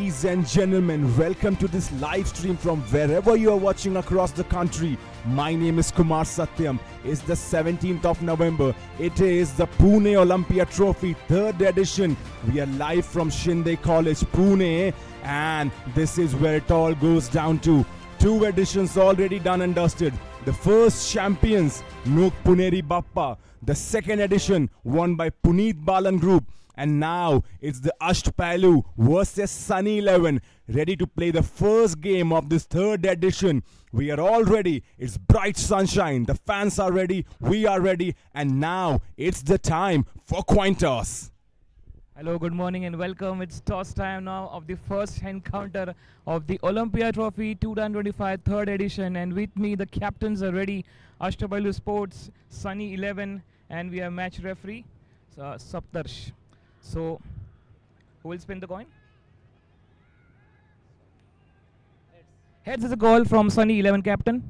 Ladies and gentlemen, welcome to this live stream from wherever you are watching across the country. My name is Kumar Satyam. It's the 17th of November. It is the Pune Olympia Trophy, 3rd edition. We are live from Shinde College, Pune, and this is where it all goes down to. 2 editions already done and dusted. The first champions, Nok Puneri Bappa. The 2nd edition, won by Puneet Balan Group. And now it's the Ashtapailu versus Sunny 11, ready to play the first game of this 3rd edition. We are all ready. It's bright sunshine. The fans are ready. We are ready. And now it's the time for coin toss. Hello, good morning and welcome. It's toss time now of the first encounter of the Olympia Trophy 2025 3rd edition. And with me, the captains are ready. Ashtapalu Sports, Sunny 11, and we have match referee, Saptarsh. So, who will spin the coin? Heads is a call from Sunny 11 captain.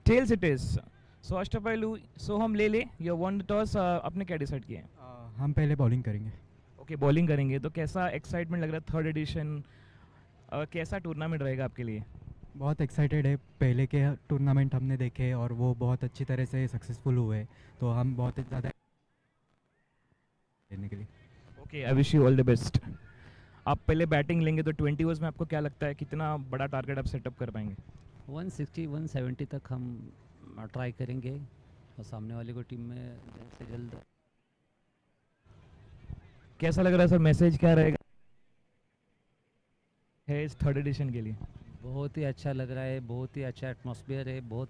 Tails it is. So Ashtapailu, Soham Lele, you won the toss. आपने क्या decide किया? हम पहले bowling करेंगे. Okay, bowling करेंगे. तो कैसा excitement लग रहा है 3rd edition? कैसा टूर्नामेंट रहेगा आपके लिए? बहुत एक्साइटेड है. पहले के टूर्नामेंट हमने देखे और वो बहुत अच्छी तरह से सक्सेसफुल हुए, तो हम बहुत ज़्यादा लेने के लिए. Okay, I wish you all the best. आप पहले बैटिंग लेंगे तो 20 ओवर्स में आपको क्या लगता है कितना बड़ा टारगेट आप सेटअप कर पाएंगे? 160 170 तक हम ट्राई करेंगे और सामने वाले को टीम में जल्द से जल्द. कैसा लग रहा है सर, मैसेज क्या रहेगा है इस 3rd एडिशन के लिए? बहुत ही अच्छा लग रहा है, बहुत ही अच्छा एटमॉस्फेयर है, बहुत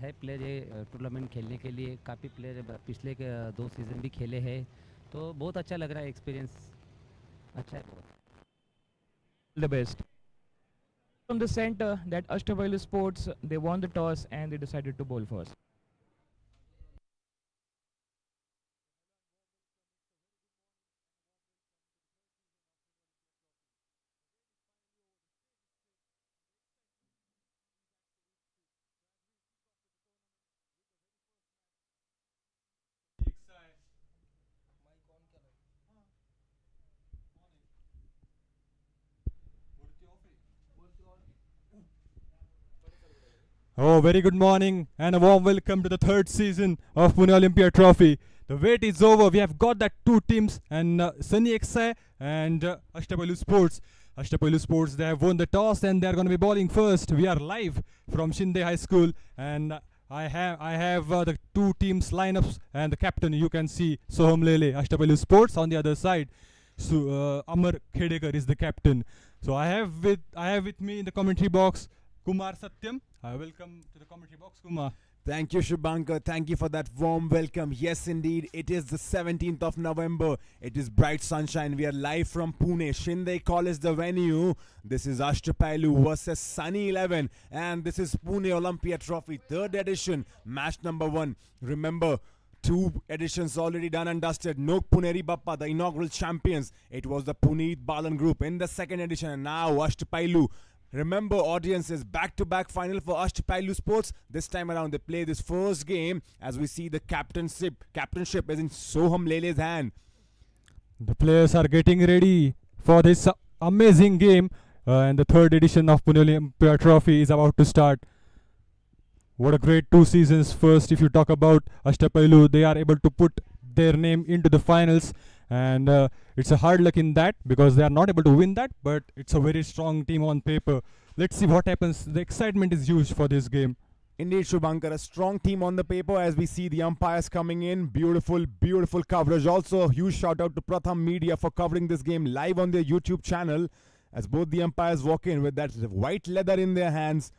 है प्लेयर है टूर्नामेंट खेलने के लिए. काफ़ी प्लेयर पिछले के 2 सीज़न भी खेले हैं, तो बहुत अच्छा लग रहा है. एक्सपीरियंस अच्छा है. The best. From the center, that Ashtapailu Sports, they won the toss and they decided to bowl first. Oh, very good morning and a warm welcome to the 3rd season of Pune Olympia Trophy. The wait is over. We have got that 2 teams, and Sunny XI and Ashtapailu Sports. Ashtapailu Sports, they have won the toss and they are going to be bowling first. We are live from Shinde High School, and I have the 2 teams lineups and the captain. You can see Soham Lele, Ashtapailu Sports. On the other side, Amar Khedekar is the captain. So I have with me in the commentary box Kumar Satyam. Welcome to the commentary box, Kumar. Thank you, Shubhankar. Thank you for that warm welcome. Yes, indeed. It is the 17th of November. It is bright sunshine. We are live from Pune. Shinde College, the venue. This is Ashtapailu versus Sunny 11. And this is Pune Olympia Trophy, 3rd edition, match number 1. Remember, 2 editions already done and dusted. Nok Puneri Bappa, the inaugural champions. It was the Puneet Balan Group in the 2nd edition. And now Ashtapailu. Remember, audiences, back-to-back final for Ashtapailu Sports. This time around, they play this first game. As we see, the captainship is in Soham Lele's hand. The players are getting ready for this amazing game, and the 3rd edition of Pune Olympia Trophy is about to start. What a great 2 seasons. First, if you talk about Ashtapailu, they are able to put their name into the finals, and it's a hard luck in that because they are not able to win that, but it's a very strong team on paper. Let's see what happens. The excitement is huge for this game. Indeed, Shubhankar, a strong team on the paper as we see the umpires coming in. Beautiful, beautiful coverage. Also, a huge shout out to Pratham Media for covering this game live on their YouTube channel as both the umpires walk in with that white leather in their hands.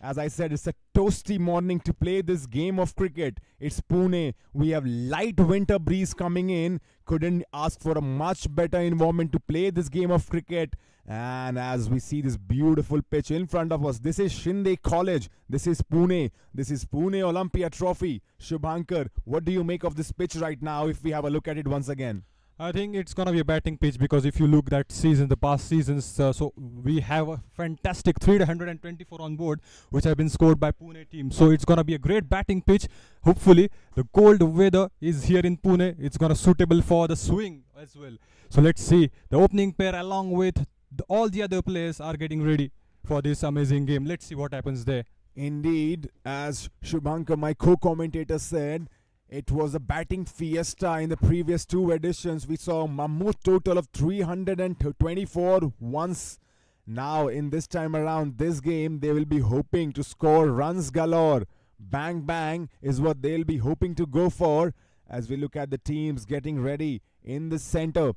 As I said, it's a toasty morning to play this game of cricket. It's Pune. We have light winter breeze coming in. Couldn't ask for a much better environment to play this game of cricket. And as we see this beautiful pitch in front of us, this is Shinde College. This is Pune. This is Pune Olympia Trophy. Shubhankar, what do you make of this pitch right now if we have a look at it once again? I think it's gonna be a batting pitch because if you look that season, the past seasons, so we have a fantastic 324 on board, which have been scored by Pune team. So it's gonna be a great batting pitch. Hopefully, the cold weather is here in Pune. It's gonna suitable for the swing as well. So let's see. The opening pair, along with all the other players, are getting ready for this amazing game. Let's see what happens there. Indeed, as Shubhankar, my co-commentator, said, it was a batting fiesta in the previous two editions. We saw a mammoth total of 324 once. Now, in this time around, this game, they will be hoping to score runs galore. Bang, bang is what they'll be hoping to go for as we look at the teams getting ready in the center.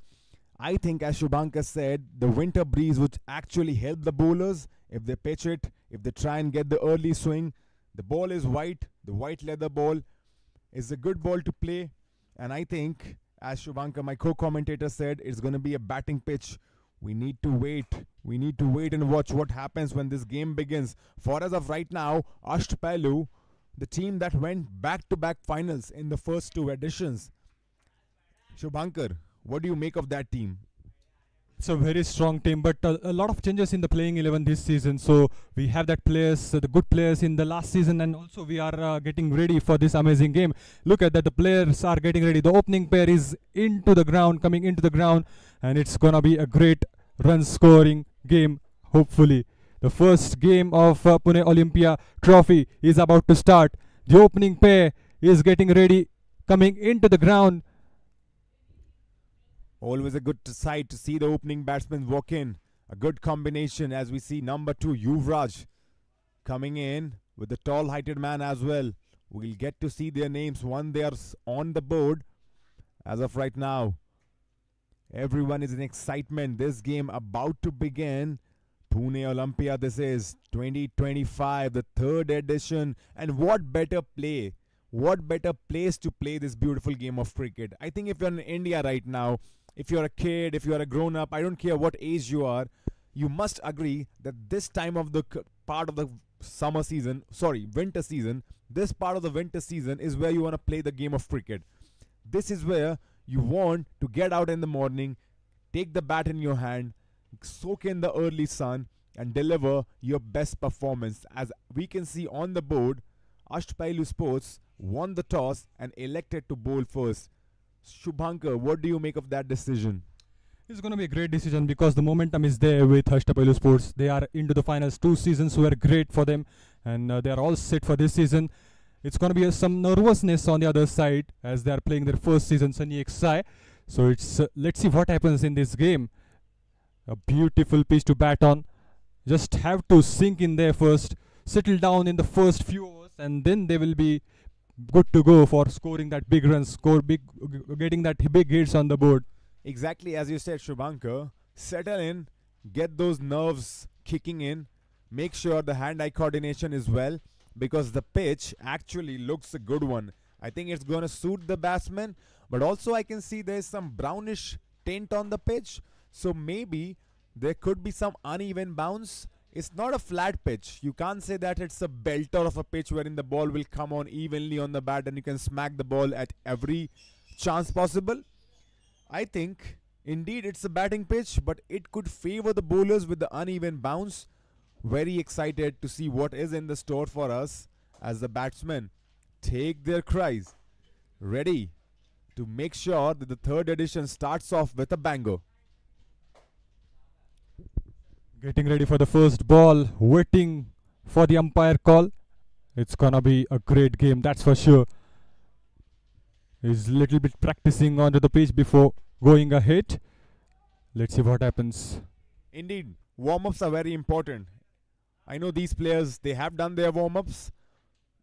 I think, as Shubhankar said, the winter breeze would actually help the bowlers if they pitch it, if they try and get the early swing. The ball is white, the white leather ball is a good ball to play. And I think, as Shubhankar, my co-commentator, said, it's going to be a batting pitch. We need to wait. We need to wait and watch what happens when this game begins. For as of right now, Ashtapailu, the team that went back-to-back finals in the first two editions. Shubhankar, what do you make of that team? It's a very strong team, but a lot of changes in the playing 11 this season. So we have that players, the good players in the last season, and also we are getting ready for this amazing game. Look at that, the players are getting ready. The opening pair is into the ground, coming into the ground, and it's gonna be a great run scoring game, hopefully. The first game of Pune Olympia trophy is about to start. The opening pair is getting ready, coming into the ground. Always a good sight to see the opening batsman walk in. A good combination as we see number 2, Yuvraj, coming in with the tall-heighted man as well. We'll get to see their names when they are on the board. As of right now, everyone is in excitement. This game about to begin. Pune Olympia, this is 2025, the third edition. And what better play? What better place to play this beautiful game of cricket? I think if you're in India right now, if you're a kid, if you're a grown-up, I don't care what age you are, you must agree that this time of the part of the winter season, this part of the winter season is where you want to play the game of cricket. This is where you want to get out in the morning, take the bat in your hand, soak in the early sun, and deliver your best performance. As we can see on the board, Ashtapailu Sports won the toss and elected to bowl first. Shubhankar, what do you make of that decision? It's going to be a great decision because the momentum is there with Ashtapailu Sports. They are into the finals. 2 seasons were great for them, and they are all set for this season. It's going to be some nervousness on the other side as they are playing their first season, Sunny XI. So it's let's see what happens in this game. A beautiful pitch to bat on. Just have to sink in there first, settle down in the first few overs, and then they will be good to go for scoring that big run, getting that big hits on the board. Exactly as you said, Shubhankar. Settle in, get those nerves kicking in, make sure the hand-eye coordination is well, because the pitch actually looks a good one. I think it's going to suit the batsman, but also I can see there's some brownish tint on the pitch, so maybe there could be some uneven bounce. It's not a flat pitch. You can't say that it's a belter of a pitch wherein the ball will come on evenly on the bat and you can smack the ball at every chance possible. I think indeed it's a batting pitch, but it could favor the bowlers with the uneven bounce. Very excited to see what is in the store for us as the batsmen take their cries, ready to make sure that the third edition starts off with a banger. Getting ready for the first ball, waiting for the umpire call. It's gonna be a great game, that's for sure. He's a little bit practicing onto the pitch before going ahead. Let's see what happens. Indeed, warm-ups are very important. I know these players, they have done their warm-ups.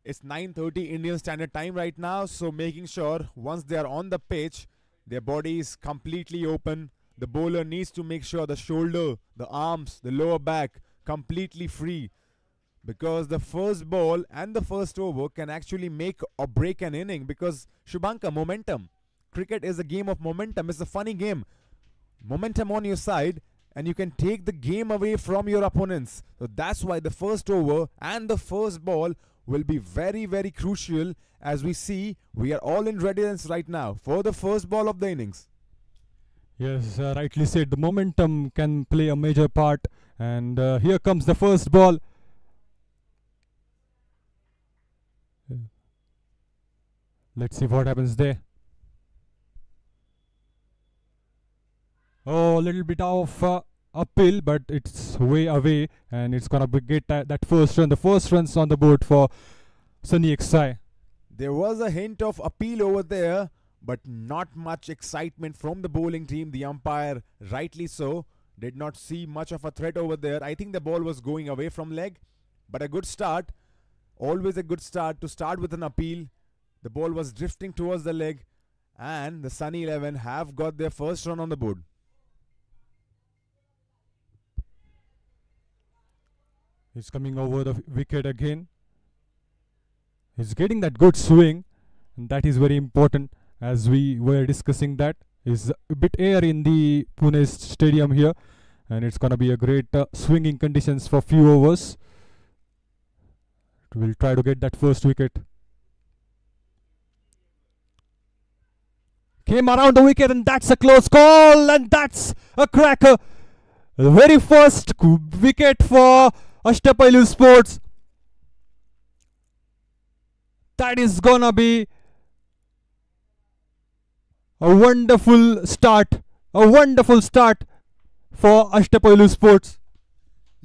It's 9:30 Indian Standard Time right now, so making sure once they are on the pitch, their body is completely open. The bowler needs to make sure the shoulder, the arms, the lower back completely free, because the first ball and the first over can actually make or break an inning. Because Shubhankar, momentum. Cricket is a game of momentum. It's a funny game. Momentum on your side, and you can take the game away from your opponents. So that's why the first over and the first ball will be very, very crucial. As we see, we are all in readiness right now for the first ball of the innings. Yes, rightly said. The momentum can play a major part. And here comes the first ball. Let's see what happens there. Oh, a little bit of uphill, but it's way away, and it's gonna get that first run. The first run's on the board for Sunny XI. There was a hint of appeal over there, but not much excitement from the bowling team. The umpire, rightly so, did not see much of a threat over there. I think the ball was going away from leg, but a good start. Always a good start to start with an appeal. The ball was drifting towards the leg, and the Sunny 11 have got their first run on the board. He's coming over the wicket again. He's getting that good swing, and that is very important. As we were discussing, that is a bit air in the Pune stadium here, and it's gonna be a great swinging conditions for few overs. We'll try to get that first wicket. Came around the wicket, and that's a close call, and that's a cracker. The very first wicket for Ashtapailu Sports. That is gonna be a wonderful start. A wonderful start for Ashtapailu Sports.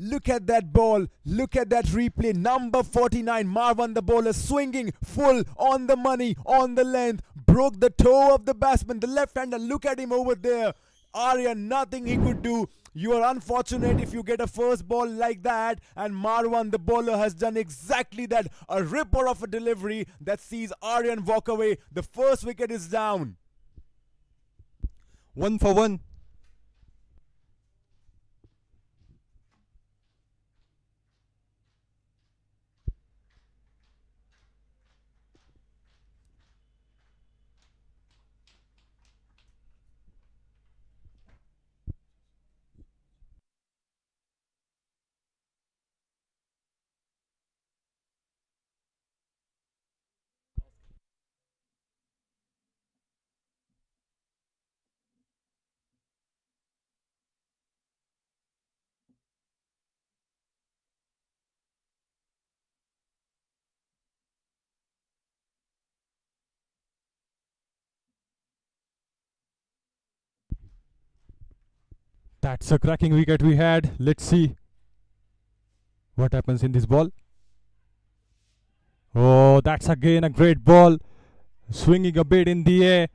Look at that ball. Look at that replay. Number 49, Marwan the bowler, swinging full on the money, on the length. Broke the toe of the batsman, the left-hander. Look at him over there. Aryan, nothing he could do. You are unfortunate if you get a first ball like that. And Marwan the bowler has done exactly that. A ripper of a delivery that sees Aryan walk away. The first wicket is down. 1 for 1. That's a cracking wicket we had. Let's see what happens in this ball. Oh, that's again a great ball. Swinging a bit in the air.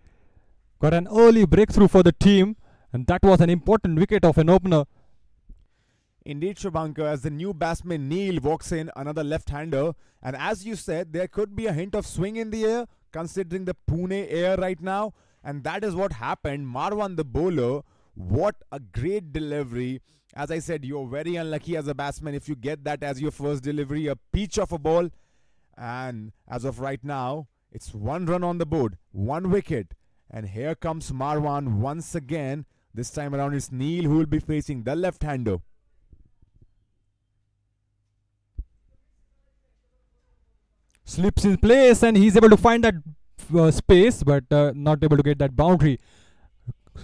Got an early breakthrough for the team. And that was an important wicket of an opener. Indeed, Shubhankar, as the new batsman Neil walks in, another left-hander. And as you said, there could be a hint of swing in the air, considering the Pune air right now. And that is what happened. Marwan the bowler, what a great delivery. As I said, you're very unlucky as a batsman if you get that as your first delivery, a peach of a ball. And as of right now, it's 1 run on the board, 1 wicket. And here comes Marwan once again. This time around it's Neil who will be facing the left-hander. Slips in place, and he's able to find that space, but not able to get that boundary.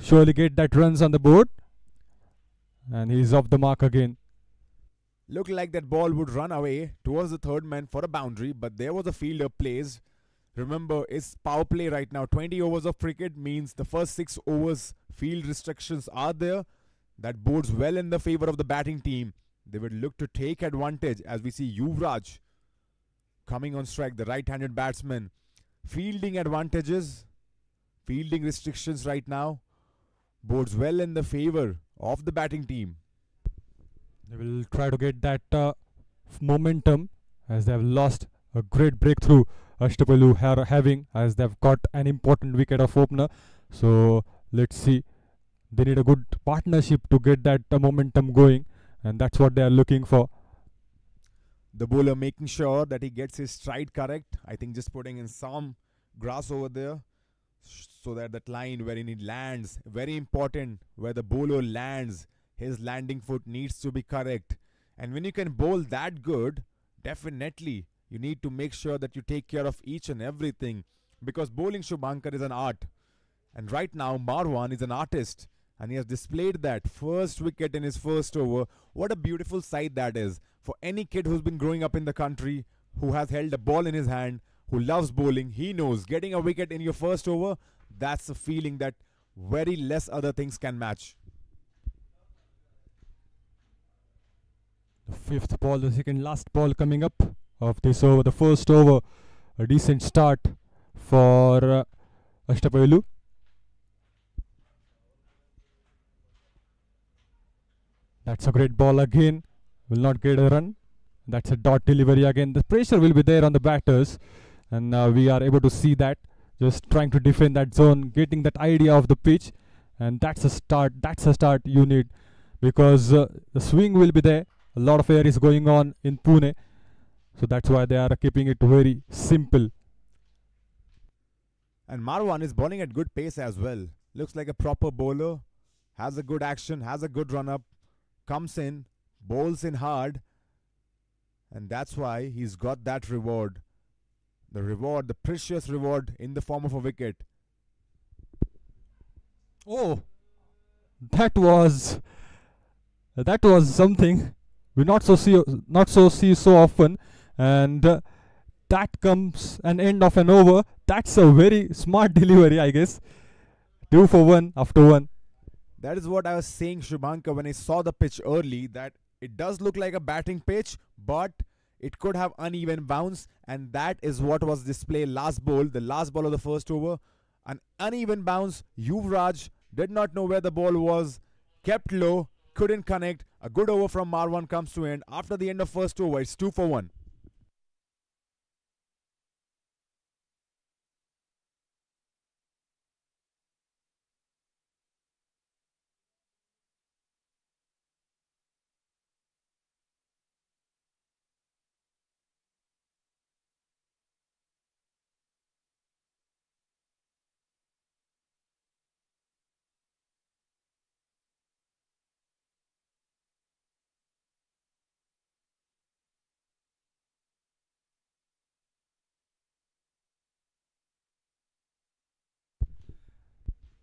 Surely get that runs on the board. And he's off the mark again. Looked like that ball would run away towards the third man for a boundary, but there was a fielder placed. Remember, it's power play right now. 20 overs of cricket means the first 6 overs field restrictions are there. That bodes well in the favor of the batting team. They would look to take advantage as we see Yuvraj coming on strike, the right-handed batsman. Fielding advantages, fielding restrictions right now bodes well in the favor of the batting team. They will try to get that momentum as they have lost a great breakthrough. Ashtapalu are having as they've got an important wicket of opener. So let's see. They need a good partnership to get that momentum going, and that's what they are looking for. The bowler making sure that he gets his stride correct. I think just putting in some grass over there so that that line where he lands, very important, where the bowler lands, his landing foot needs to be correct. And when you can bowl that good, definitely you need to make sure that you take care of each and everything, because bowling, Shubhankar, is an art. And right now Marwan is an artist and he has displayed that first wicket in his first over. What a beautiful sight that is for any kid who's been growing up in the country, who has held a ball in his hand, who loves bowling. He knows getting a wicket in your first over, that's a feeling that very less other things can match. The fifth ball, the second last ball coming up of this over. The first over, a decent start for Ashtapailu. That's a great ball again. Will not get a run. That's a dot delivery again. The pressure will be there on the batters, and we are able to see that. Just trying to defend that zone, getting that idea of the pitch, and that's a start. That's a start you need, because the swing will be there. A lot of air is going on in Pune, so that's why they are keeping it very simple. And Marwan is bowling at good pace as well. Looks like a proper bowler. Has a good action, has a good run up. Comes in, bowls in hard. And that's why he's got that reward. The reward, the precious reward in the form of a wicket. Oh, that was something we not so see so often, and that comes an end of an over. That's a very smart delivery, I guess. 2 for 1 after 1. That is what I was saying, Shubhankar, when I saw the pitch early, that it does look like a batting pitch, but it could have uneven bounce, and that is what was displayed last ball, the last ball of the first over. An uneven bounce. Yuvraj did not know where the ball was, kept low, couldn't connect. A good over from Marwan comes to end. After the end of first over, it's 2 for 1.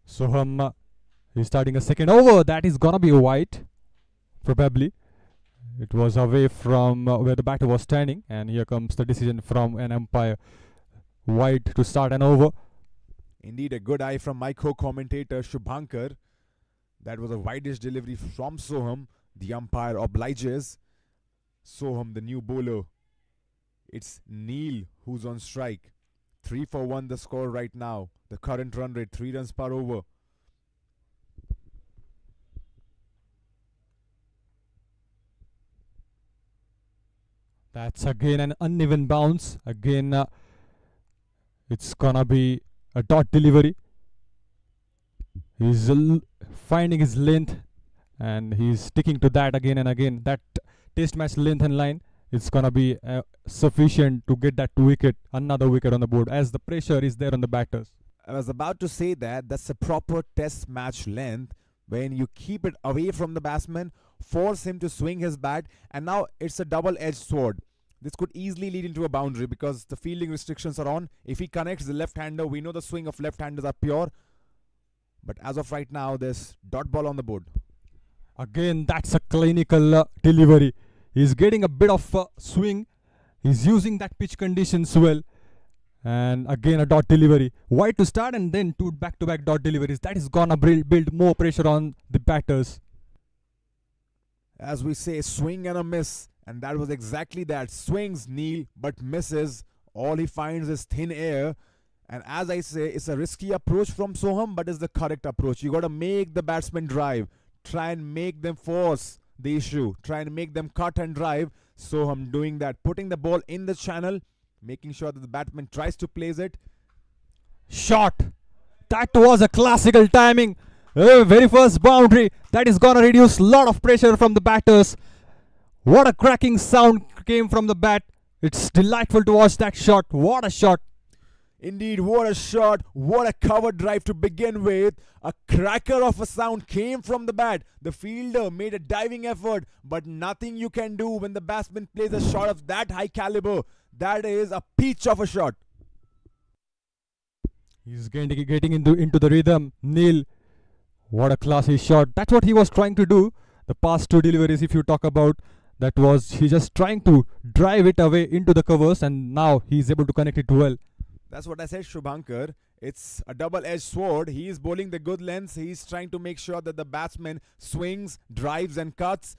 Soham is starting a second over. That is gonna be a wide, probably. It was away from where the batter was standing, and here comes the decision from an umpire. Wide to start an over. Indeed, a good eye from my co-commentator Shubhankar. That was a widest delivery from Soham. The umpire obliges. Soham, the new bowler. It's Neil who's on strike. 3 for 1 the score right now. The current run rate, 3 runs per over. That's again an uneven bounce. Again, it's gonna be a dot delivery. He's finding his length, and he's sticking to that again and again. That test match length and line, it's gonna be sufficient to get that wicket, another wicket on the board, as the pressure is there on the batters. I was about to say that that's a proper test match length, when you keep it away from the batsman, force him to swing his bat, and now it's a double-edged sword. This could easily lead into a boundary because the fielding restrictions are on. If he connects the left-hander, we know the swing of left-handers are pure. But as of right now, there's dot ball on the board. Again, that's a clinical delivery. He's getting a bit of swing. He's using that pitch conditions well. And again, a dot delivery. Wide to start, and then 2 back-to-back dot deliveries. That is gonna build more pressure on the batters. As we say, swing and a miss. And that was exactly that. Swings Neil, but misses. All he finds is thin air. And as I say, it's a risky approach from Soham, but it's the correct approach. You got to make the batsman drive. Try and make them force the issue. Try and make them cut and drive. Soham doing that. Putting the ball in the channel. Making sure that the batsman tries to place it. Shot. That was a classical timing. Very first boundary. That is gonna reduce a lot of pressure from the batters. What a cracking sound came from the bat. It's delightful to watch that shot. What a shot. Indeed, what a shot. What a cover drive to begin with. A cracker of a sound came from the bat. The fielder made a diving effort, but nothing you can do when the batsman plays a shot of that high caliber. That is a peach of a shot. He's getting into the rhythm. Neil What a classy shot. That's what he was trying to do. The past two deliveries, if you talk about, that was he just trying to drive it away into the covers, and now he's able to connect it well. That's what I said, Shubhankar. It's a double-edged sword. He is bowling the good lengths. He's trying to make sure that the batsman swings, drives and cuts.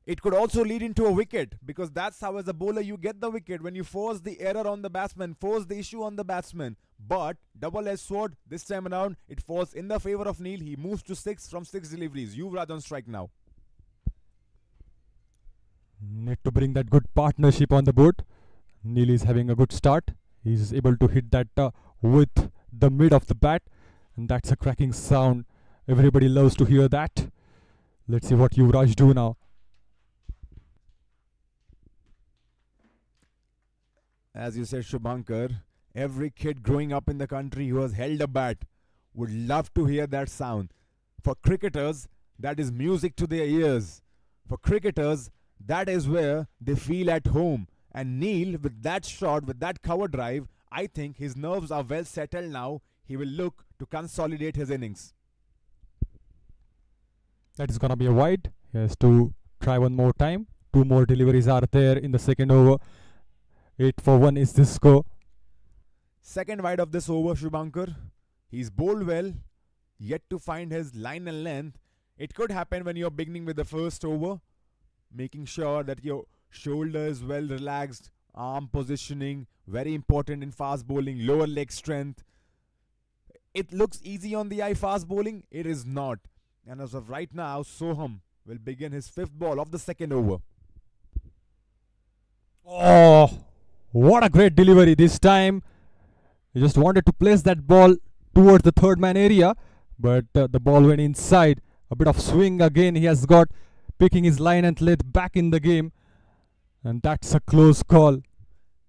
It could also lead into a wicket, because that's how as a bowler you get the wicket, when you force the error on the batsman, force the issue on the batsman. But double-edged sword, this time around, it falls in the favor of Neil. He moves to 6 from 6 deliveries. Yuvraj on strike now. Need to bring that good partnership on the board. Neil is having a good start. He's able to hit that with the mid of the bat, and that's a cracking sound. Everybody loves to hear that. Let's see what Yuvraj do now. As you said, Shubhankar, every kid growing up in the country who has held a bat would love to hear that sound. For cricketers, that is music to their ears. For cricketers, that is where they feel at home. And Neil, with that shot, with that cover drive, I think his nerves are well settled now. He will look to consolidate his innings. That is gonna be a wide. He has to try one more time. Two more deliveries are there in the second over. 8 for 1 is the score. Second wide of this over, Shubhankar. He's bowled well, yet to find his line and length. It could happen when you're beginning with the first over, making sure that your shoulder is well relaxed, arm positioning, very important in fast bowling, lower leg strength. It looks easy on the eye, fast bowling. It is not. And as of right now, Soham will begin his 5th ball of the second over. Oh, what a great delivery this time. He just wanted to place that ball towards the third man area, but the ball went inside. A bit of swing again he has got, picking his line and length back in the game, and that's a close call.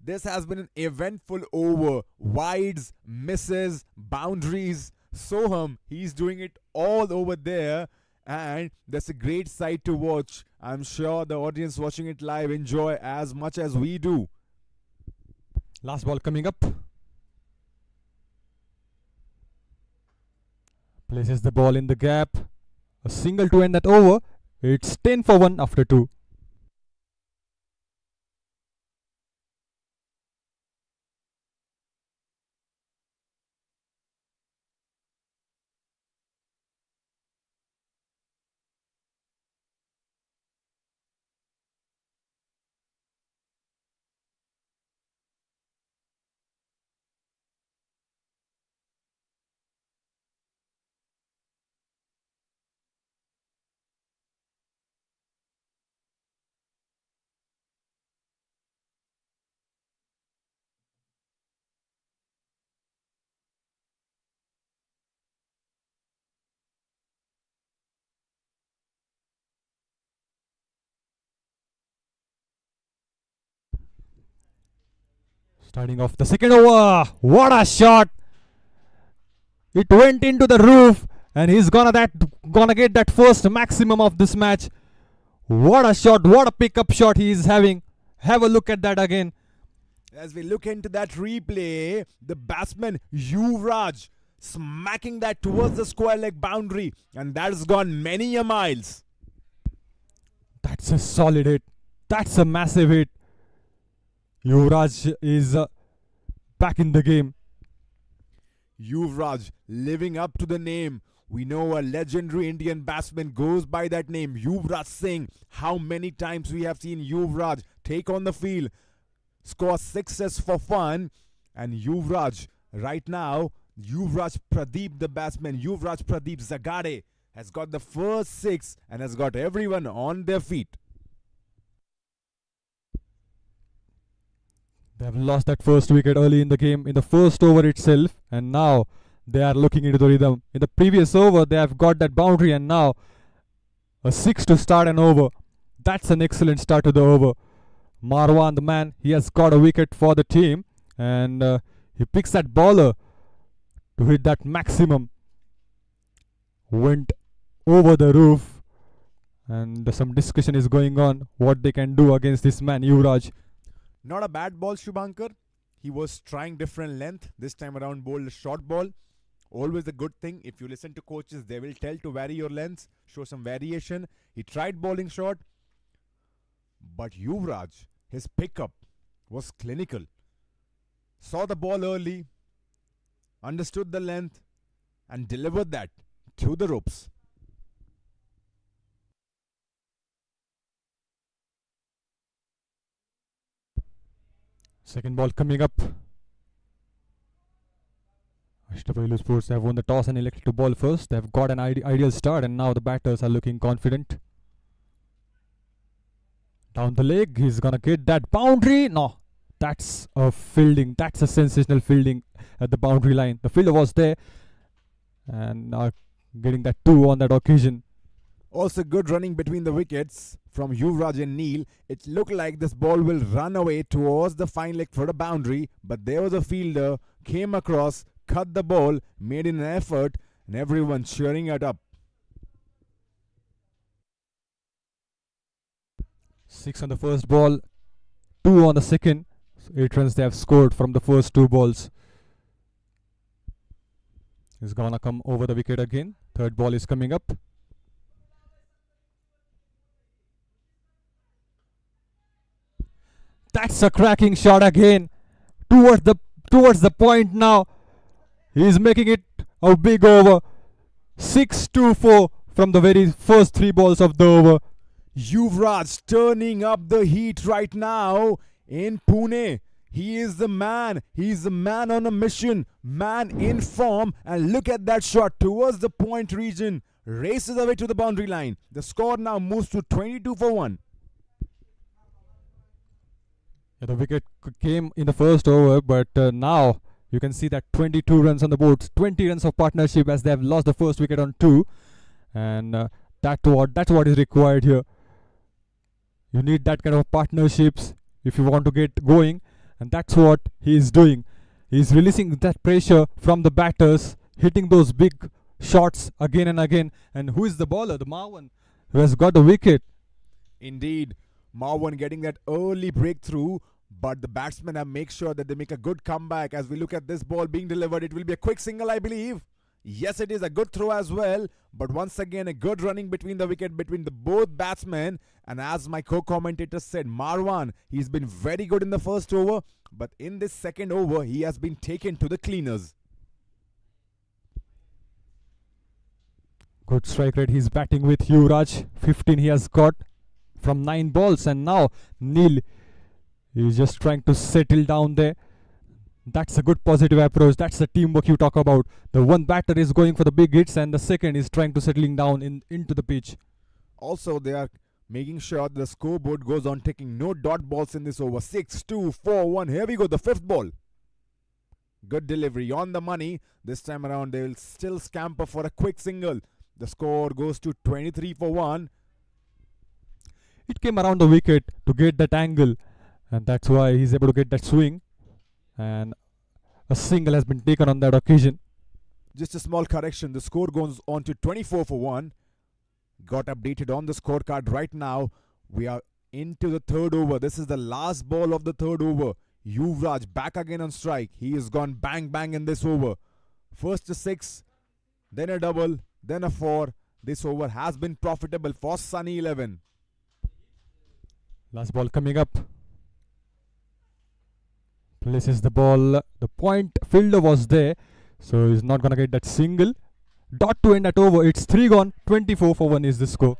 This has been an eventful over. Wides, misses, boundaries. Soham, he's doing it all over there, and that's a great sight to watch. I'm sure the audience watching it live enjoy as much as we do. Last ball coming up. Places the ball in the gap. A single to end that over. It's 10 for 1 after 2. Starting off the second over. What a shot! It went into the roof, and he's gonna get that first maximum of this match. What a shot! What a pickup shot he is having. Have a look at that again. As we look into that replay, the batsman Yuvraj smacking that towards the square leg boundary, and that has gone many a miles. That's a solid hit. That's a massive hit. Yuvraj is back in the game. Yuvraj living up to the name. We know a legendary Indian batsman goes by that name, Yuvraj Singh. How many times we have seen Yuvraj take on the field, score sixes for fun, and Yuvraj right now, Yuvraj Pradeep, the batsman, Yuvraj Pradeep Zagade, has got the first 6 and has got everyone on their feet. They have lost that first wicket early in the game, in the first over itself, and now they are looking into the rhythm. In the previous over, they have got that boundary, and now a 6 to start an over. That's an excellent start to the over. Marwan, the man, he has got a wicket for the team, and he picks that bowler to hit that maximum. Went over the roof, and some discussion is going on what they can do against this man, Yuvraj. Not a bad ball, Shubhankar. He was trying different length. This time around bowled a short ball. Always a good thing. If you listen to coaches, they will tell to vary your lengths, show some variation. He tried bowling short, but Yuvraj, his pickup was clinical. Saw the ball early, understood the length, and delivered that through the ropes. Second ball coming up. Ashtapailu Sports have won the toss and elected to ball first. They have got an ideal start, and now the batters are looking confident. Down the leg, he's gonna get that boundary. No, that's a fielding. That's a sensational fielding at the boundary line. The fielder was there, and getting that 2 on that occasion. Also good running between the wickets from Yuvraj and Neil. It looked like this ball will run away towards the fine leg for the boundary, but there was a fielder, came across, cut the ball, made an effort, and everyone cheering it up. 6 on the first ball, 2 on the second. So 8 runs they have scored from the first 2 balls. He's gonna come over the wicket again. Third ball is coming up. That's a cracking shot again towards the point now. He's making it a big over. 6-2-4 from the very first 3 balls of the over. Yuvraj turning up the heat right now in Pune. He is the man. He's the man on a mission, man in form. And look at that shot towards the point region. Races away to the boundary line. The score now moves to 22-1. Yeah, the wicket came in the first over, but now you can see that 22 runs on the board, 20 runs of partnership as they have lost the first wicket on 2, and that's what is required here. You need that kind of partnerships if you want to get going, and that's what he is doing. He's releasing that pressure from the batters, hitting those big shots again and again. And who is the bowler? The Marwan, who has got the wicket. Indeed, Marwan getting that early breakthrough, but the batsmen have make sure that they make a good comeback. As we look at this ball being delivered, it will be a quick single, I believe. Yes, it is a good throw as well, but once again a good running between the wicket between the both batsmen. And as my co-commentator said, Marwan, he's been very good in the first over, but in this second over he has been taken to the cleaners. Good strike rate. He's batting with Yuvraj. 15 he has got from 9 balls, and now Neil is just trying to settle down there. That's a good positive approach. That's the teamwork you talk about. The one batter is going for the big hits, and the second is trying to settling down into the pitch. Also, they are making sure the scoreboard goes on taking no dot balls in this over. 6-2-4-1. Here we go, the 5th ball. Good delivery on the money. This time around they will still scamper for a quick single. The score goes to 23-1. It came around the wicket to get that angle, and that's why he's able to get that swing, and a single has been taken on that occasion. Just a small correction. The score goes on to 24-1. Got updated on the scorecard right now. We are into the 3rd over. This is the last ball of the 3rd over. Yuvraj back again on strike. He has gone bang bang in this over. First a 6, then a double, then a 4. This over has been profitable for Sunny 11. Last ball coming up. Places the ball. The point fielder was there, so he's not gonna get that single. Dot to end that over. It's 3 gone. 24-1 is the score.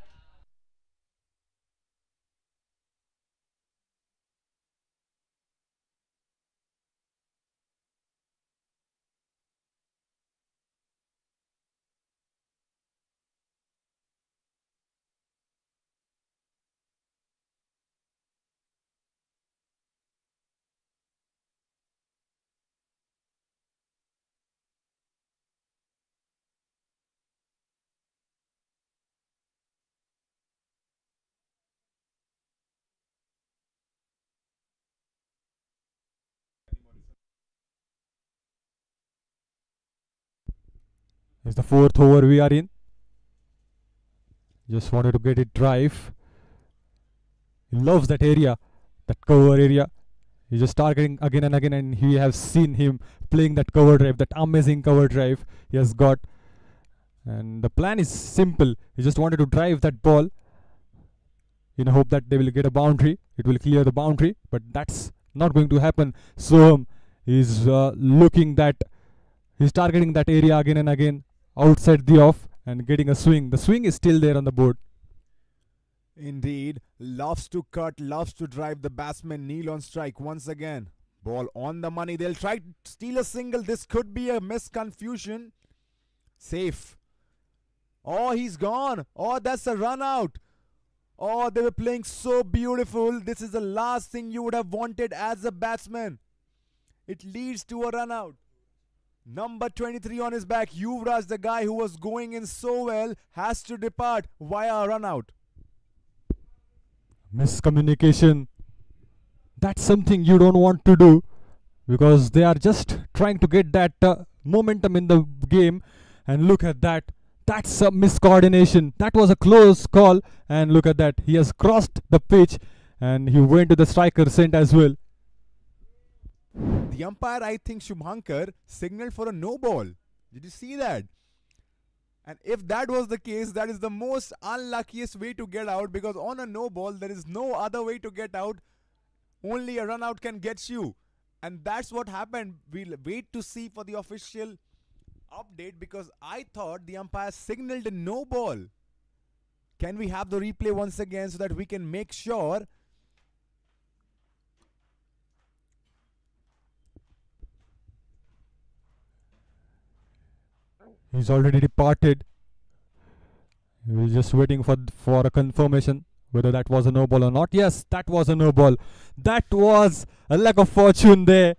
It's the 4th over we are in. Just wanted to get it drive. He loves that area, that cover area. He's just targeting again and again, and we have seen him playing that cover drive, that amazing cover drive he has got. And the plan is simple. He just wanted to drive that ball in hope that they will get a boundary. It will clear the boundary, but that's not going to happen. So he's looking that he's targeting that area again and again outside the off and getting a swing. The swing is still there on the board. Indeed, loves to cut, loves to drive the batsman. Neil on strike once again. Ball on the money. They'll try to steal a single. This could be a misconfusion. Safe. Oh, he's gone. Oh, that's a run out. Oh, they were playing so beautiful. This is the last thing you would have wanted as a batsman. It leads to a run out. Number 23 on his back. Yuvraj, the guy who was going in so well, has to depart via a run out. Miscommunication. That's something you don't want to do, because they are just trying to get that momentum in the game. And look at that. That's a miscoordination. That was a close call. And look at that. He has crossed the pitch and he went to the striker's end as well. The umpire, I think Shubhankar, signaled for a no ball. Did you see that? And if that was the case, that is the most unluckiest way to get out, because on a no ball, there is no other way to get out. Only a run out can get you. And that's what happened. We'll wait to see for the official update, because I thought the umpire signaled a no ball. Can we have the replay once again so that we can make sure? He's already departed. We're just waiting for a confirmation whether that was a no ball or not. Yes, that was a no ball. That was a lack of fortune there.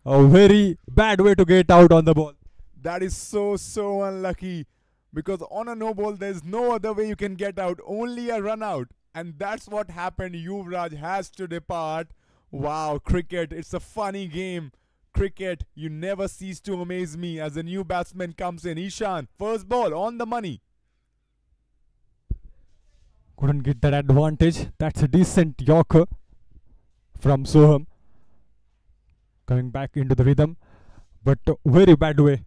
A very bad way to get out on the ball. That is so unlucky, because on a no ball, there's no other way you can get out. Only a run out. And that's what happened. Yuvraj has to depart. Wow, cricket. It's a funny game. Cricket, you never cease to amaze me as a new batsman comes in. Ishan, first ball on the money. Couldn't get that advantage. That's a decent Yorker from Soham. Coming back into the rhythm. But very bad way.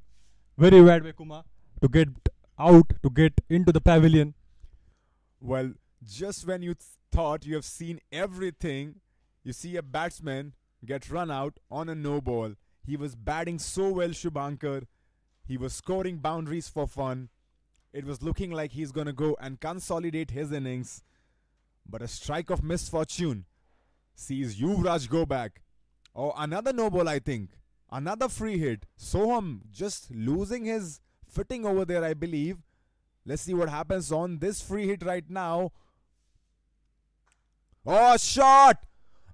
Very bad way, Kumar, to get out, to get into the pavilion. Well, just when you thought you have seen everything, you see a batsman get run out on a no ball. He was batting so well, Shubhankar. He was scoring boundaries for fun. It was looking like he's going to go and consolidate his innings. But a strike of misfortune sees Yuvraj go back. Oh, another no ball, I think. Another free hit. Soham just losing his footing over there, I believe. Let's see what happens on this free hit right now. Oh, shot!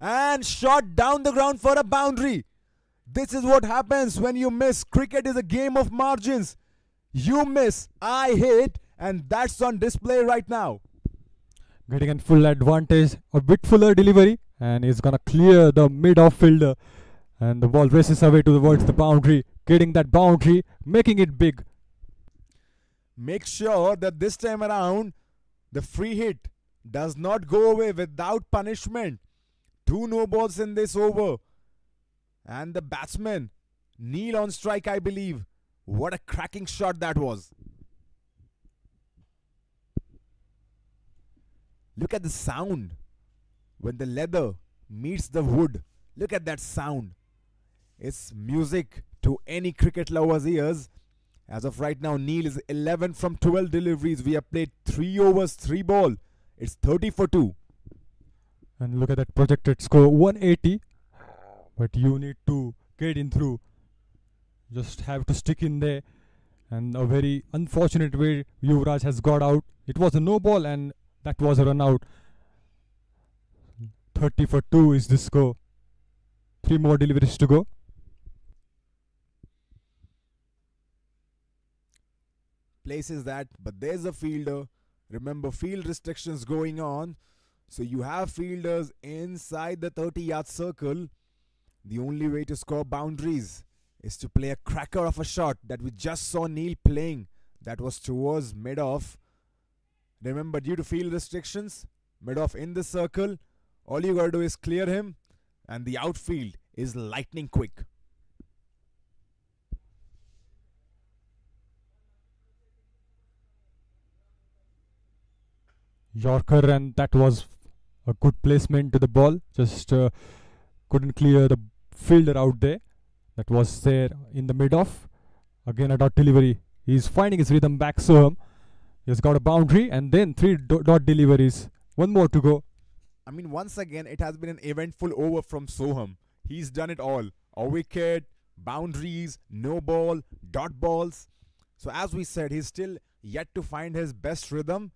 And shot down the ground for a boundary. This is what happens when you miss. Cricket is a game of margins. You miss, I hit, and that's on display right now. Getting in full advantage. A bit fuller delivery. And he's going to clear the mid-off fielder. And the ball races away towards the boundary. Getting that boundary, making it big. Make sure that this time around, the free hit does not go away without punishment. 2 no balls in this over. And the batsman, Neil on strike, I believe. What a cracking shot that was. Look at the sound. When the leather meets the wood. Look at that sound. It's music to any cricket lover's ears. As of right now, Neil is 11 from 12 deliveries. We have played 3 overs, 3 ball. It's 30 for 2. And look at that projected score, 180. But you need to get in through. Just have to stick in there. And a very unfortunate way Yuvraj has got out. It was a no ball and that was a run out. 30 for 2 is the score. 3 more deliveries to go. Places that, but there's a fielder. Remember, field restrictions going on. So you have fielders inside the 30-yard circle. The only way to score boundaries is to play a cracker of a shot that we just saw Neil playing. That was towards mid-off. Remember, due to field restrictions, mid-off in the circle, all you gotta do is clear him and the outfield is lightning quick. Yorker, and that was a good placement to the ball. Just couldn't clear the fielder out there. That was there in the mid off. Again a dot delivery. He's finding his rhythm back. Soham. He has got a boundary and then three dot deliveries. One more to go. I mean, once again, it has been an eventful over from Soham. He's done it all. A wicket, boundaries, no ball, dot balls. So as we said, he's still yet to find his best rhythm,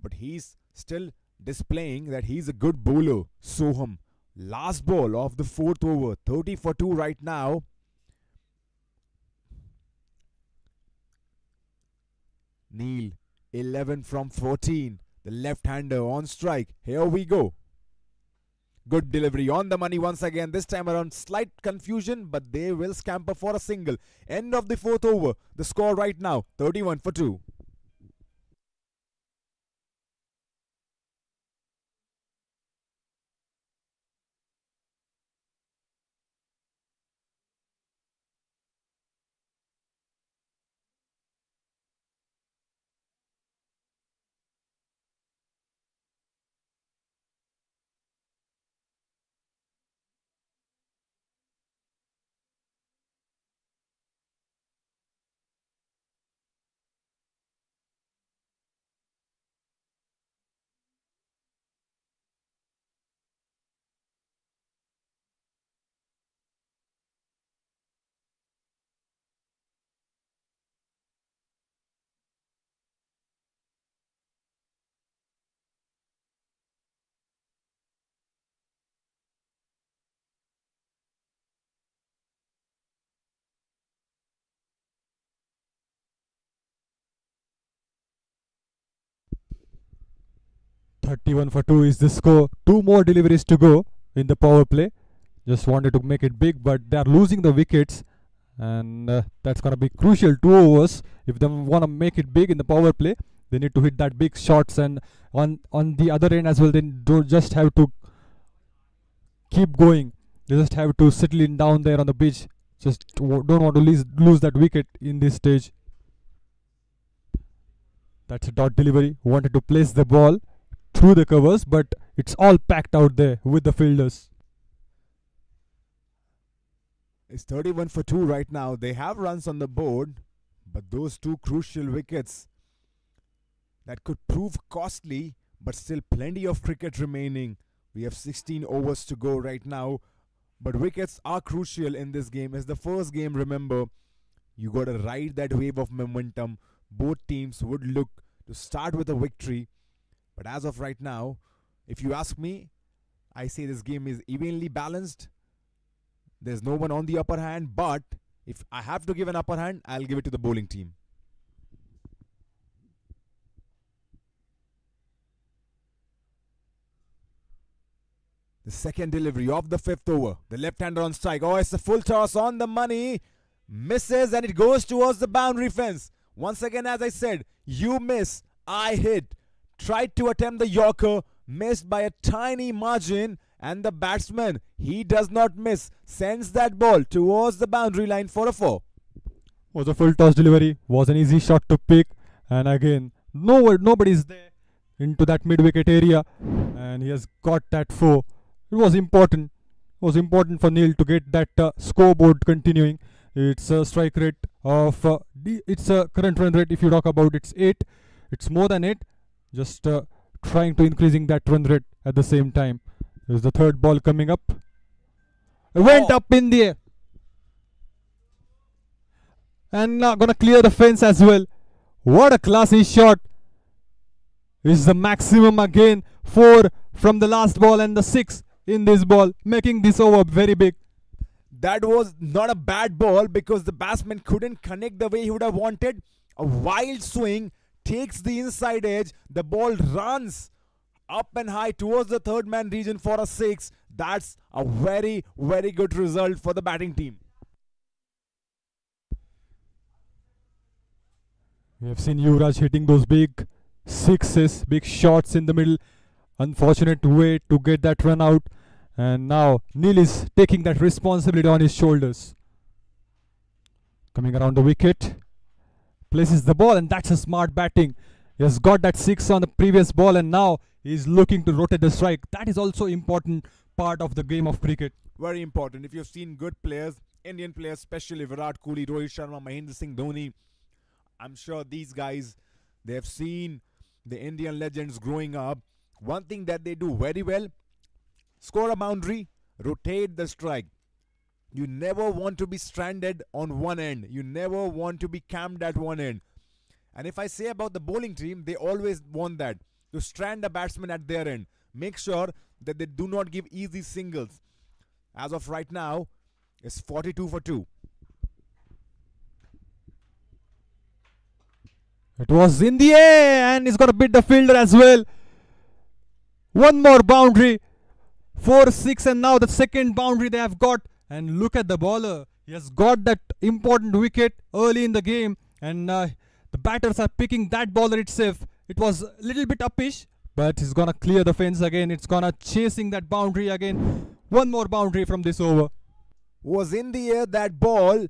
but he's still displaying that he's a good bowler. Soham, last ball of the fourth over, 30 for 2 right now. Neil, 11 from 14. The left-hander on strike. Here we go. Good delivery on the money once again. This time around, slight confusion, but they will scamper for a single. End of the fourth over. The score right now, 31 for 2. Thirty-one for 2 is the score. Two more deliveries to go in the power play. Just wanted to make it big, but they are losing the wickets, and that's gonna be crucial. 2 overs. If they wanna make it big in the power play, they need to hit that big shots, and on the other end as well, they don't just have to keep going. They just have to settle in down there on the pitch. Just don't want to lose that wicket in this stage. That's a dot delivery. Wanted to place the ball through the covers, but it's all packed out there with the fielders. It's 31 for 2 right now. They have runs on the board, but those two crucial wickets that could prove costly, but still plenty of cricket remaining. We have 16 overs to go right now, but wickets are crucial in this game. It's the first game, remember. You got to ride that wave of momentum. Both teams would look to start with a victory, but as of right now, if you ask me, I say this game is evenly balanced. There's no one on the upper hand, but if I have to give an upper hand, I'll give it to the bowling team. The second delivery of the fifth over. The left-hander on strike. Oh, it's a full toss on the money. Misses, and it goes towards the boundary fence. Once again, as I said, you miss, I hit. Tried to attempt the Yorker, missed by a tiny margin, and the batsman, he does not miss, sends that ball towards the boundary line for a 4. Was a full toss delivery, was an easy shot to pick, and again, nobody's there into that mid-wicket area, and he has got that 4. It was important. It was important for Neil to get that scoreboard continuing. It's a strike rate of, it's a current run rate, if you talk about it's 8. It's more than 8. Just trying to increasing that run rate at the same time. There's the third ball coming up. It went up in the air. And gonna clear the fence as well. What a classy shot. Is the maximum again. 4 from the last ball and the 6 in this ball, making this over very big. That was not a bad ball because the batsman couldn't connect the way he would have wanted. A wild swing, takes the inside edge. The ball runs up and high towards the third man region for a 6. That's a very, very good result for the batting team. We have seen Yuvraj hitting those big 6s, big shots in the middle. Unfortunate way to get that run out. and now Neil is taking that responsibility on his shoulders. Coming around the wicket, places the ball, and that's a smart batting. He has got that 6 on the previous ball, and now he's looking to rotate the strike. That is also important part of the game of cricket. Very important. If you've seen good players, Indian players, especially Virat Kohli, Rohit Sharma, Mahendra Singh Dhoni, I'm sure these guys, they have seen the Indian legends growing up. One thing that they do very well, score a boundary, rotate the strike. You never want to be stranded on one end. You never want to be camped at one end. And if I say about the bowling team, they always want that, to strand a batsman at their end. Make sure that they do not give easy singles. As of right now, it's 42 for 2. It was in the air, and he's got to beat the fielder as well. One more boundary, 4-6, and now the second boundary they have got. And look at the bowler. He has got that important wicket early in the game, and the batters are picking that bowler itself. It was a little bit uppish, but he's gonna clear the fence again. It's gonna chasing that boundary again. One more boundary from this over. Was in the air, that ball.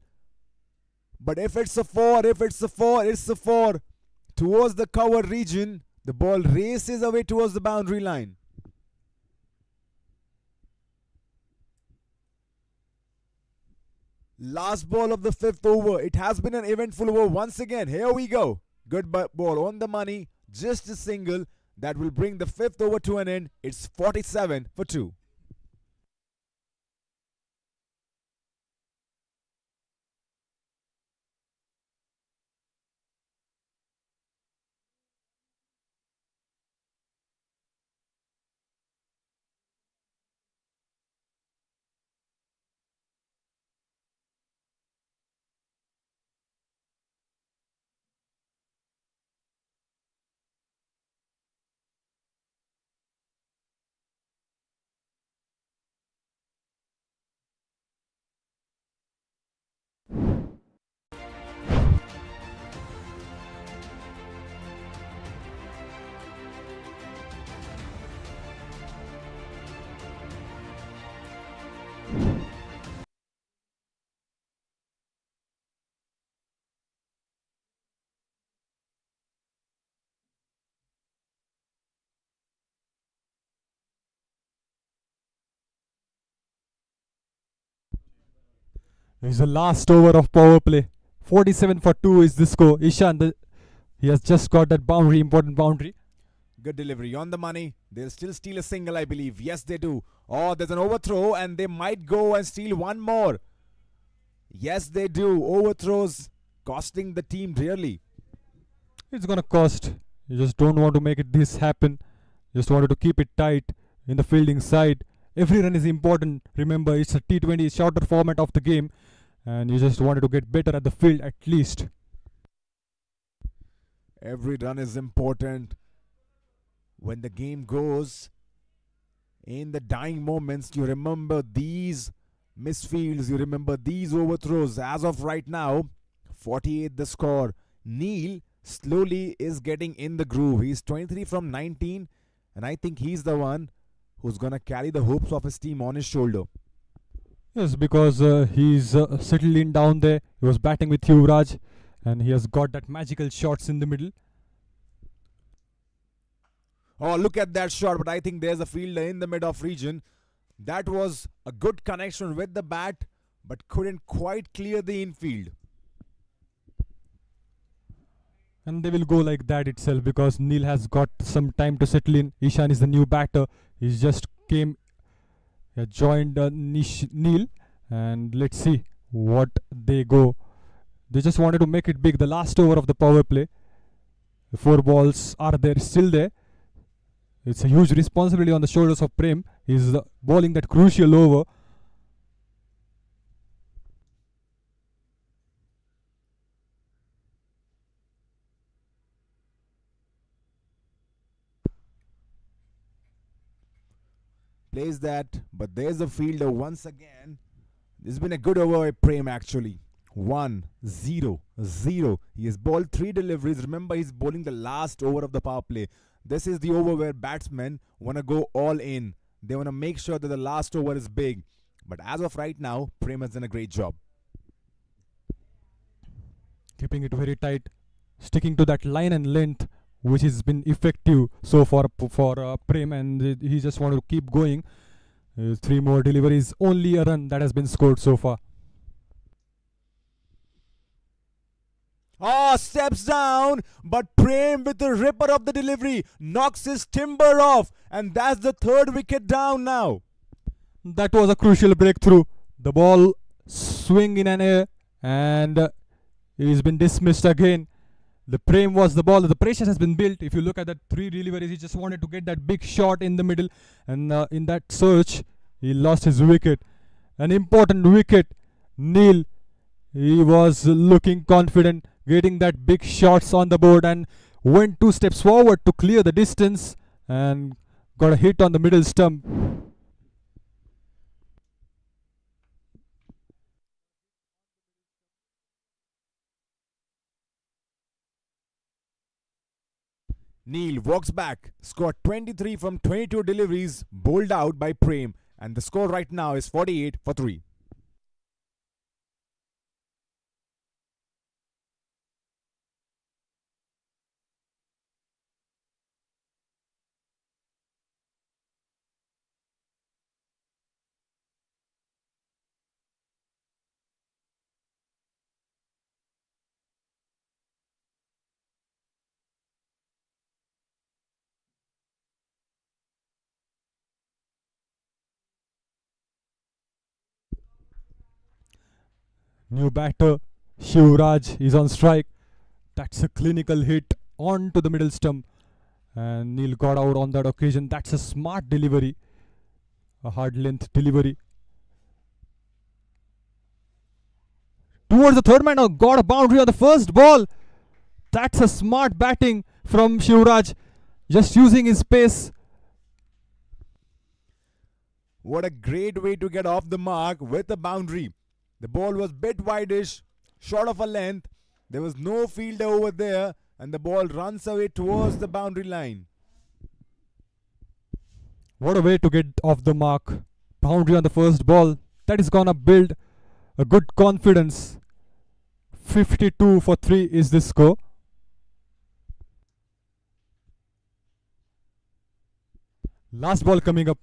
But if it's a 4, it's a 4. Towards the cover region, the ball races away towards the boundary line. Last ball of the 5th over. It has been an eventful over once again. Here we go. Good ball on the money. Just a single that will bring the 5th over to an end. It's 47 for 2. It's the last over of power play. 47 for 2 is the score. Ishan, he has just got that boundary, important boundary. Good delivery on the money. They'll still steal a single, I believe. Yes, they do. Oh, there's an overthrow, and they might go and steal one more. Yes, they do. Overthrows costing the team dearly. It's gonna cost. You just don't want to make it this happen. Just wanted to keep it tight in the fielding side. Every run is important. Remember, it's a T20 shorter format of the game, and you just wanted to get better at the field at least. Every run is important. When the game goes, in the dying moments, you remember these misfields, you remember these overthrows. As of right now, 48 the score. Neil slowly is getting in the groove. He's 23 from 19, and I think he's the one who's gonna carry the hopes of his team on his shoulder. Yes, because he's settled in down there. He was batting with Suraj, and he has got that magical shots in the middle. Oh, look at that shot, but I think there's a fielder in the mid-off region. That was a good connection with the bat, but couldn't quite clear the infield. And they will go like that itself because Neil has got some time to settle in. Ishan is the new batter. He's just joined Neil, and let's see what they go. They just wanted to make it big. The last over of the power play. The 4 balls are there, still there. It's a huge responsibility on the shoulders of Prem. He's bowling that crucial over. Plays that, but there's a fielder once again. This has been a good over by Prem actually. 1-0-0. He has bowled 3 deliveries. Remember, he's bowling the last over of the power play. This is the over where batsmen want to go all in. They want to make sure that the last over is big. But as of right now, Prem has done a great job. Keeping it very tight, sticking to that line and length, which has been effective so far for Prem, and he just want to keep going. 3 more deliveries, only a run that has been scored so far. Oh, steps down, but Prem with the ripper of the delivery knocks his timber off, and that's the 3rd wicket down now. That was a crucial breakthrough. The ball swing in an air, and it has been dismissed again. The Prem was the ball. The pressure has been built. If you look at that 3 deliveries, he just wanted to get that big shot in the middle, and in that search, he lost his wicket. An important wicket. Neil, he was looking confident, getting that big shots on the board, and went 2 steps forward to clear the distance and got a hit on the middle stump. Neil walks back, scored 23 from 22 deliveries, bowled out by Prem, and the score right now is 48 for 3. New batter, Suraj is on strike. That's a clinical hit onto the middle stump, and Neil got out on that occasion. That's a smart delivery, a hard length delivery. Towards the 3rd man, oh, got a boundary on the first ball. That's a smart batting from Suraj, just using his pace. What a great way to get off the mark with a boundary. The ball was bit wideish, short of a length. There was no fielder over there, and the ball runs away towards the boundary line. What a way to get off the mark. Boundary on the first ball. That is gonna build a good confidence. 52 for 3 is the score. Last ball coming up.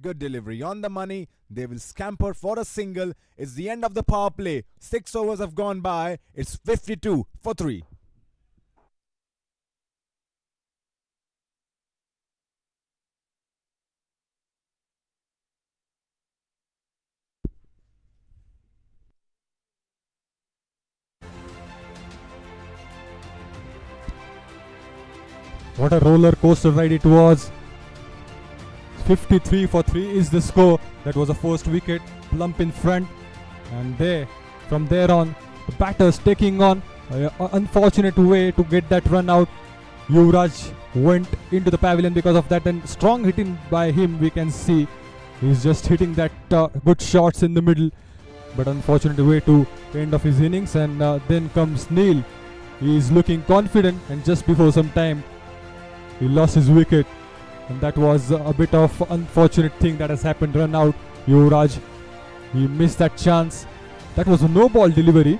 Good delivery on the money. They will scamper for a single. It's the end of the power play. 6 overs have gone by. It's 52 for 3. What a roller coaster ride it was. 53 for 3 is the score. That was the first wicket, plump in front, and from there on, the batters taking on an unfortunate way to get that run out. Yuvraj went into the pavilion because of that, and strong hitting by him. We can see he's just hitting that good shots in the middle, but unfortunate way to end of his innings. And then comes Neil. He is looking confident, and just before some time, he lost his wicket. And that was a bit of unfortunate thing that has happened. Run out, Yuvraj. He missed that chance. That was a no-ball delivery,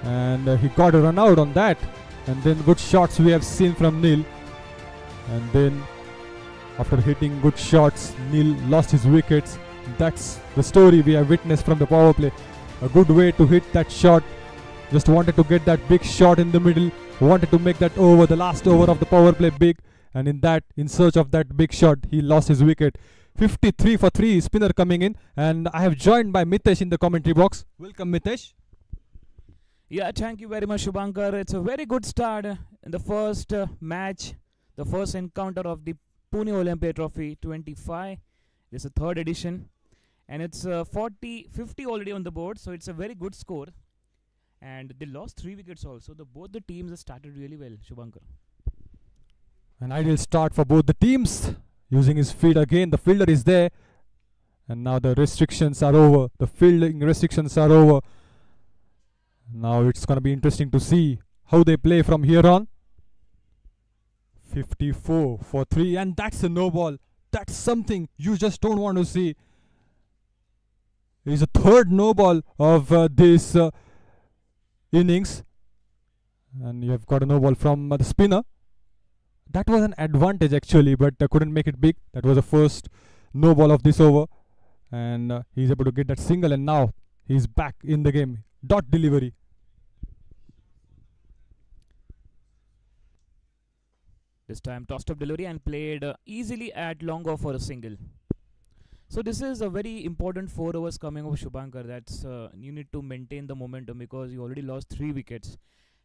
and he got a run out on that. And then good shots we have seen from Neil. And then after hitting good shots, Neil lost his wickets. That's the story we have witnessed from the power play. A good way to hit that shot. Just wanted to get that big shot in the middle. Wanted to make that over, the last over of the power play, big. And in search of that big shot, he lost his wicket. 53 for 3, spinner coming in. And I have joined by Mitesh in the commentary box. Welcome, Mitesh. Yeah, thank you very much, Shubhankar. It's a very good start in the first match, the first encounter of the Pune Olympia Trophy 25. This is the 3rd edition, and it's 50 already on the board, so it's a very good score. And they lost 3 wickets also. Both the teams have started really well, Shubhankar. An ideal start for both the teams. Using his feet again, the fielder is there. And now the restrictions are over. The fielding restrictions are over. Now it's gonna be interesting to see how they play from here on. 54 for 3, and that's a no ball. That's something you just don't want to see. It's a third no ball of this innings, and you have got a no ball from the spinner. That was an advantage actually, but couldn't make it big. That was the first no ball of this over, and he's able to get that single, and now he's back in the game. Dot delivery. This time tossed up delivery and played easily at long off for a single. So this is a very important 4 overs coming of Shubhankar. That's you need to maintain the momentum because you already lost 3 wickets,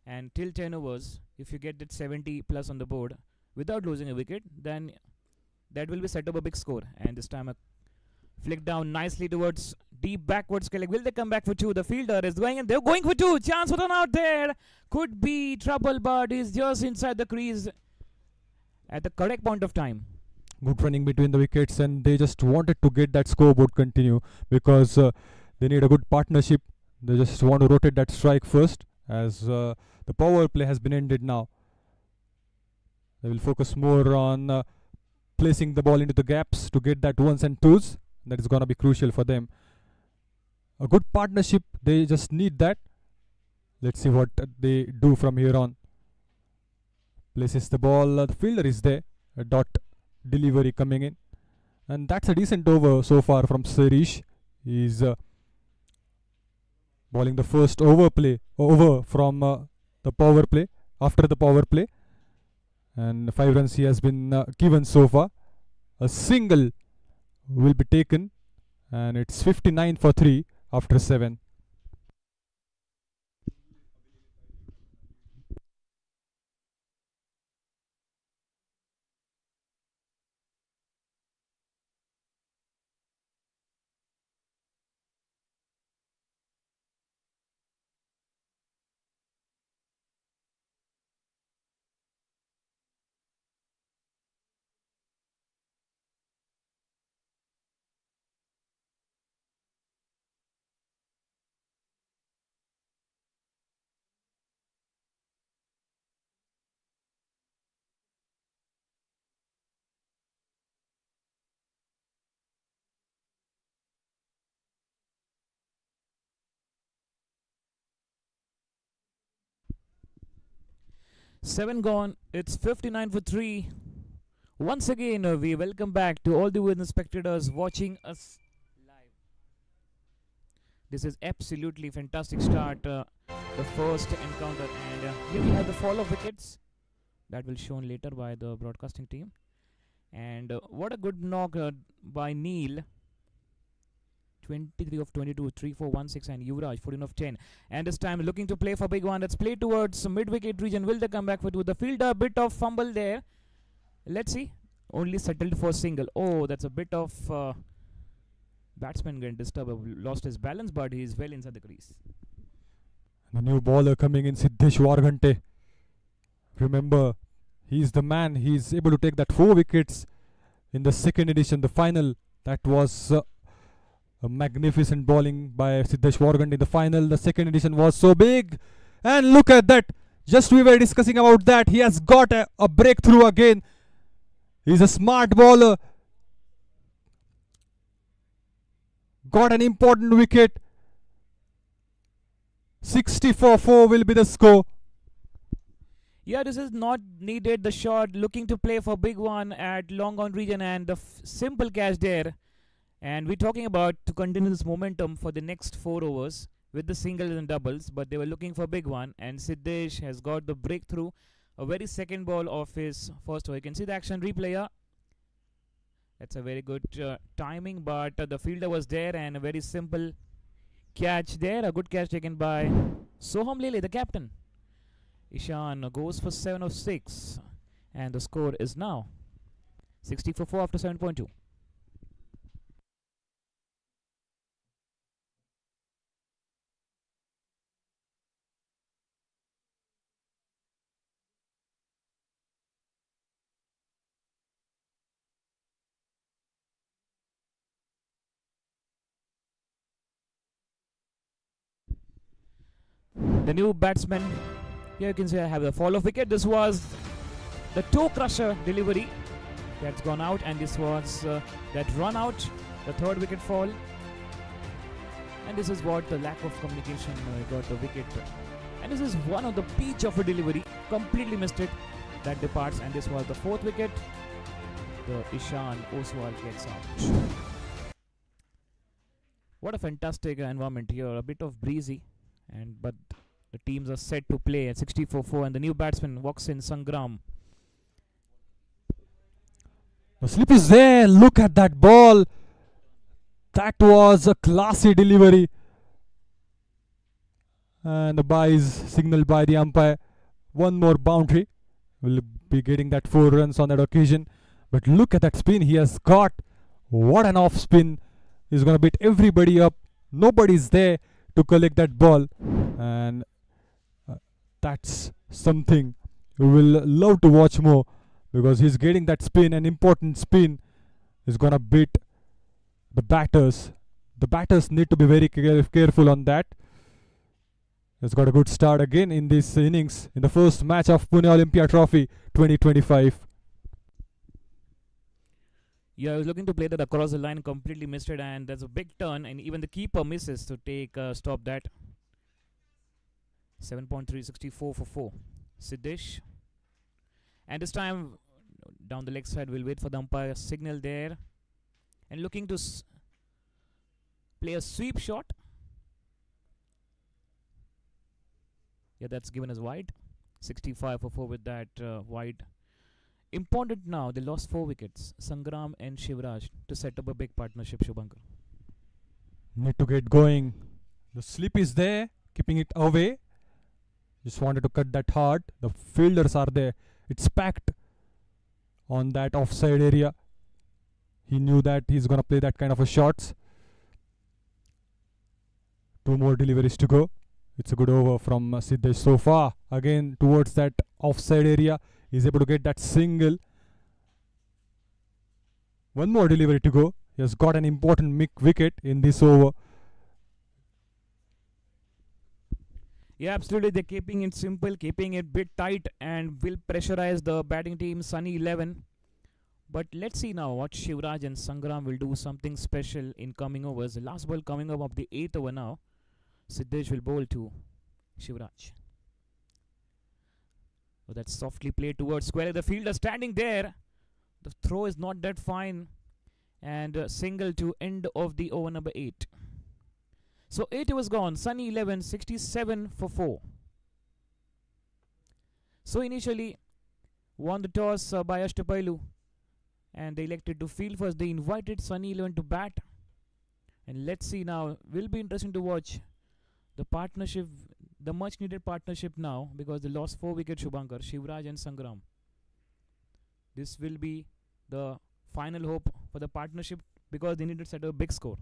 and till 10 overs, if you get that 70 plus on the board without losing a wicket, then that will be set up a big score. And this time a flick down nicely towards deep backwards. Will they come back for 2? The fielder is going and they're going for 2. Chance for run out there. Could be trouble, but he's just inside the crease at the correct point of time. Good running between the wickets, and they just wanted to get that scoreboard continue because they need a good partnership. They just want to rotate that strike first, as the power play has been ended now. They will focus more on placing the ball into the gaps to get that 1s and 2s. That is going to be crucial for them. A good partnership, they just need that. Let's see what they do from here on. Places the ball, the fielder is there, a dot delivery coming in, and that's a decent over so far from Suraj. He's bowling the first over from the power play, after the power play, and 5 runs he has been given so far. A single will be taken, and it's 59 for 3 after 7. Seven gone. It's 59 for 3. Once again, we welcome back to all the viewers spectators watching us live. This is absolutely fantastic start. The first encounter, and here we have the fall of wickets that will shown later by the broadcasting team. And what a good knock by Neil. 23 of 22, 3 4 1 6, and Yuvraj 14 of 10. And this time looking to play for big one. Let's play towards mid wicket region. Will they come back for 2? The fielder, a bit of fumble there. Let's see. Only settled for single. Oh, that's a bit of batsman getting disturbed. Lost his balance, but he's well inside the crease. The new bowler coming in, Siddesh Warghante. Remember, he's the man. He's able to take that 4 wickets in the second edition, the final. That was a magnificent bowling by Siddesh Warghante in the final. The second edition was so big. And look at that. Just we were discussing about that. He has got a breakthrough again. He's a smart bowler. Got an important wicket. 64-4 will be the score. Yeah, this is not needed. The shot looking to play for big one at long on region, and the simple catch there. And we're talking about to continue this momentum for the next 4 overs with the singles and doubles, but they were looking for big one, and Siddesh has got the breakthrough. A very second ball of his first over. You can see the action replay here. That's a very good timing, but the fielder was there, and a very simple catch there. A good catch taken by Soham Lele, the captain. Ishan goes for 7 of 6, and the score is now 60-4 after 7.2. The new batsman. Here you can see I have the fall-off wicket. This was the toe crusher delivery that's gone out, and this was that run out, the third wicket fall. And this is what the lack of communication got the wicket. And this is one of the peach of a delivery, completely missed it. That departs, and this was the fourth wicket. The Ishan Oswal gets out. What a fantastic environment here. A bit of breezy, but the teams are set to play at 64-4, and the new batsman walks in, Sangram. The slip is there. Look at that ball. That was a classy delivery. And the bye is signaled by the umpire. One more boundary. Will be getting that 4 runs on that occasion. But look at that spin he has got. What an off spin. He's going to beat everybody up. Nobody's there to collect that ball. And that's something we will love to watch more, because he's getting that spin, an important spin. Is going to beat the batters. The batters need to be very careful on that. He's got a good start again in this innings, in the first match of Pune Olympia Trophy 2025. Yeah, I was looking to play that across the line, completely missed it, and there's a big turn, and even the keeper misses to stop that. 7.364 for 4. Siddesh. And this time, down the leg side, we'll wait for the umpire signal there. And looking to play a sweep shot. Yeah, that's given as wide. 65 for 4 with that wide. Important now, they lost 4 wickets. Sangram and Shivraj to set up a big partnership, Shubhankar. Need to get going. The slip is there, keeping it away. Just wanted to cut that hard. The fielders are there. It's packed on that offside area. He knew that he's going to play that kind of a shots. 2 more deliveries to go. It's a good over from Siddesh so far. Again towards that offside area. He's able to get that single. 1 more delivery to go. He has got an important wicket in this over. Yeah, absolutely. They're keeping it simple, keeping it bit tight, and will pressurize the batting team, Sunny 11. But let's see now what Shivraj and Sangram will do, something special in coming overs. The last ball coming up of the 8th over now. Siddesh will bowl to Shivraj. Oh, that's softly played towards square. The fielder standing there. The throw is not that fine. And single to end of the over number 8. So 8 was gone. Sunny 11, 67 for 4. So initially won the toss by Ashtapailu, and they elected to field first. They invited Sunny 11 to bat. And let's see now. Will be interesting to watch the partnership, the much needed partnership now, because they lost 4 wickets, Shubhankar, Shivraj and Sangram. This will be the final hope for the partnership, because they need to set a big score.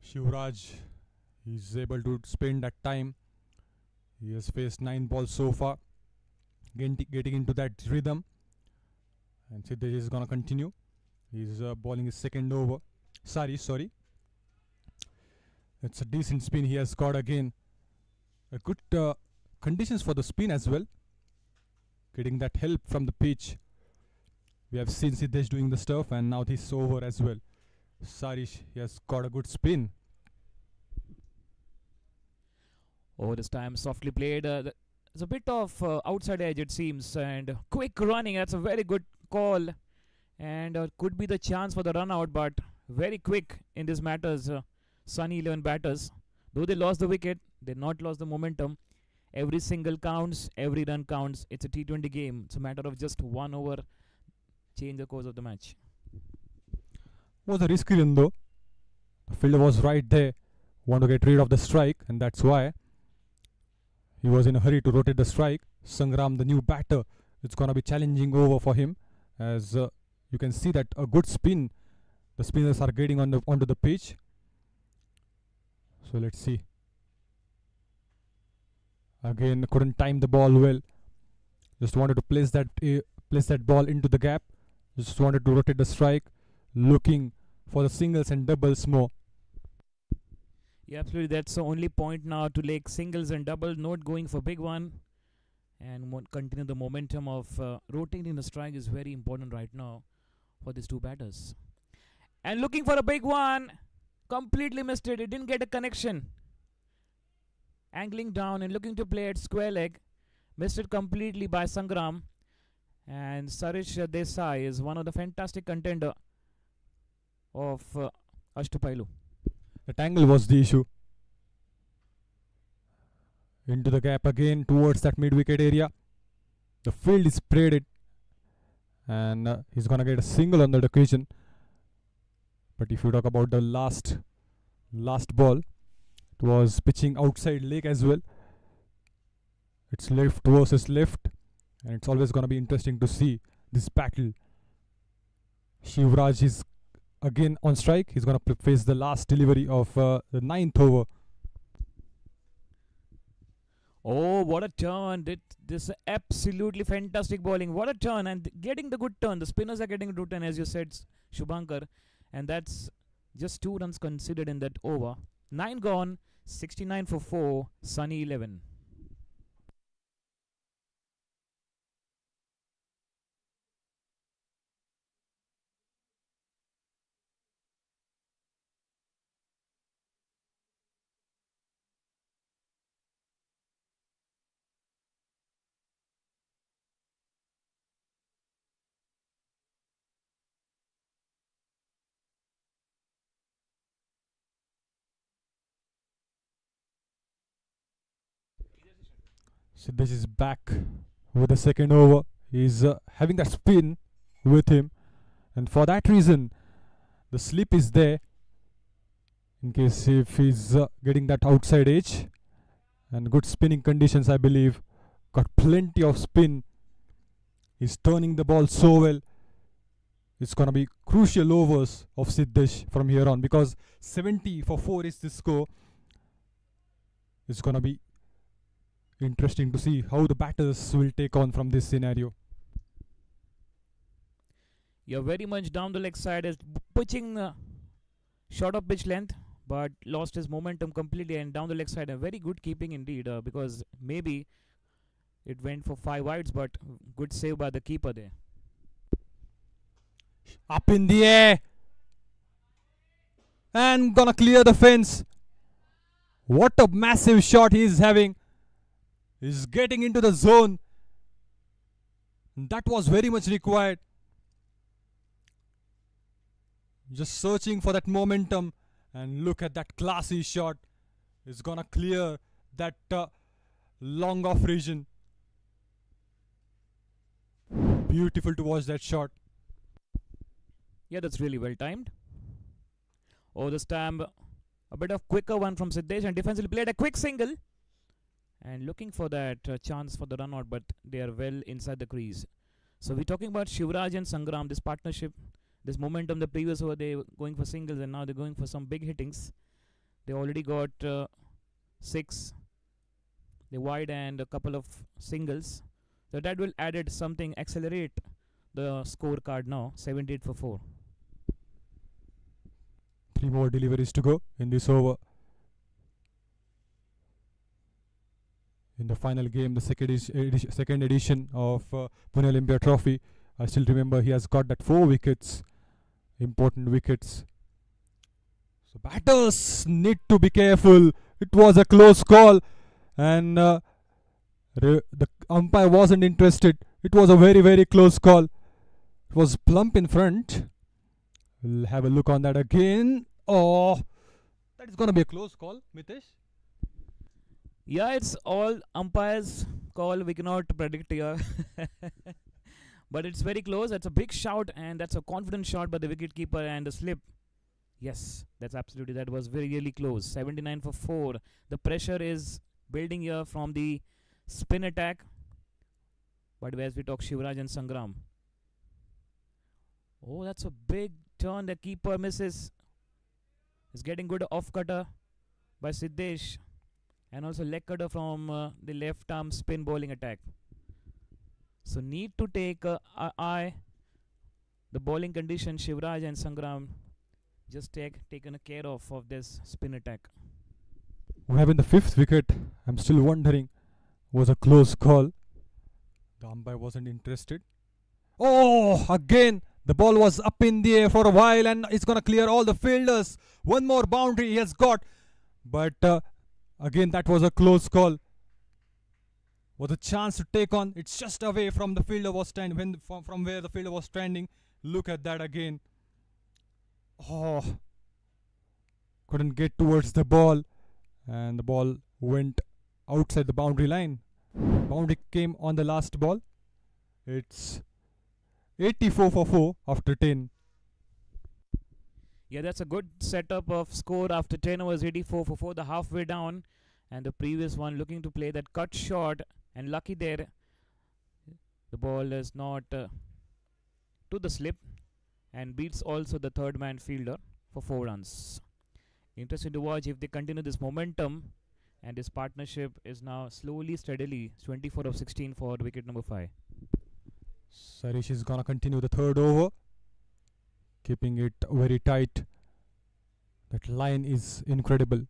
Shivraj is able to spend that time. He has faced 9 balls so far, getting into that rhythm. And Siddesh is going to continue. He's bowling his second over. Sorry. It's a decent spin he has got again. A good conditions for the spin as well. Getting that help from the pitch. We have seen Siddesh doing the stuff, and now this over as well. Sarish, he has got a good spin. Oh, this time softly played. There's a bit of outside edge, it seems, and quick running. That's a very good call, and could be the chance for the run out, but very quick in this matters. Sunny 11 batters, though they lost the wicket, they not lost the momentum. Every single counts, every run counts. It's a T20 game. It's a matter of just 1 over, change the course of the match. Was a risky run though. The fielder was right there, want to get rid of the strike, and that's why he was in a hurry to rotate the strike. Sangram, the new batter, it's gonna be challenging over for him, as you can see that a good spin. The spinners are getting onto the pitch. So let's see. Again, couldn't time the ball well. Just wanted to place that ball into the gap. Just wanted to rotate the strike, looking for the singles and doubles more. Yeah, absolutely. That's the only point now to like singles and doubles, not going for big one. And continue the momentum of rotating the strike is very important right now for these two batters. And looking for a big one. Completely missed it. It didn't get a connection. Angling down and looking to play at square leg. Missed it completely by Sangram. And Suraj Desai is one of the fantastic contender of Ashtapailu. The tangle was the issue. Into the gap again towards that mid-wicket area. The field is sprayed it. And he's going to get a single on that occasion. But if you talk about the last ball, it was pitching outside leg as well. It's left versus left. And it's always going to be interesting to see this battle. Shivraj is again on strike. He's going to face the last delivery of the 9th over. Oh, what a turn. This absolutely fantastic bowling. What a turn. And getting the good turn. The spinners are getting a good turn, as you said, Shubhankar. And that's just 2 runs considered in that over. 9 gone, 69 for 4, Sunny 11. Siddesh is back with the second over. He's having that spin with him. And for that reason, the slip is there. In case if he's getting that outside edge. And good spinning conditions, I believe. Got plenty of spin. He's turning the ball so well. It's going to be crucial overs of Siddesh from here on. Because 70 for 4 is the score. It's going to be interesting to see how the batters will take on from this scenario. You're very much down the leg side, is pitching short of pitch length, but lost his momentum completely, and down the leg side, a very good keeping indeed, because maybe it went for 5 wides, but good save by the keeper there. Up in the air. And gonna clear the fence. What a massive shot he is having. He's getting into the zone. That was very much required. Just searching for that momentum. And look at that classy shot. It's gonna clear that long off region. Beautiful to watch that shot. Yeah, that's really well timed. Oh, this time a bit of quicker one from Siddesh, and defensively played a quick single. And looking for that chance for the run out, but they are well inside the crease. So we're talking about Shivraj and Sangram, this partnership, this momentum. The previous over they were going for singles, and now they're going for some big hittings. They already got 6. They wide and a couple of singles. So that will add something, accelerate the scorecard now. 78 for 4. 3 more deliveries to go in this over. In the final game, the second edition of Pune Olympia Trophy. I still remember he has got that 4 wickets, important wickets. So batters need to be careful. It was a close call, and the umpire wasn't interested. It was a very, very close call. It was plump in front. We'll have a look on that again. Oh, that is going to be a close call, Mitesh. Yeah, it's all umpires call. We cannot predict here. But it's very close. That's a big shout, and that's a confident shot by the wicketkeeper, and a slip. Yes, that's absolutely. That was very, really close. 79 for 4. The pressure is building here from the spin attack. But as we talk, Shivraj and Sangram. Oh, that's a big turn. The keeper misses. Is getting good off cutter by Siddesh. And also leg cutter from the left arm spin bowling attack. So need to take eye the bowling condition. Shivraj and Sangram just taken a care of this spin attack. We have in the 5th wicket. I'm still wondering, was a close call. The umpire wasn't interested. Oh, again, the ball was up in the air for a while and it's going to clear all the fielders. One more boundary he has got. But again, that was a close call. Was a chance to take on. It's just away from the fielder was standing. From where the fielder was standing. Look at that again. Oh, couldn't get towards the ball. And the ball went outside the boundary line. Boundary came on the last ball. It's 84 for 4 after 10. Yeah, that's a good setup of score after 10 overs, 84 for 4, the halfway down. And the previous one looking to play that cut shot. And lucky there, the ball is not to the slip. And beats also the third man fielder for 4 runs. Interesting to watch if they continue this momentum. And this partnership is now slowly, steadily 24 of 16 for wicket number 5. Sarish is gonna continue the 3rd over, keeping it very tight. That line is incredible.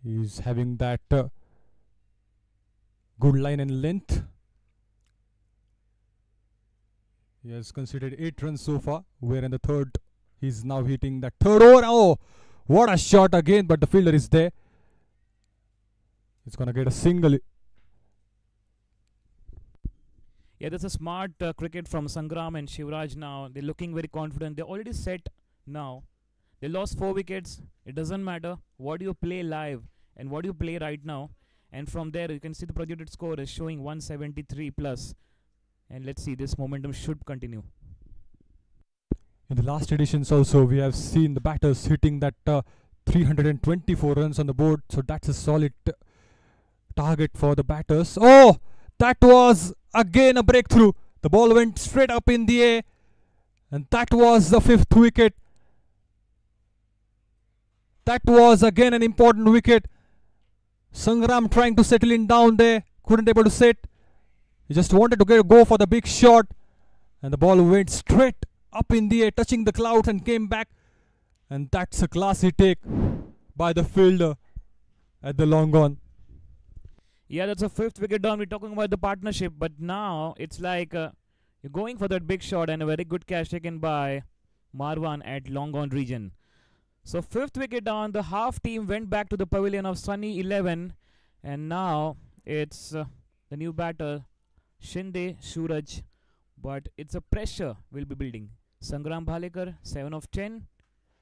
He's having that good line and length. He has considered 8 runs so far, where in the 3rd he's now hitting that 3rd over. Oh, what a shot again, but the fielder is there. He's gonna get a single. Yeah, that's a smart cricket from Sangram and Suraj now. They're looking very confident. They're already set now. They lost 4 wickets. It doesn't matter what you play live and what you play right now. And from there, you can see the projected score is showing 173 plus. And let's see, this momentum should continue. In the last editions also, we have seen the batters hitting that 324 runs on the board. So that's a solid target for the batters. Oh, that was again a breakthrough. The ball went straight up in the air. And that was the 5th wicket. That was again an important wicket. Sangram trying to settle in down there. Couldn't able to set. He just wanted to go for the big shot. And the ball went straight up in the air, touching the clouds and came back. And that's a classy take by the fielder at the long on. Yeah, that's a 5th wicket down. We're talking about the partnership. But now it's like you're going for that big shot and a very good catch taken by Marwan at long on region. So 5th wicket down. The half team went back to the pavilion of Sunny 11. And now it's the new batter, Shinde Suraj. But it's a pressure we'll be building. Sangram Bhalekar, 7 of 10.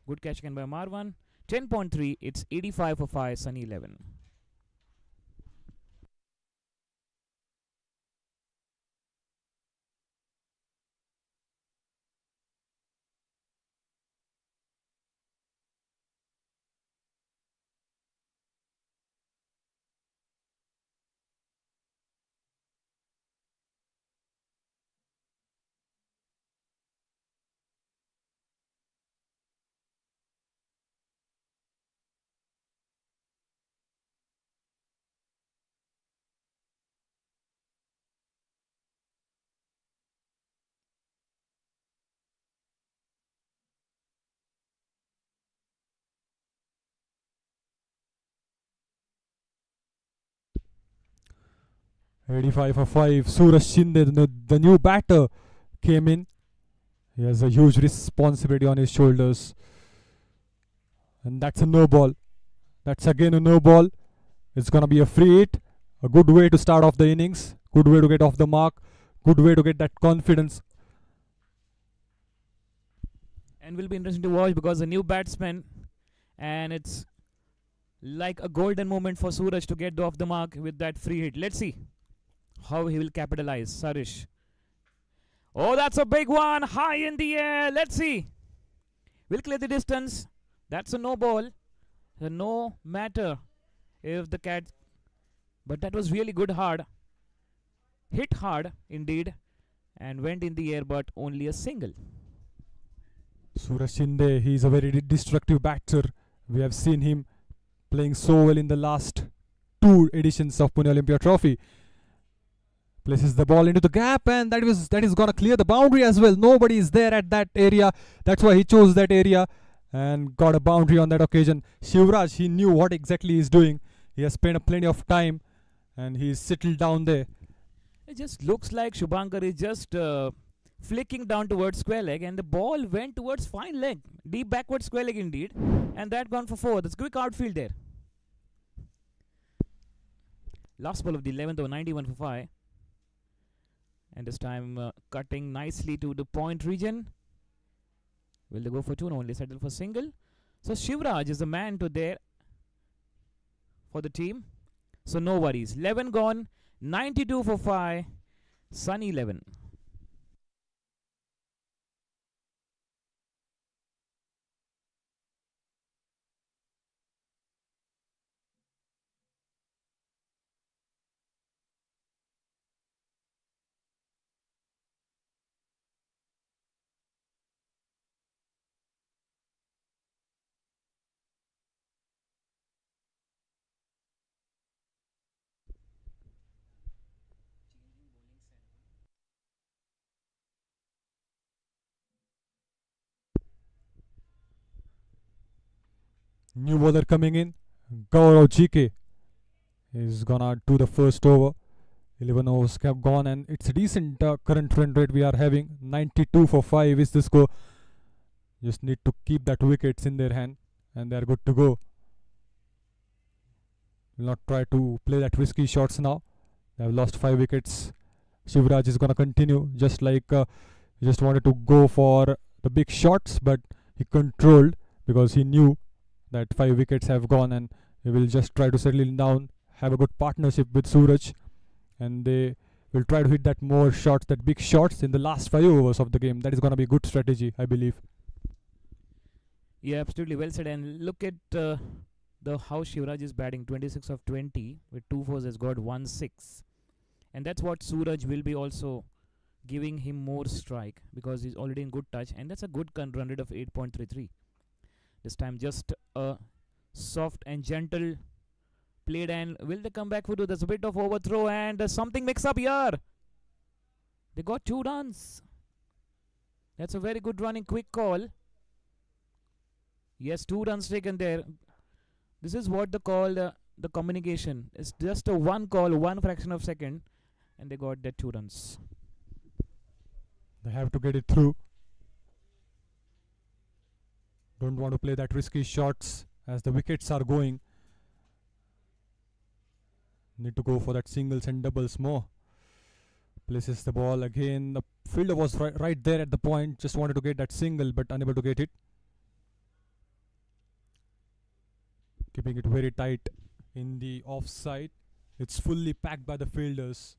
Good catch again by Marwan. 10.3, it's 85 for 5, Sunny 11. '85 for 5. Suraj Shinde, the new batter, came in. He has a huge responsibility on his shoulders. And that's a no ball. That's again a no ball. It's going to be a free hit. A good way to start off the innings. Good way to get off the mark. Good way to get that confidence. And will be interesting to watch because a new batsman, and it's like a golden moment for Suraj to get off the mark with that free hit. Let's see how he will capitalize. Sarish. Oh, that's a big one. High in the air. Let's see. Will clear the distance. That's a no ball. No matter if the cat. But that was really good hard. Hit hard indeed. And went in the air, but only a single. Suraj Shinde, he's a very destructive batter. We have seen him playing so well in the last 2 editions of Pune Olympia Trophy. Places the ball into the gap, and that is gonna clear the boundary as well. Nobody is there at that area. That's why he chose that area. and got a boundary on that occasion. Shivraj, he knew what exactly he's doing. He has spent plenty of time and he's settled down there. It just looks like Shubhankar is just flicking down towards square leg, and the ball went towards fine leg, deep backward square leg indeed, and that gone for 4. That's quick outfield there. Last ball of the 11th over, 91 for 5, and this time cutting nicely to the point region. Will they go for 2? No, only settle for single. So Shivraj is the man to there for the team. So no worries. 11 gone, 92 for 5, Sun 11. New bowler coming in, Gaurav GK is gonna do the first over. 11 overs have gone and it's a decent current run rate we are having. 92 for 5 is the score. Just need to keep that wickets in their hand and they are good to go. Will not try to play that risky shots now. They have lost 5 wickets. Shivraj is gonna continue just like he just wanted to go for the big shots, but he controlled because he knew that 5 wickets have gone and he will just try to settle down, have a good partnership with Suraj, and they will try to hit that more shots, that big shots in the last 5 overs of the game. That is going to be a good strategy, I believe. Yeah, absolutely well said. And look at the how Shivraj is batting. 26 of 20 with 2 fours, has got 1-6, and that's what Suraj will be also giving him more strike because he's already in good touch, and that's a good run rate of 8.33. This time just a soft and gentle played, and will they come back for do? There's a bit of overthrow and something mix up here. They got 2 runs. That's a very good running quick call. Yes, 2 runs taken there. This is what they call the communication. It's just a one call, 1 fraction of second, and they got that 2 runs. They have to get it through. Don't want to play that risky shots as the wickets are going. Need to go for that singles and doubles more. Places the ball again. The fielder was right there at the point. Just wanted to get that single but unable to get it. Keeping it very tight in the offside. It's fully packed by the fielders.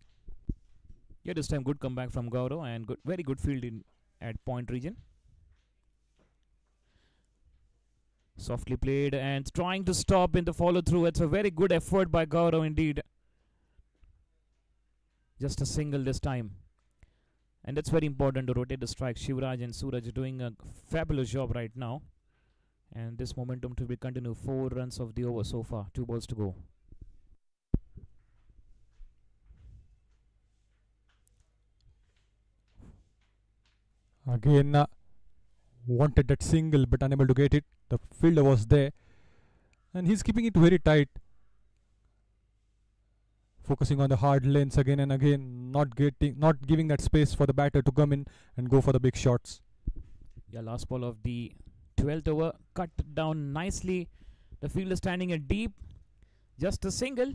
Yeah, this time good comeback from Gaurav and very good fielding at point region. Softly played and trying to stop in the follow through. It's a very good effort by Gaurav indeed. Just a single this time. And that's very important to rotate the strike. Shivraj and Suraj are doing a fabulous job right now. And this momentum to be continued. 4 runs of the over so far. 2 balls to go. Again, wanted that single but unable to get it. The fielder was there and he's keeping it very tight, focusing on the hard lanes again and again, not giving that space for the batter to come in and go for the big shots. Yeah, last ball of the 12th over, cut down nicely. The fielder standing at deep, just a single,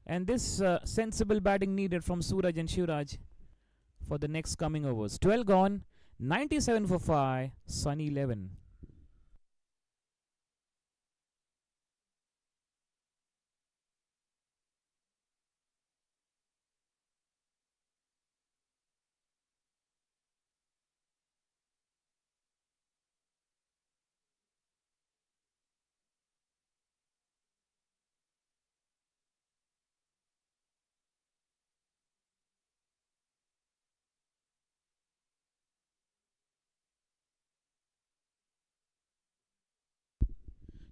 and this sensible batting needed from Suraj and Shivraj for the next coming overs. 12 gone, 97 for 5, Sun 11.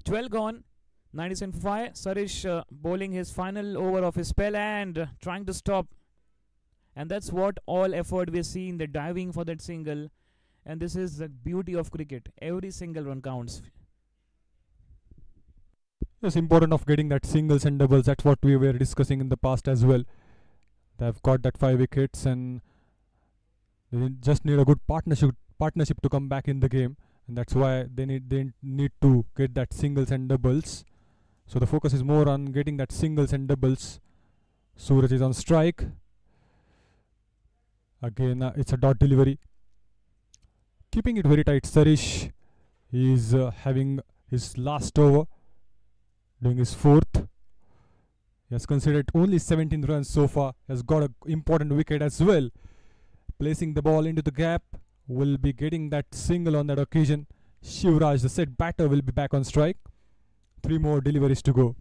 Twelve gone, 97 for 5. Suraj bowling his final over of his spell and trying to stop. And that's what all effort we're seeing, the diving for that single And this is the beauty of cricket. Every single run counts. It's important of getting that singles and doubles. That's what we were discussing in the past as well. They've got that 5 wickets and they just need a good partnership to come back in the game, and that's why they need to get that singles and doubles. So the focus is more on getting that singles and doubles. Suraj is on strike. Again, it's a dot delivery. Keeping it very tight, Sarish is having his last over, doing his fourth. He has considered only 17 runs so far. He has got an important wicket as well. Placing the ball into the gap, will be getting that single on that occasion. Shivraj, the set batter, will be back on strike. 3 more deliveries to go.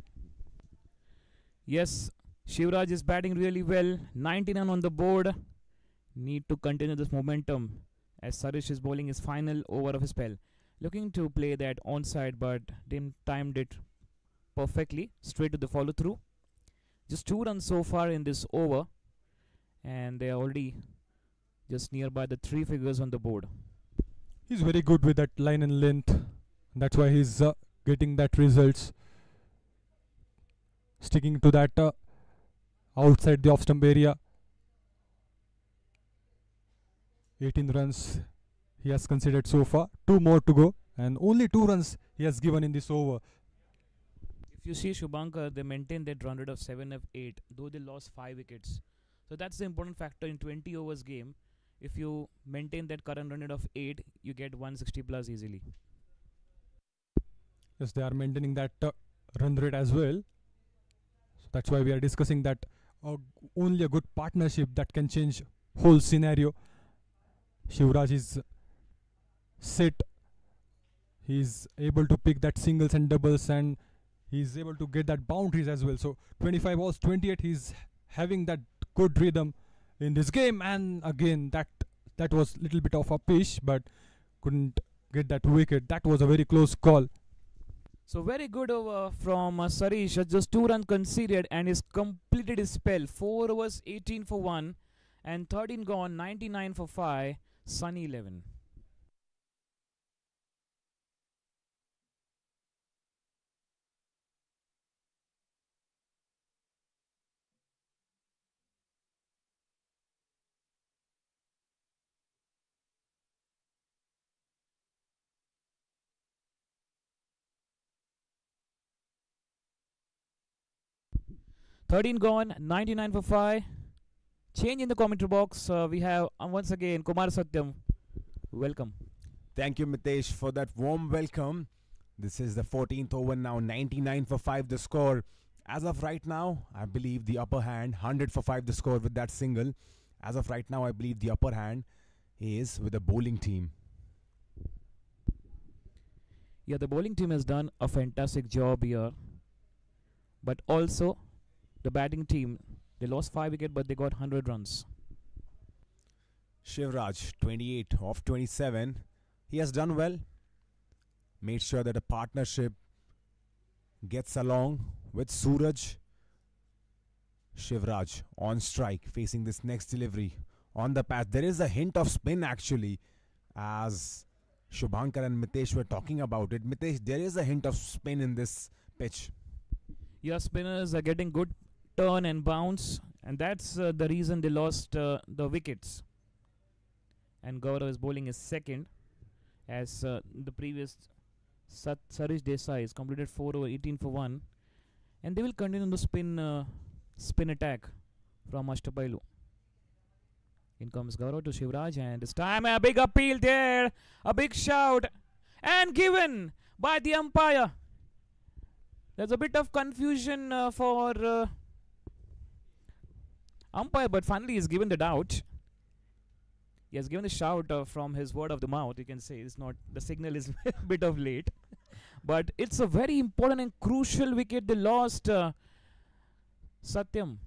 Yes, Shivraj is batting really well. 99 on the board. Need to continue this momentum as Sarish is bowling his final over of his spell. Looking to play that onside, but didn't timed it perfectly. Straight to the follow through. Just 2 runs so far in this over, and they are already just nearby the 3 figures on the board. He's very good with that line and length. That's why he's getting that results. Sticking to that outside the off stump area. 18 runs he has considered so far. 2 more to go, and only 2 runs he has given in this over. If you see Shubhankar, they maintained that run rate of 7 of 8, though they lost 5 wickets. So that's the important factor in 20 overs game. If you maintain that current run rate of 8, you get 160 plus easily. Yes, they are maintaining that run rate as well. So that's why we are discussing that only a good partnership that can change whole scenario. Shivraj is set. He's able to pick that singles and doubles, and he's able to get that boundaries as well. So 25 balls, 28. He's having that good rhythm in this game, and again that was little bit of a pitch, but couldn't get that wicket. That was a very close call. So very good over from Sarish. Just 2 runs conceded and he's completed his spell. 4 overs, 18 for 1 and 13 gone, 99 for 5. Sunny 11. Thirteen gone, 99 for 5. Change in the commentary box. We have once again Kumar Satyam. Welcome. Thank you, Mitesh, for that warm welcome. This is the 14th over now, 99 for 5 the score. As of right now, I believe the upper hand, 100 for 5 the score with that single. As of right now, I believe the upper hand is with the bowling team. Yeah, the bowling team has done a fantastic job here. But also, the batting team, they lost 5 wickets, but they got 100 runs. Shivraj, 28 of 27. He has done well. Made sure that a partnership gets along with Suraj. Shivraj on strike, facing this next delivery on the path. There is a hint of spin actually, as Shubhankar and Mitesh were talking about it. Mitesh, there is a hint of spin in this pitch. Yeah, spinners are getting good turn and bounce, and that's the reason they lost the wickets. And Gaurav is bowling his second, as the previous Sarish Desai is completed 4 over 18 for 1, and they will continue the spin attack from Ashtapailu. In comes Gaurav to Shivraj, and this time a big appeal there, a big shout, and given by the umpire. There's a bit of confusion for umpire, but finally he's given the doubt. He has given the shout from his word of the mouth. You can say it's not, the signal is a bit of late, but it's a very important and crucial wicket they lost. Satyam.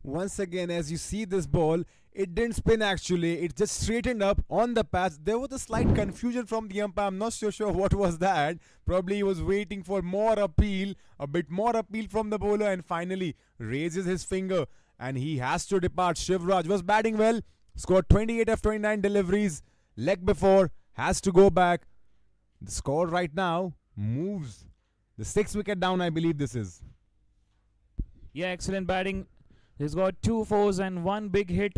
Once again, as you see this ball, it didn't spin actually. It just straightened up on the patch. There was a slight confusion from the umpire. I'm not so sure what was that. Probably he was waiting for more appeal, a bit more appeal from the bowler, and finally raises his finger and he has to depart. Shivraj was batting well, scored 28 of 29 deliveries, leg before, has to go back. The score right now moves. The 6th wicket down, I believe this is. Yeah, excellent batting. He's got 2 fours and 1 big hit.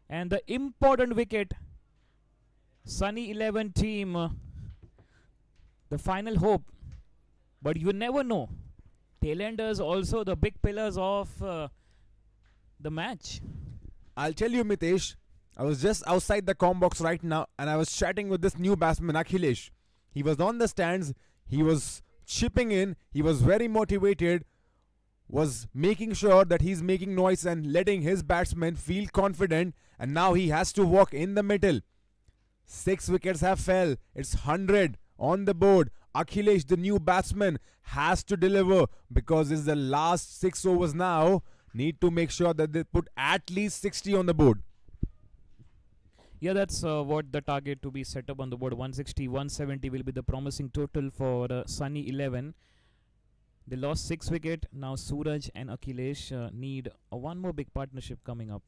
And the important wicket. Sunny 11 team. The final hope. But you never know. Tailenders also the big pillars of the match. I'll tell you, Mitesh, I was just outside the comm box right now and I was chatting with this new batsman, Akhilesh. He was on the stands, he was chipping in, he was very motivated, was making sure that he's making noise and letting his batsmen feel confident, and now he has to walk in the middle. 6 wickets have fell, it's 100 on the board. Akhilesh, the new batsman, has to deliver because it's the last 6 overs now. Need to make sure that they put at least 60 on the board. Yeah, that's what the target to be set up on the board. 160, 170 will be the promising total for Sunny 11. They lost 6 wicket. Now Suraj and Akhilesh need one more big partnership coming up.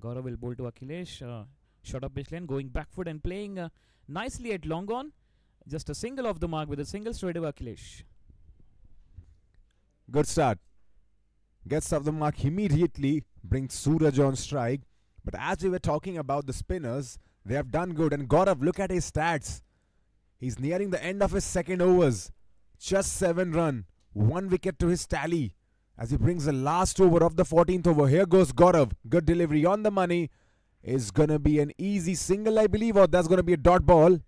Gaurav will bowl to Akhilesh. Short up pitch lane, going back foot and playing nicely at long on. Just a single off the mark with a single straight away Akhilesh. Good start. Gets off the mark immediately, brings Suraj on strike. But as we were talking about the spinners, they have done good. And Gaurav, look at his stats. He's nearing the end of his 2nd overs. Just 7 run, 1 wicket to his tally. As he brings the last over of the 14th over. Here goes Gaurav. Good delivery on the money. Is gonna be an easy single, I believe, or that's gonna be a dot ball.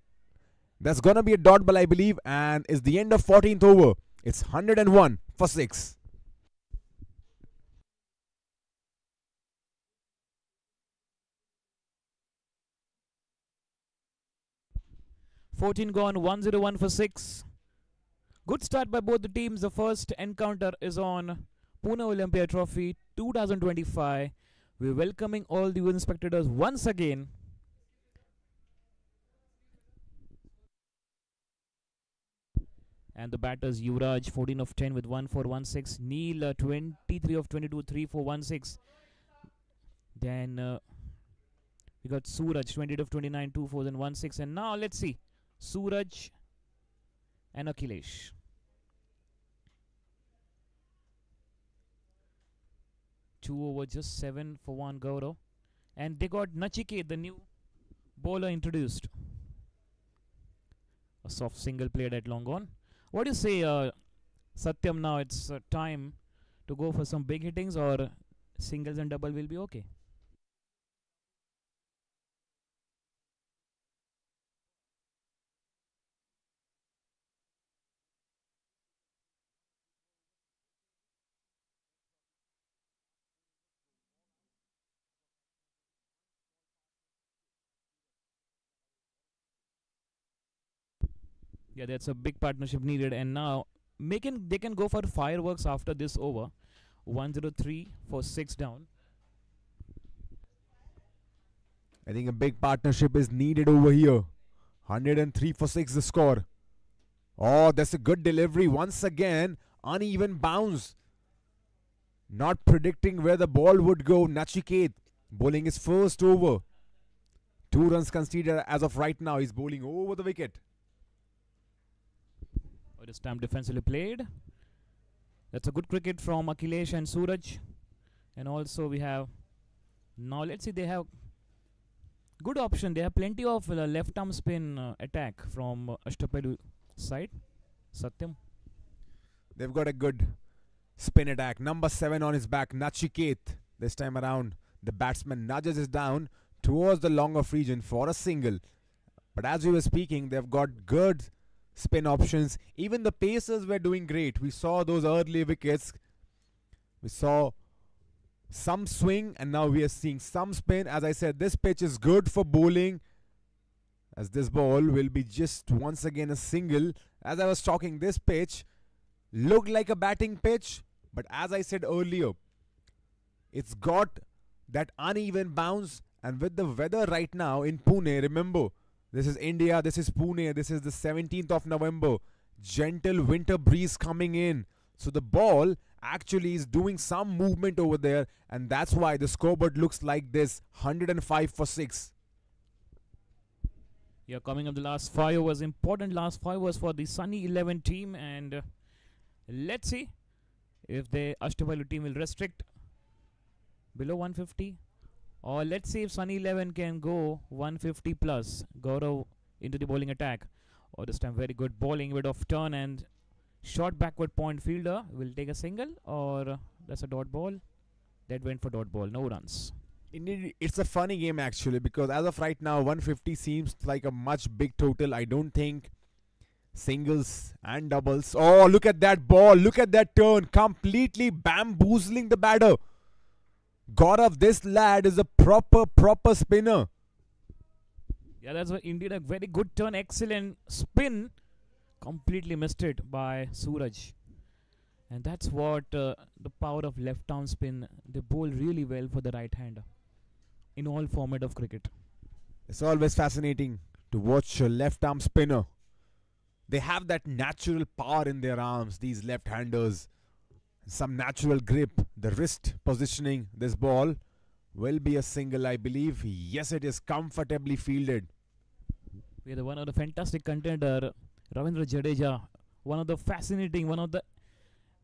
That's gonna be a dot ball, I believe, and it's the end of 14th over. It's 101 for 6. $14 gone, 101 for 6. Good start by both the teams. The first encounter is on Pune Olympia Trophy 2025. We're welcoming all the viewing spectators once again. And the batters Yuvraj 14 of 10 with 1 4 1 6. Neil 23 of 22 3 4 1 6. Then we got Suraj 20 of 29 2 4 and 1 6. And now let's see Suraj and Akhilesh. Two over, just 7 for 1 Gaurav. And they got Nachiket, the new bowler, introduced. A soft single played at long on. What do you say, Satyam? Now it's time to go for some big hittings, or singles and double will be okay? Yeah, that's a big partnership needed. And now they can go for fireworks after this over. 103 for 6 down. I think a big partnership is needed over here. 103 for 6 the score. Oh, that's a good delivery. Once again, uneven bounce. Not predicting where the ball would go. Nachiket bowling his first over. 2 runs conceded as of right now. He's bowling over the wicket. It is time defensively played. That's a good cricket from Akhilesh and Suraj. And also we have, now let's see, they have good option. They have plenty of left arm spin attack from Ashtapalu side. Satyam. They've got a good spin attack. Number 7 on his back, Nachiket. This time around, the batsman nudges it down towards the long off region for a single. But as we were speaking, they've got good spin options. Even the pacers were doing great. We saw those early wickets. We saw some swing, and now we are seeing some spin. As I said, this pitch is good for bowling, as this ball will be just once again a single. As I was talking, this pitch looked like a batting pitch, but as I said earlier, it's got that uneven bounce. And with the weather right now in Pune, remember, this is India, this is Pune, this is the 17th of November. Gentle winter breeze coming in. So the ball actually is doing some movement over there, and that's why the scoreboard looks like this, 105 for 6. Yeah, coming up the last 5 overs, important last 5 overs for the Sunny 11 team, and let's see if the Ashtapalu team will restrict below 150, or let's see if Sunny 11 can go 150 plus. Gaurav into the bowling attack. Or this time very good bowling, bit of turn and short backward point fielder will take a single, or that's a dot ball. That went for dot ball, no runs. Indeed, it's a funny game actually, because as of right now 150 seems like a much big total. I don't think singles and doubles. Oh, look at that ball, look at that turn, completely bamboozling the batter. Gaurav, this lad is a proper spinner. Yeah, that's indeed a very good turn, excellent spin. Completely missed it by Suraj. And that's what the power of left arm spin. They bowl really well for the right hander in all format of cricket. It's always fascinating to watch a left arm spinner. They have that natural power in their arms, these left-handers. Some natural grip, the wrist positioning. This ball will be a single, I believe. Yes, it is comfortably fielded. We are the one of the fantastic contender, Ravindra Jadeja. One of the fascinating, one of the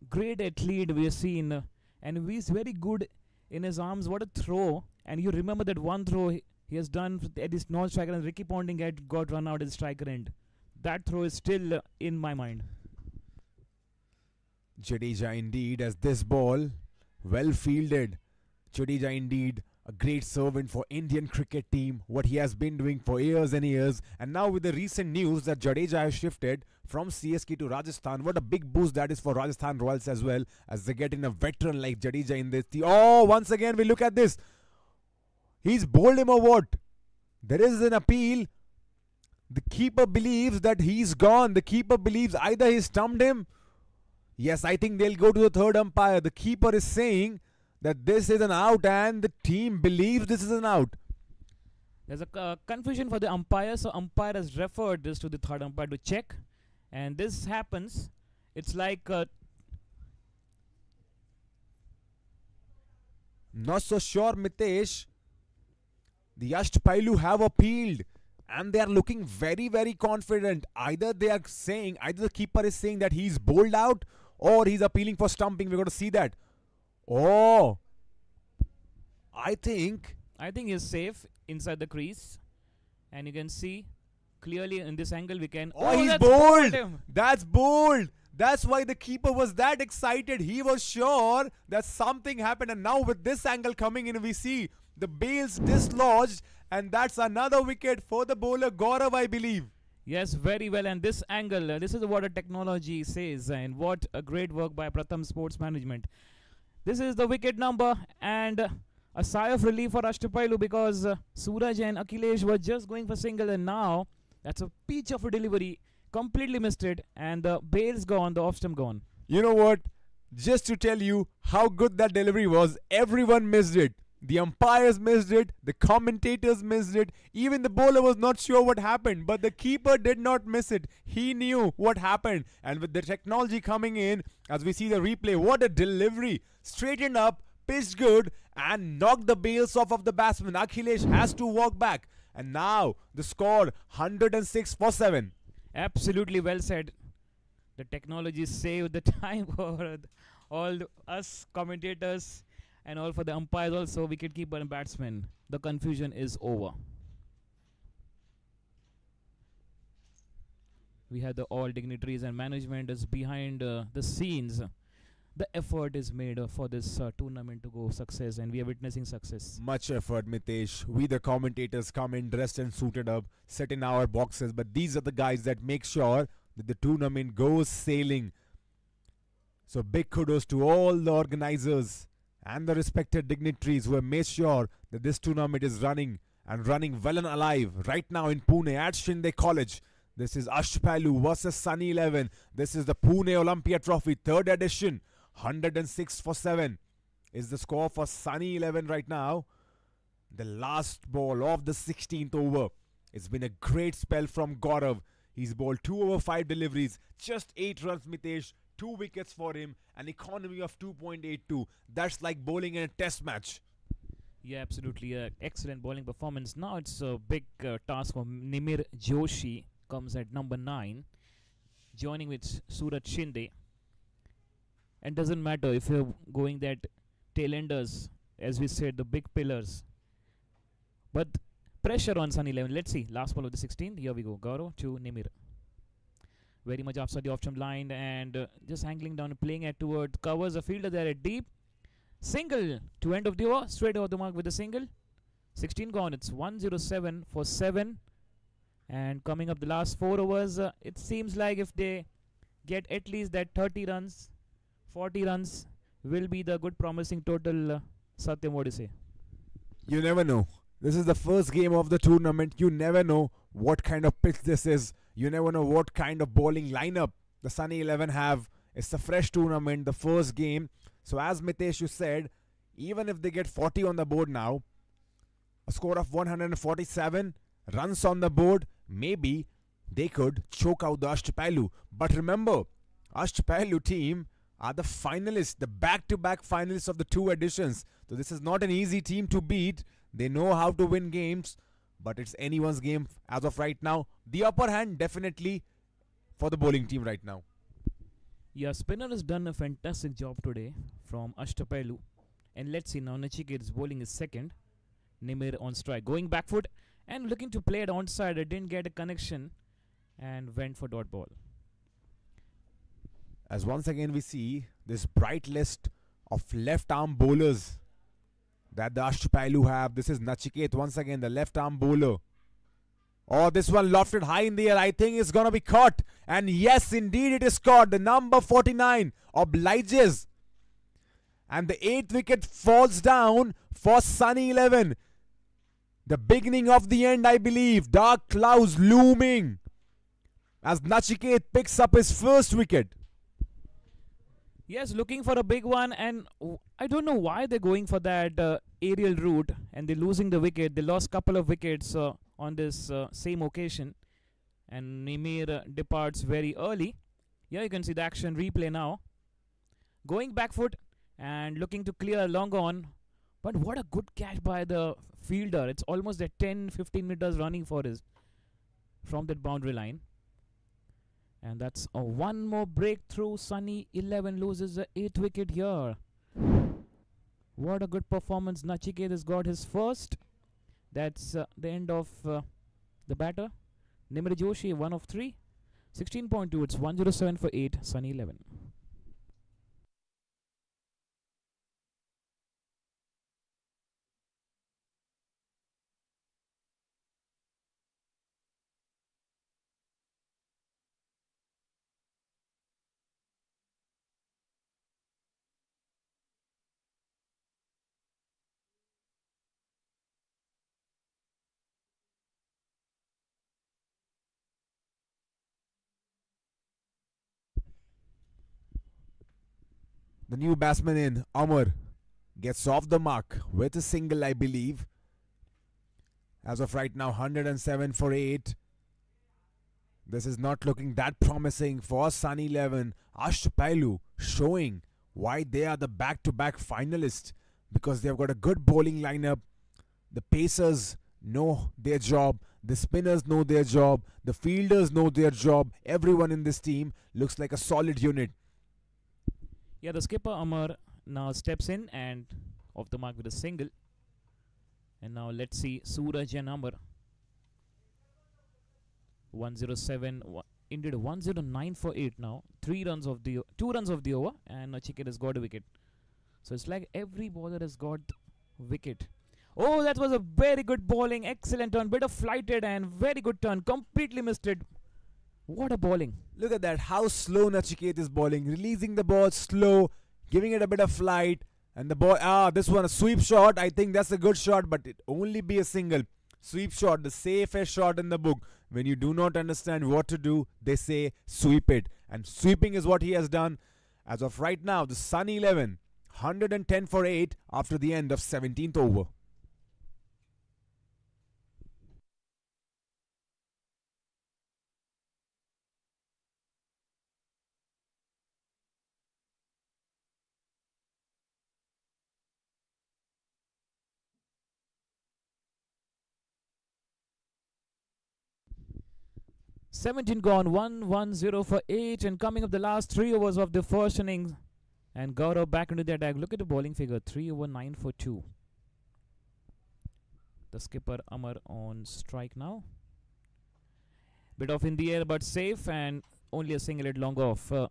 great athlete we have seen. And he's very good in his arms. What a throw. And you remember that one throw he has done at this non-striker, and Ricky Ponting got run out at the striker end. That throw is still in my mind. Jadeja indeed, as this ball well fielded. Jadeja indeed a great servant for Indian cricket team, what he has been doing for years and years. And now with the recent news that Jadeja has shifted from CSK to Rajasthan, what a big boost that is for Rajasthan Royals as well, as they get in a veteran like Jadeja in this team. Oh, once again we look at this. He's bowled him or what? There is an appeal. The keeper believes that he's gone. The keeper believes either he stumped him. Yes, I think they'll go to the third umpire. The keeper is saying that this is an out, and the team believes this is an out. There's a confusion for the umpire, so umpire has referred this to the third umpire to check, and this happens. It's like not so sure, Mitesh. The Ashtapailu have appealed, and they are looking very confident. Either the keeper is saying that he's bowled out, or he's appealing for stumping. We're going to see that. Oh, I think he's safe inside the crease, and you can see clearly in this angle we can. Oh, he's that's bold. him. That's bold. That's why the keeper was that excited. He was sure that something happened, and now with this angle coming in, we see the bails dislodged, and that's another wicket for the bowler Gaurav, I believe. Yes, very well. And this angle, this is what a technology says, and what a great work by Pratham Sports Management. This is the wicket number, and a sigh of relief for Ashtapailu, because Suraj and Akhilesh were just going for single, and now that's a peach of a delivery. Completely missed it, and the bail's gone, the off stump gone. You know what? Just to tell you how good that delivery was, everyone missed it. The umpires missed it, the commentators missed it, even the bowler was not sure what happened, but the keeper did not miss it. He knew what happened, and with the technology coming in, as we see the replay, what a delivery. Straightened up, pitched good, and knocked the bails off of the batsman. Akhilesh has to walk back, and now the score 106 for 7. Absolutely well said. The technology saved the time for all us commentators, and all for the umpires also, wicketkeeper and batsmen. The confusion is over. We have all dignitaries and management is behind the scenes. The effort is made for this tournament to go success, and we are witnessing success. Much effort, Mitesh. We the commentators come in dressed and suited up, sit in our boxes, but these are the guys that make sure that the tournament goes sailing. So big kudos to all the organizers and the respected dignitaries who have made sure that this tournament is running well and alive right now in Pune at Shinde College. This is Ashtapailu versus Sunny 11. This is the Pune Olympia Trophy 3rd edition. 106 for 7 is the score for Sunny 11 right now. The last ball of the 16th over. It's been a great spell from Gaurav. He's bowled 2 over 5 deliveries, just 8 runs, Mitesh. 2 wickets for him, an economy of 2.82. That's like bowling in a test match. Yeah, absolutely. Excellent bowling performance. Now it's a big task for Nimir Joshi. Comes at number 9, joining with Suraj Shinde. And doesn't matter if you're going that tailenders, as we said, the big pillars. But pressure on Sun 11. Let's see. Last ball of the 16th. Here we go. Gaurav to Nimir. Very much outside the off-jump line and just angling down and playing it towards covers a fielder there at deep. Single to end of the over. Straight over the mark with a single. 16 gone. It's 107 for 7. And coming up the last 4 overs, it seems like if they get at least that 30 runs, 40 runs will be the good promising total. Satyam, what do you say? You never know. This is the first game of the tournament. You never know what kind of pitch this is. You never know what kind of bowling lineup the Sunny 11 have. It's a fresh tournament, the first game. So as Mitesh you said, even if they get 40 on the board now, a score of 147 runs on the board, maybe they could choke out the Ashtapailu. But remember, Ashtapailu team are the finalists, the back-to-back finalists of the 2 editions. So this is not an easy team to beat. They know how to win games, but it's anyone's game as of right now. The upper hand definitely for the bowling team right now. Yeah, spinner has done a fantastic job today from Ashtapailu. And let's see now, Nachiket's bowling is second. Nimir on strike. Going back foot and looking to play it onside. It didn't get a connection and went for dot ball. As once again we see this bright list of left arm bowlers that the Ashtapailu have. This is Nachiket once again, the left arm bowler. Oh, this one lofted high in the air. I think it's gonna be caught. And yes, indeed it is caught. The number 49 obliges. And the 8th wicket falls down for Sunny 11. The beginning of the end, I believe. Dark clouds looming as Nachiket picks up his first wicket. Yes, looking for a big one, and I don't know why they're going for that aerial route, and they're losing the wicket. They lost couple of wickets on this same occasion, and Nimir departs very early. Here you can see the action replay now. Going back foot and looking to clear long on, but what a good catch by the fielder. It's almost at 10-15 meters running for his from that boundary line. And that's a one more breakthrough. Sunny 11 loses the 8th wicket here. What a good performance. Nachiket has got his first. That's the end of the batter. Nimir Joshi 1 of 3. 16.2. It's 107 for 8. Sunny 11. The new batsman in, Amar, gets off the mark with a single, I believe. As of right now, 107 for 8. This is not looking that promising for Sunny 11. Ashtapailu showing why they are the back-to-back finalists, because they've got a good bowling lineup. The pacers know their job. The spinners know their job. The fielders know their job. Everyone in this team looks like a solid unit. Yeah, the skipper Amar now steps in and off the mark with a single. And now let's see Suraj and Amar. 107, indeed 109 for 8 now. 2 runs of the over, and Nachiket has got a wicket. So it's like every bowler has got wicket. Oh, that was a very good bowling, excellent turn, bit of flighted and very good turn, completely missed it. What a bowling. Look at that, how slow Nachiket is bowling, releasing the ball slow, giving it a bit of flight, and the ball, this one a sweep shot. I think that's a good shot, but it only be a single. Sweep shot, the safest shot in the book. When you do not understand what to do, they say sweep it, and sweeping is what he has done. As of right now, the Sunny 11, 110 for 8 after the end of 17th over. 17 gone, 1-1-0 for 8, and coming up the last 3 overs of the first innings. And Gaurav back into the attack. Look at the bowling figure, 3 over 9 for 2. The skipper Amar on strike now. Bit off in the air but safe, and only a single hit long off. So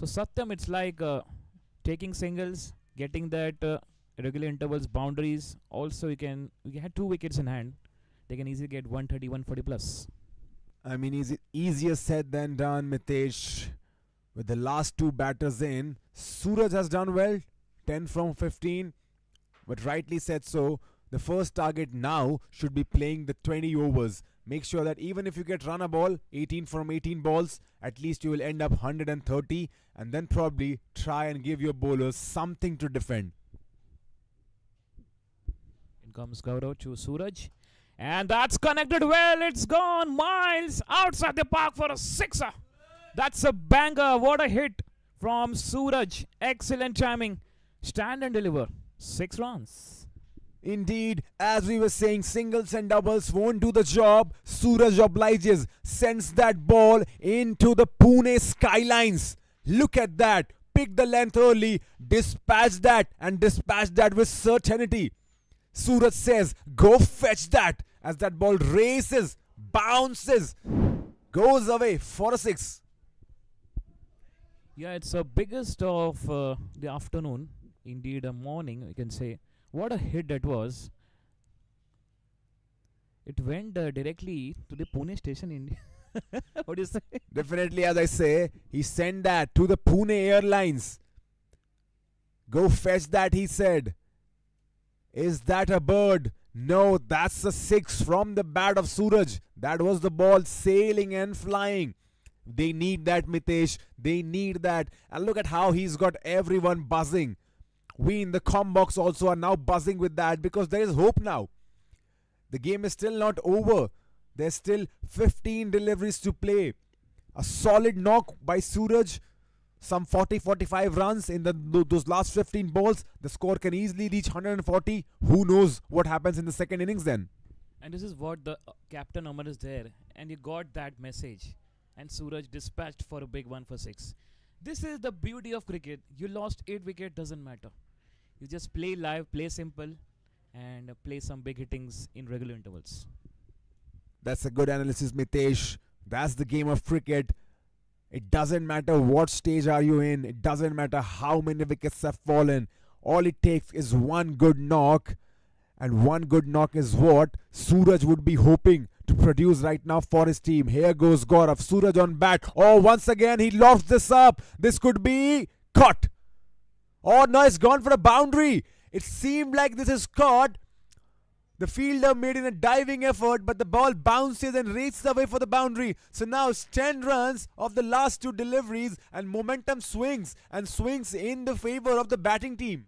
Satyam, it's like taking singles, getting that regular intervals, boundaries. Also, we had 2 wickets in hand. They can easily get 130, 140 plus. I mean, easier said than done, Mitesh. With the last 2 batters in, Suraj has done well, 10 from 15, but rightly said so. The first target now should be playing the 20 overs. Make sure that even if you get run a ball, 18 from 18 balls, at least you will end up 130, and then probably try and give your bowlers something to defend. In comes Gaurav to Suraj. And that's connected well. It's gone miles outside the park for a sixer. That's a banger. What a hit from Suraj. Excellent timing. Stand and deliver. 6 runs. Indeed, as we were saying, singles and doubles won't do the job. Suraj obliges, sends that ball into the Pune skylines. Look at that. Pick the length early, dispatch that, and dispatch that with certainty. Suraj says, go fetch that, as that ball races, bounces, goes away for a 6. Yeah, it's the biggest of the afternoon. Indeed, a morning, we can say. What a hit that was. It went directly to the Pune station. What do you say? Definitely, as I say, he sent that to the Pune Airlines. Go fetch that, he said. Is that a bird? No, that's a 6 from the bat of Suraj. That was the ball sailing and flying. They need that, Mitesh. They need that. And look at how he's got everyone buzzing. We in the comm box also are now buzzing with that, because there is hope now. The game is still not over. There's still 15 deliveries to play. A solid knock by Suraj. Some 40-45 runs in those last 15 balls. The score can easily reach 140. Who knows what happens in the second innings then? And this is what the captain Amar is there. And you got that message. And Suraj dispatched for a big one for 6. This is the beauty of cricket. You lost 8 wickets, doesn't matter. You just play live, play simple, and play some big hittings in regular intervals. That's a good analysis, Mitesh. That's the game of cricket. It doesn't matter what stage are you in. It doesn't matter how many wickets have fallen. All it takes is one good knock. And one good knock is what Suraj would be hoping to produce right now for his team. Here goes Gaurav. Suraj on bat. Oh, once again he lofts this up. This could be caught. Oh no, it's gone for a boundary. It seemed like this is caught. The fielder made in a diving effort, but the ball bounces and races away for the boundary. So now it's 10 runs of the last 2 deliveries, and momentum swings in the favor of the batting team.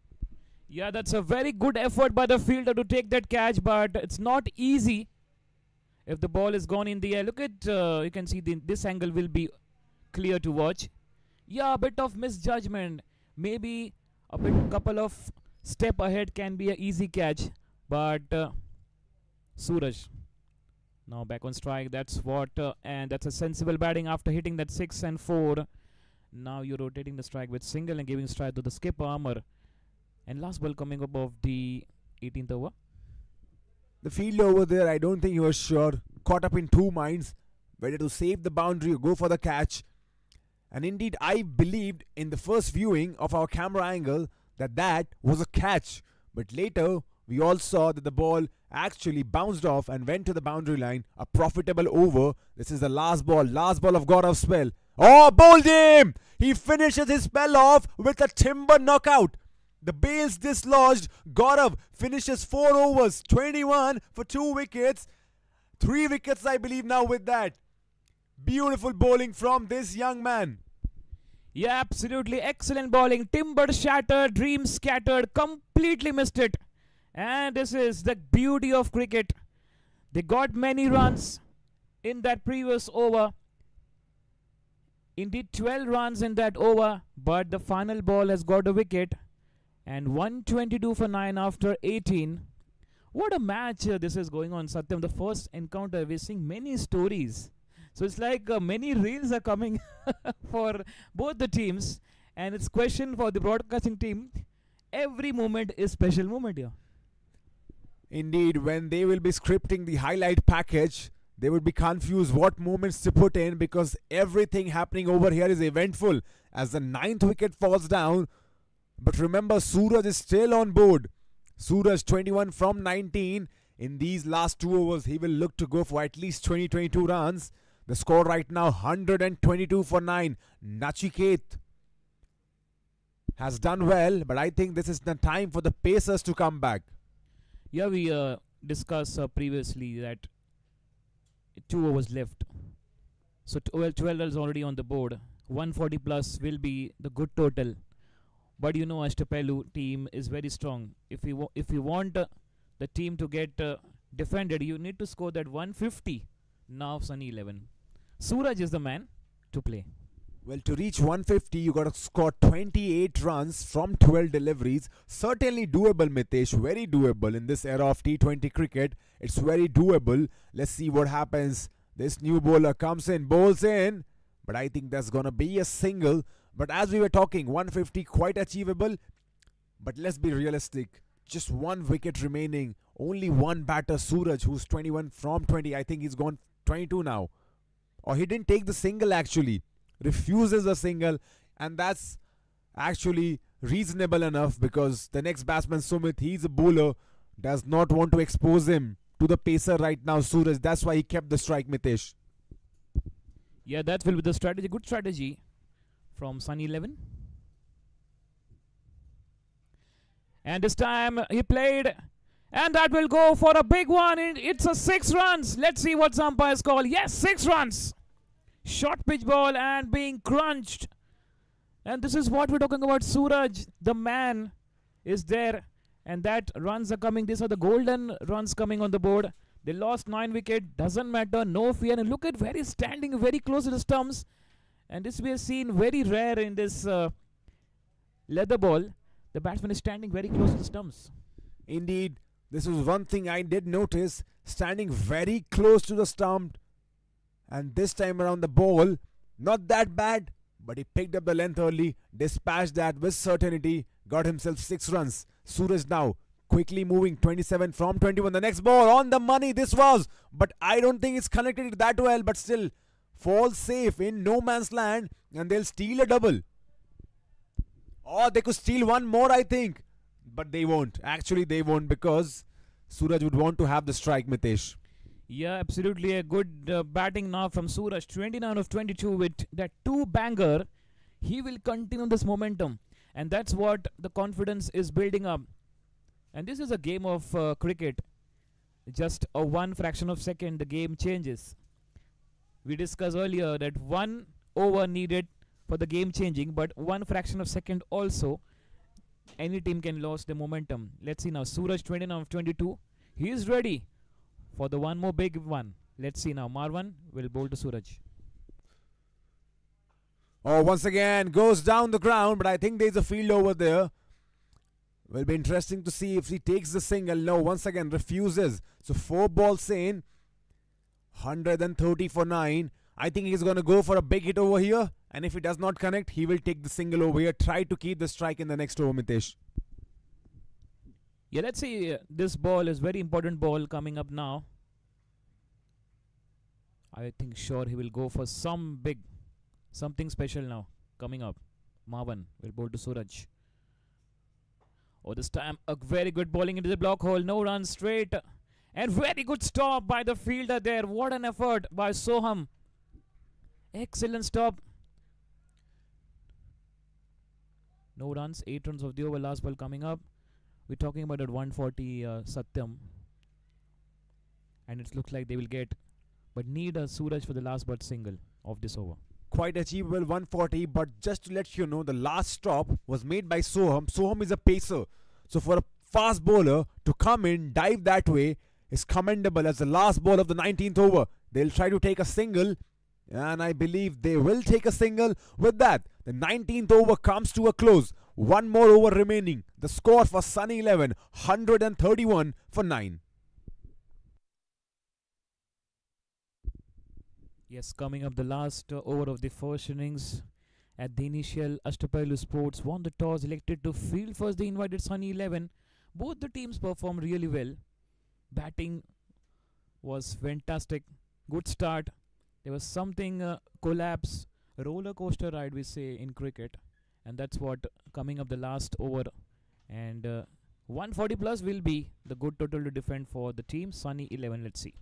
Yeah, that's a very good effort by the fielder to take that catch, but it's not easy if the ball is gone in the air. Look at, you can see this angle will be clear to watch. Yeah, a bit of misjudgment. Maybe a couple of step ahead can be an easy catch, but Suraj now back on strike. That's what, and that's a sensible batting after hitting that 6 and 4. Now you're rotating the strike with single and giving strike to the skipper Amar. And last ball coming up of the 18th over. The fielder over there, I don't think he was sure. Caught up in 2 minds, whether to save the boundary or go for the catch. And indeed, I believed in the first viewing of our camera angle that was a catch. But later, we all saw that the ball actually bounced off and went to the boundary line. A profitable over. This is the last ball of Gaurav's spell. Oh, bowled him! He finishes his spell off with a timber knockout. The bails dislodged. Gaurav finishes 4 overs, 21 for 2 wickets. 3 wickets, I believe, now with that. Beautiful bowling from this young man. Yeah, absolutely excellent bowling. Timber shattered, dreams scattered, completely missed it. And this is the beauty of cricket. They got many runs in that previous over. Indeed, 12 runs in that over, but the final ball has got a wicket. And 122 for 9 after 18. What a match this is going on, Satyam. The first encounter, we're seeing many stories. So it's like many reels are coming for both the teams, and it's question for the broadcasting team. Every moment is special moment here. Indeed, when they will be scripting the highlight package, they would be confused what moments to put in because everything happening over here is eventful as the ninth wicket falls down. But remember, Suraj is still on board. Suraj 21 from 19. In these last 2 overs, he will look to go for at least 20-22 runs. The score right now 122 for 9. Nachiket has done well, but I think this is the time for the Pacers to come back. Yeah, we discussed previously that 2 overs left. So 12 runs already on the board. 140 plus will be the good total. But you know, Ashtapalu team is very strong. If you want the team to get defended, you need to score that 150. Now Sunny 11. Suraj is the man to play. Well, to reach 150, you got to score 28 runs from 12 deliveries. Certainly doable, Mitesh. Very doable in this era of T20 cricket. It's very doable. Let's see what happens. This new bowler comes in, bowls in. But I think that's going to be a single. But as we were talking, 150 quite achievable. But let's be realistic. Just 1 wicket remaining. Only one batter, Suraj, who's 21 from 20. I think he's gone 22 now. Or he didn't take the single actually. Refuses a single, and that's actually reasonable enough because the next batsman Sumit, he's a bowler, does not want to expose him to the pacer right now, Suraj. That's why he kept the strike, Mitesh. Yeah, that will be the strategy. Good strategy from Sunny 11. And this time he played, and that will go for a big one. It's a 6 runs. Let's see what the umpires call. Yes, 6 runs. Short pitch ball and being crunched. And this is what we're talking about. Suraj, the man, is there. And that runs are coming. These are the golden runs coming on the board. They lost 9 wicket. Doesn't matter. No fear. And look at standing very close to the stumps. And this we have seen very rare in this leather ball. The batsman is standing very close to the stumps. Indeed, this was one thing I did notice. Standing very close to the stump. And this time around the ball, not that bad, but he picked up the length early, dispatched that with certainty, got himself 6 runs. Suraj now quickly moving 27 from 21. The next ball on the money this was, but I don't think it's connected that well, but still falls safe in no man's land and they'll steal a double. Or they could steal one more, I think, but they won't. Actually, they won't because Suraj would want to have the strike, Mitesh. Yeah, absolutely a good batting now from Suraj. 29 of 22 with that 2 banger. He will continue this momentum. And that's what the confidence is building up. And this is a game of cricket. Just a 1 fraction of second, the game changes. We discussed earlier that 1 over needed for the game changing, but 1 fraction of second also. Any team can lose the momentum. Let's see now. Suraj 29 of 22. He is ready for the one more big one. Let's see now. Marwan will bowl to Suraj. Oh, once again goes down the ground, but I think there's a field over there. Will be interesting to see if he takes the single. No, once again refuses. So 4 balls in. 130 for 9. I think he's going to go for a big hit over here. And if he does not connect, he will take the single over here. Try to keep the strike in the next over, Mitesh. Yeah, let's see. This ball is very important ball coming up now. I think sure he will go for something special now coming up. Marwan will bowl to Suraj. Oh, this time a very good bowling into the block hole. No runs straight. And very good stop by the fielder there. What an effort by Soham. Excellent stop. No runs. 8 runs of the over. Last ball coming up. We're talking about that 140 Satyam. And it looks like they will get. But need a Suraj for the last but single of this over. Quite achievable 140, but just to let you know, the last stop was made by Soham. Soham is a pacer. So for a fast bowler to come in, dive that way is commendable as the last ball of the 19th over. They'll try to take a single, and I believe they will take a single. With that, the 19th over comes to a close. 1 more over remaining. The score for Sunny 11, 131 for 9. Yes, coming up the last over of the first innings. At the initial, Ashtapailu Sports won the toss, elected to field first. They invited Sunny 11. Both the teams performed really well. Batting was fantastic. Good start. There was something collapse, roller coaster ride we say in cricket, and that's what coming up the last over. And 140 plus will be the good total to defend for the team. Sunny 11. Let's see.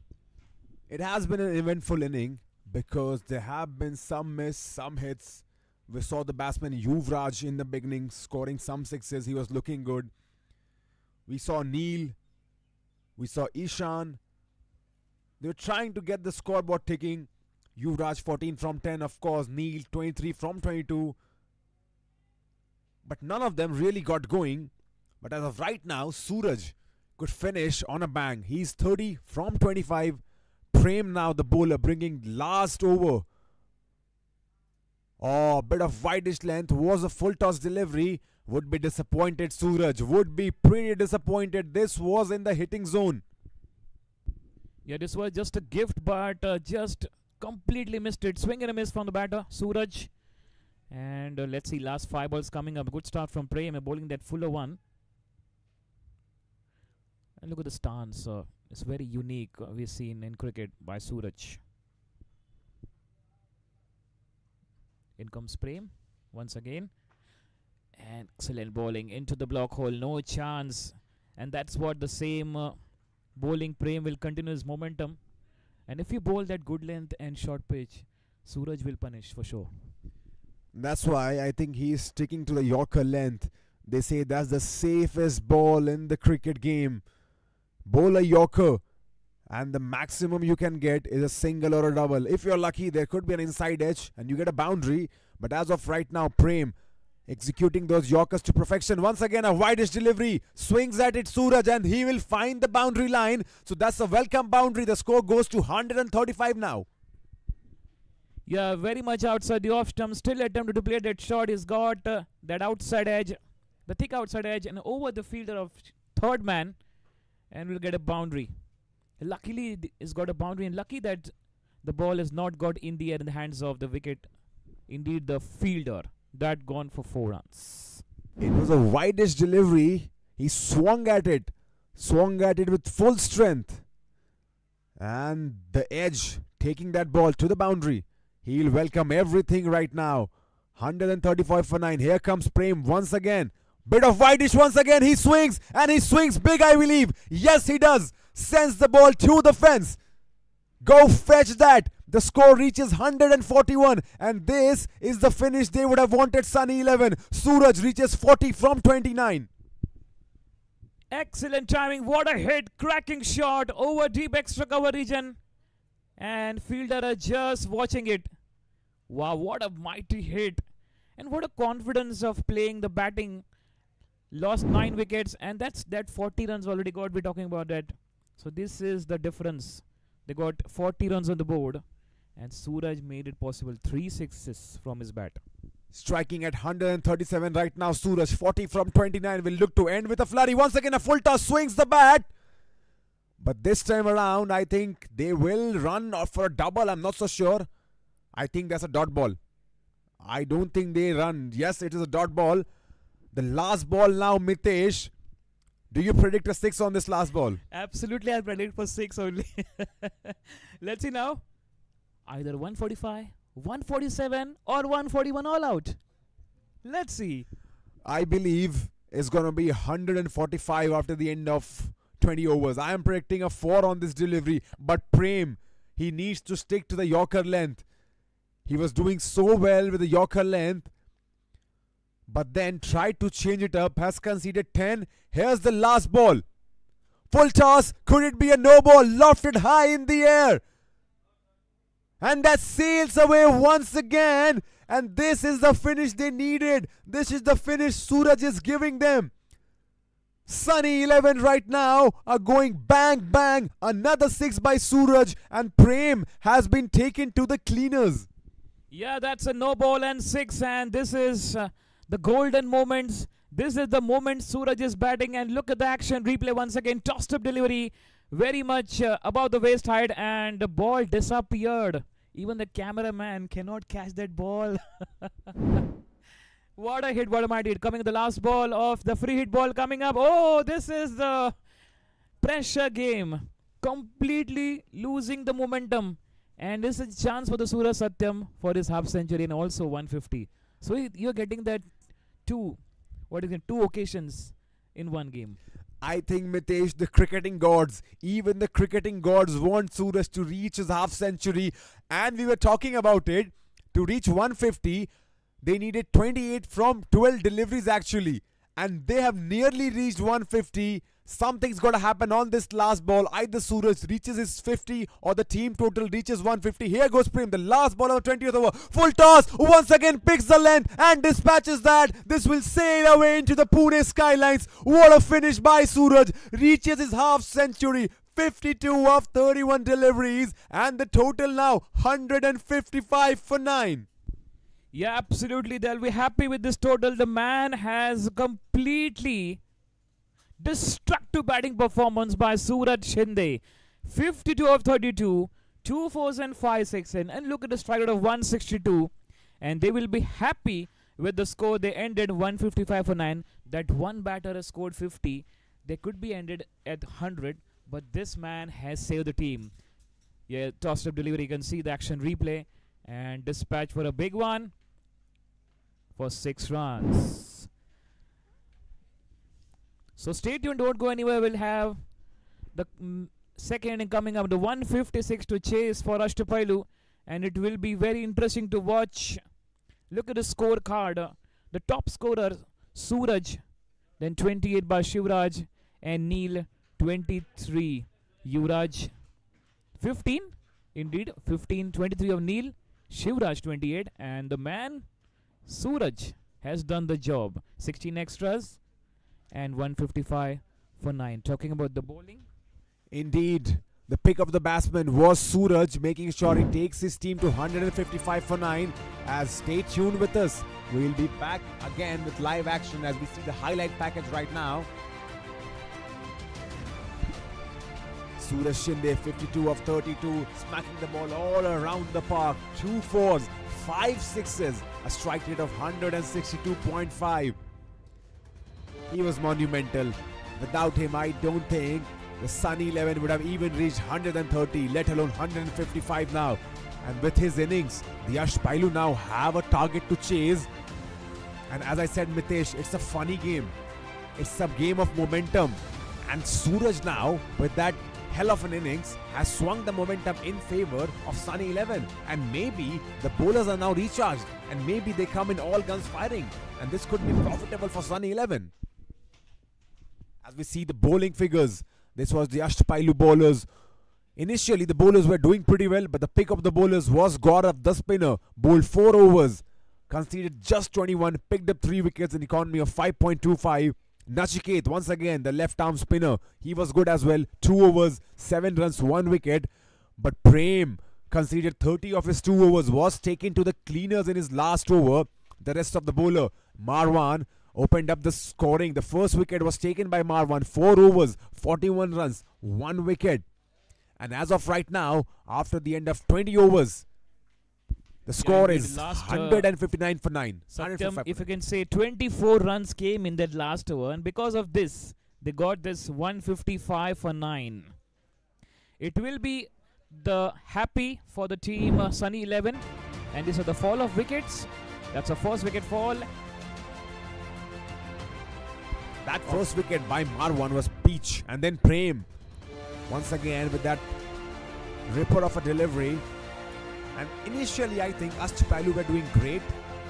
It has been an eventful inning because there have been some miss, some hits. We saw the batsman Yuvraj in the beginning scoring some sixes. He was looking good. We saw Neil. We saw Ishan. They were trying to get the scoreboard ticking. Yuvraj 14 from 10, of course. Neil 23 from 22. But none of them really got going. But as of right now, Suraj could finish on a bang. He's 30 from 25. Prem now the bowler bringing last over. Oh, bit of widest length. Was a full toss delivery. Would be disappointed. Suraj would be pretty disappointed. This was in the hitting zone. Yeah, this was just a gift, but just completely missed it. Swing and a miss from the batter, Suraj. And let's see, last 5 balls coming up. Good start from Prem, bowling that fuller one. And look at the stance. It's very unique. We've seen in cricket by Suraj. In comes Prem once again. And excellent bowling into the block hole. No chance. And that's what the same bowling Prem will continue his momentum. And if you bowl that good length and short pitch, Suraj will punish for sure. That's why I think he's sticking to the Yorker length. They say that's the safest ball in the cricket game. Bowl a Yorker and the maximum you can get is a single or a double. If you're lucky, there could be an inside edge and you get a boundary. But as of right now, Prem executing those Yorkers to perfection. Once again, a widest delivery. Swings at it, Suraj, and he will find the boundary line. So that's a welcome boundary. The score goes to 135 now. Yeah, very much outside the off stump. Still attempted to play that shot. He's got that outside edge, the thick outside edge, and over the fielder of third man, and will get a boundary. Luckily, he's got a boundary, and lucky that the ball has not got in the air in the hands of the wicket. Indeed, the fielder. That gone for 4 runs. It was a widest delivery. He swung at it with full strength. And the edge taking that ball to the boundary. He'll welcome everything right now. 135 for 9. Here comes Prem once again. Bit of wideish once again. He swings and he swings big, I believe. Yes, he does. Sends the ball to the fence. Go fetch that. The score reaches 141 and this is the finish they would have wanted. Sunny 11. Suraj reaches 40 from 29. Excellent timing. What a hit. Cracking shot over deep extra cover region. And fielder are just watching it. Wow, what a mighty hit. And what a confidence of playing the batting. Lost 9 wickets and that's that 40 runs already got. We're talking about that. So this is the difference. They got 40 runs on the board. And Suraj made it possible. 3 sixes from his bat. Striking at 137 right now. Suraj 40 from 29 will look to end with a flurry. Once again a full toss, swings the bat. But this time around I think they will run for a double. I'm not so sure. I think that's a dot ball. I don't think they run. Yes, it is a dot ball. The last ball now, Mitesh. Do you predict a 6 on this last ball? Absolutely, I'll predict for 6 only. Let's see now. Either 145, 147 or 141 all out. Let's see. I believe it's going to be 145 after the end of 20 overs. I am predicting a 4 on this delivery. But Prem, he needs to stick to the Yorker length. He was doing so well with the Yorker length. But then tried to change it up. Has conceded 10. Here's the last ball. Full toss. Could it be a no ball? Lofted high in the air. And that sails away once again. And this is the finish they needed. This is the finish Suraj is giving them. Sunny 11 right now are going bang bang. Another 6 by Suraj. And Prem has been taken to the cleaners. Yeah, that's a no ball and 6. And this is the golden moments. This is the moment Suraj is batting. And look at the action replay once again. Tossed up delivery. Very much above the waist height. And the ball disappeared Even the cameraman cannot catch that ball. What a hit, what a mighty hit. Coming the last ball of the free hit ball coming up. Oh, this is the pressure game. Completely losing the momentum. And this is a chance for the Suraj Satyam for his half century and also 150. So you're getting that two occasions in one game. I think, Mitesh, the cricketing gods, even the cricketing gods want Suraj to reach his half century. And we were talking about it. To reach 150, they needed 28 from 12 deliveries actually. And they have nearly reached 150. Something's got to happen on this last ball. Either Suraj reaches his 50 or the team total reaches 150. Here goes Prem, the last ball of the 20th over. Full toss, once again picks the length and dispatches that. This will sail away into the Pune skylines. What a finish by Suraj. Reaches his half century. 52 of 31 deliveries and the total now 155 for 9. Yeah, absolutely. They'll be happy with this total. The man has completely destructive batting performance by Suraj Shinde. 52 of 32, 2 fours and 5 sixes. And look at the strike rate of 162. And they will be happy with the score. They ended 155 for 9. That one batter has scored 50. They could be ended at 100. But this man has saved the team. Yeah, tossed up delivery. You can see the action replay. And dispatch for a big one for 6 runs. So stay tuned, don't go anywhere. We'll have the second inning coming up, the 156 to chase for Ashtapailu, and it will be very interesting to watch. Look at the scorecard. The top scorer, Suraj, then 28 by Shivraj, and Neil, 23. Yuvraj, 15. Indeed, 15, 23 of Neil, Shivraj, 28, and the man, Suraj, has done the job. 16 extras and 155 for 9. Talking about the bowling. Indeed, the pick of the batsman was Suraj, making sure he takes his team to 155 for 9. As stay tuned with us. We'll be back again with live action as we see the highlight package right now. Suraj Shinde, 52 of 32, smacking the ball all around the park. 2 fours, 5 sixes, a strike rate of 162.5. He was monumental. Without him, I don't think the Sunny 11 would have even reached 130, let alone 155 now. And with his innings, the Ashtapailu now have a target to chase. And as I said, Mitesh, it's a funny game. It's a game of momentum. And Suraj now, with that hell of an innings, has swung the momentum in favor of Sunny 11. And maybe the bowlers are now recharged. And maybe they come in all guns firing. And this could be profitable for Sunny 11. As we see the bowling figures, this was the Ashtapailu bowlers. Initially, the bowlers were doing pretty well, but the pick of the bowlers was Gaurav, the spinner. Bowled 4 overs, conceded just 21, picked up 3 wickets, an economy of 5.25. Nachiket, once again, the left-arm spinner, he was good as well. 2 overs, 7 runs, 1 wicket. But Prem conceded 30 of his 2 overs, was taken to the cleaners in his last over. The rest of the bowler, Marwan, opened up the scoring. The first wicket was taken by Marwan. 4 overs, 41 runs, 1 wicket. And as of right now, after the end of 20 overs, the score is 159 for 9. Satyam, if you can say, 24 runs came in that last over, and because of this, they got this 155 for 9. It will be the happy for the team Sunny 11, and this is the fall of wickets. That's a first wicket fall. That first wicket by Marwan was peach, and then Prem once again with that ripper of a delivery. And initially, I think Ashtapailu were doing great.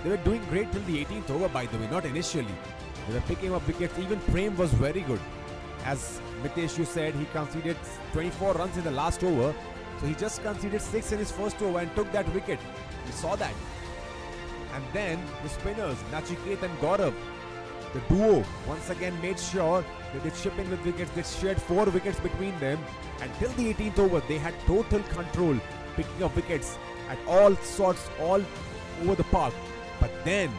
They were doing great till the 18th over, by the way, not initially. They were picking up wickets. Even Prem was very good. As Mitesh, you said, he conceded 24 runs in the last over. So he just conceded 6 in his first over and took that wicket. We saw that. And then the spinners, Nachiket and Gaurav, the duo, once again made sure they did chip in with wickets. They shared 4 wickets between them. And till the 18th over, they had total control, picking up wickets at all sorts, all over the park. But then,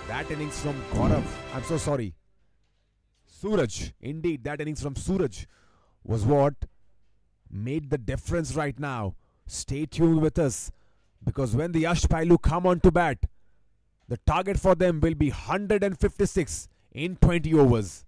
that innings from Gaurav, I'm so sorry, Suraj, indeed, that innings from Suraj was what made the difference right now. Stay tuned with us. because when the Ashtapailu come on to bat, the target for them will be 156 in 20 overs.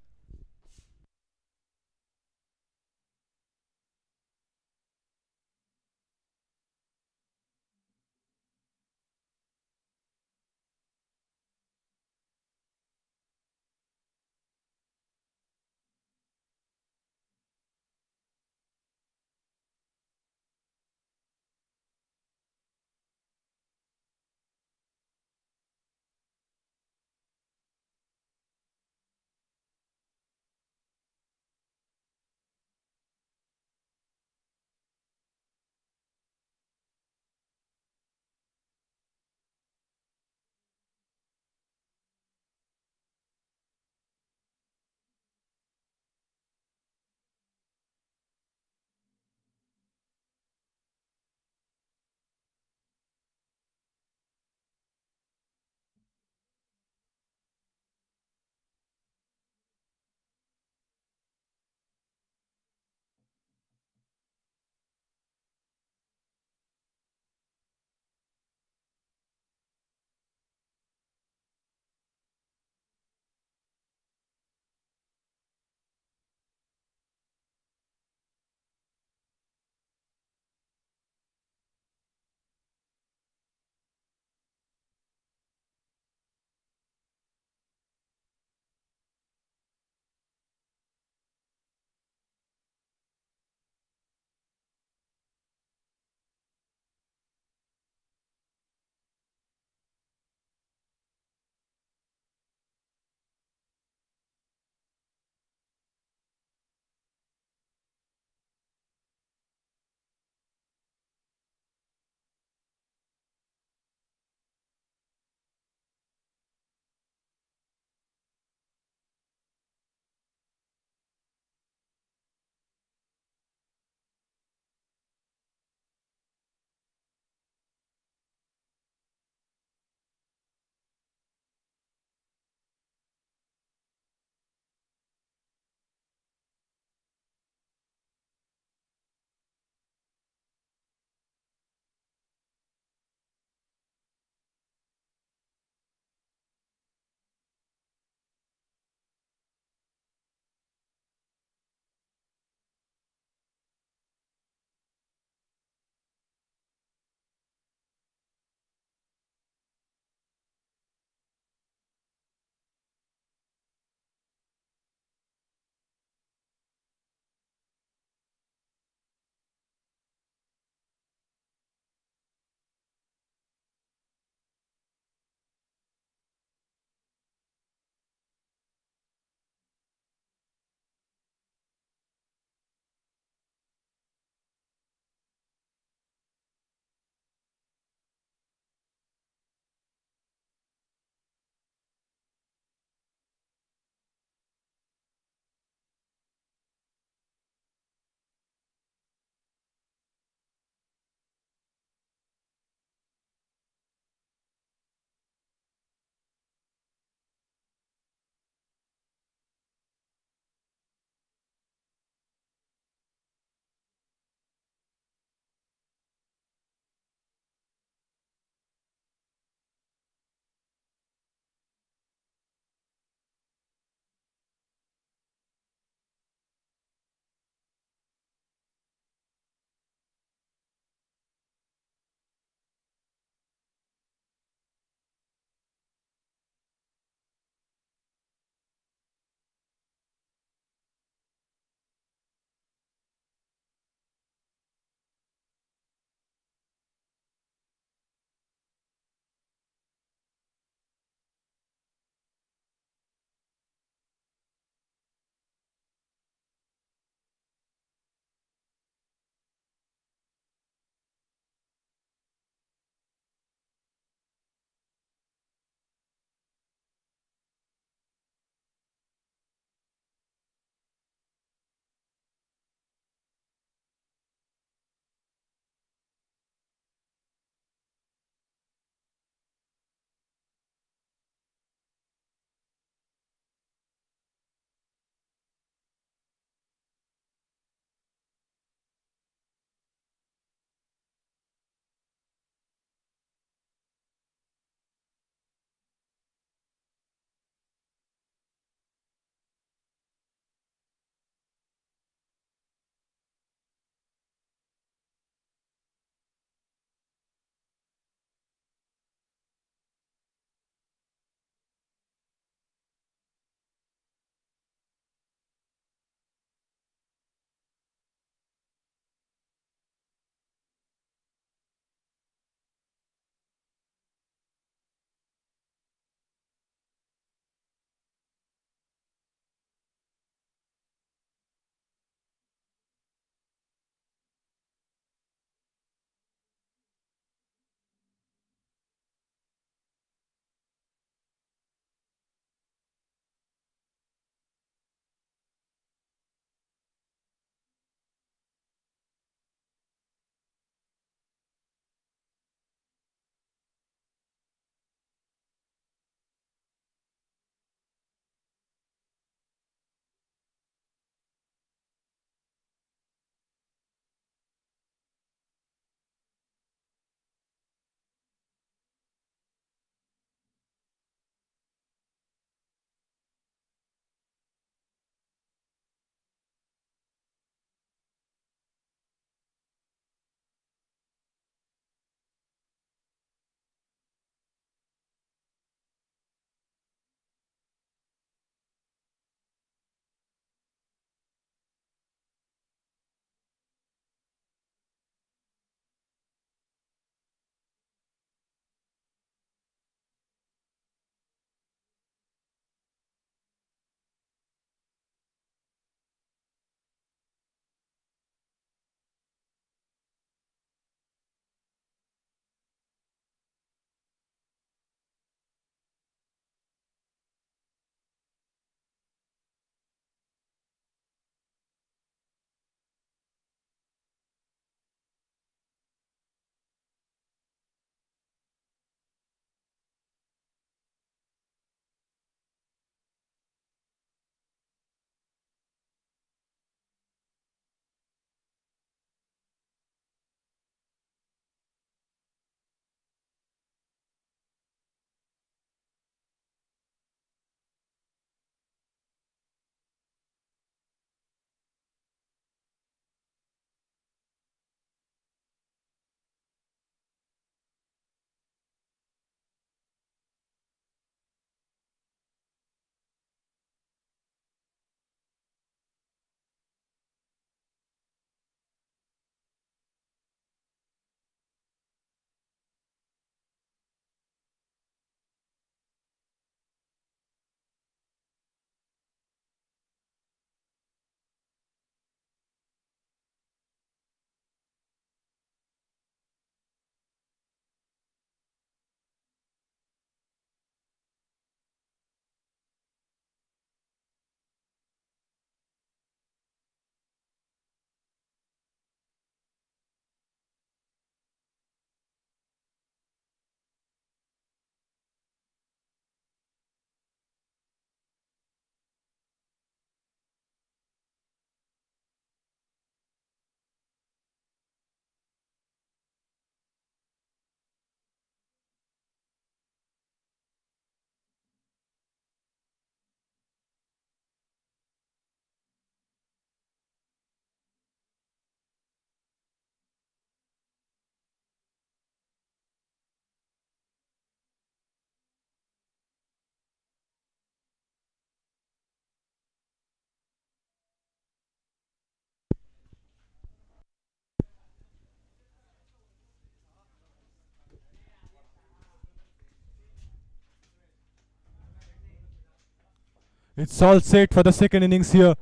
It's all set for the second innings here.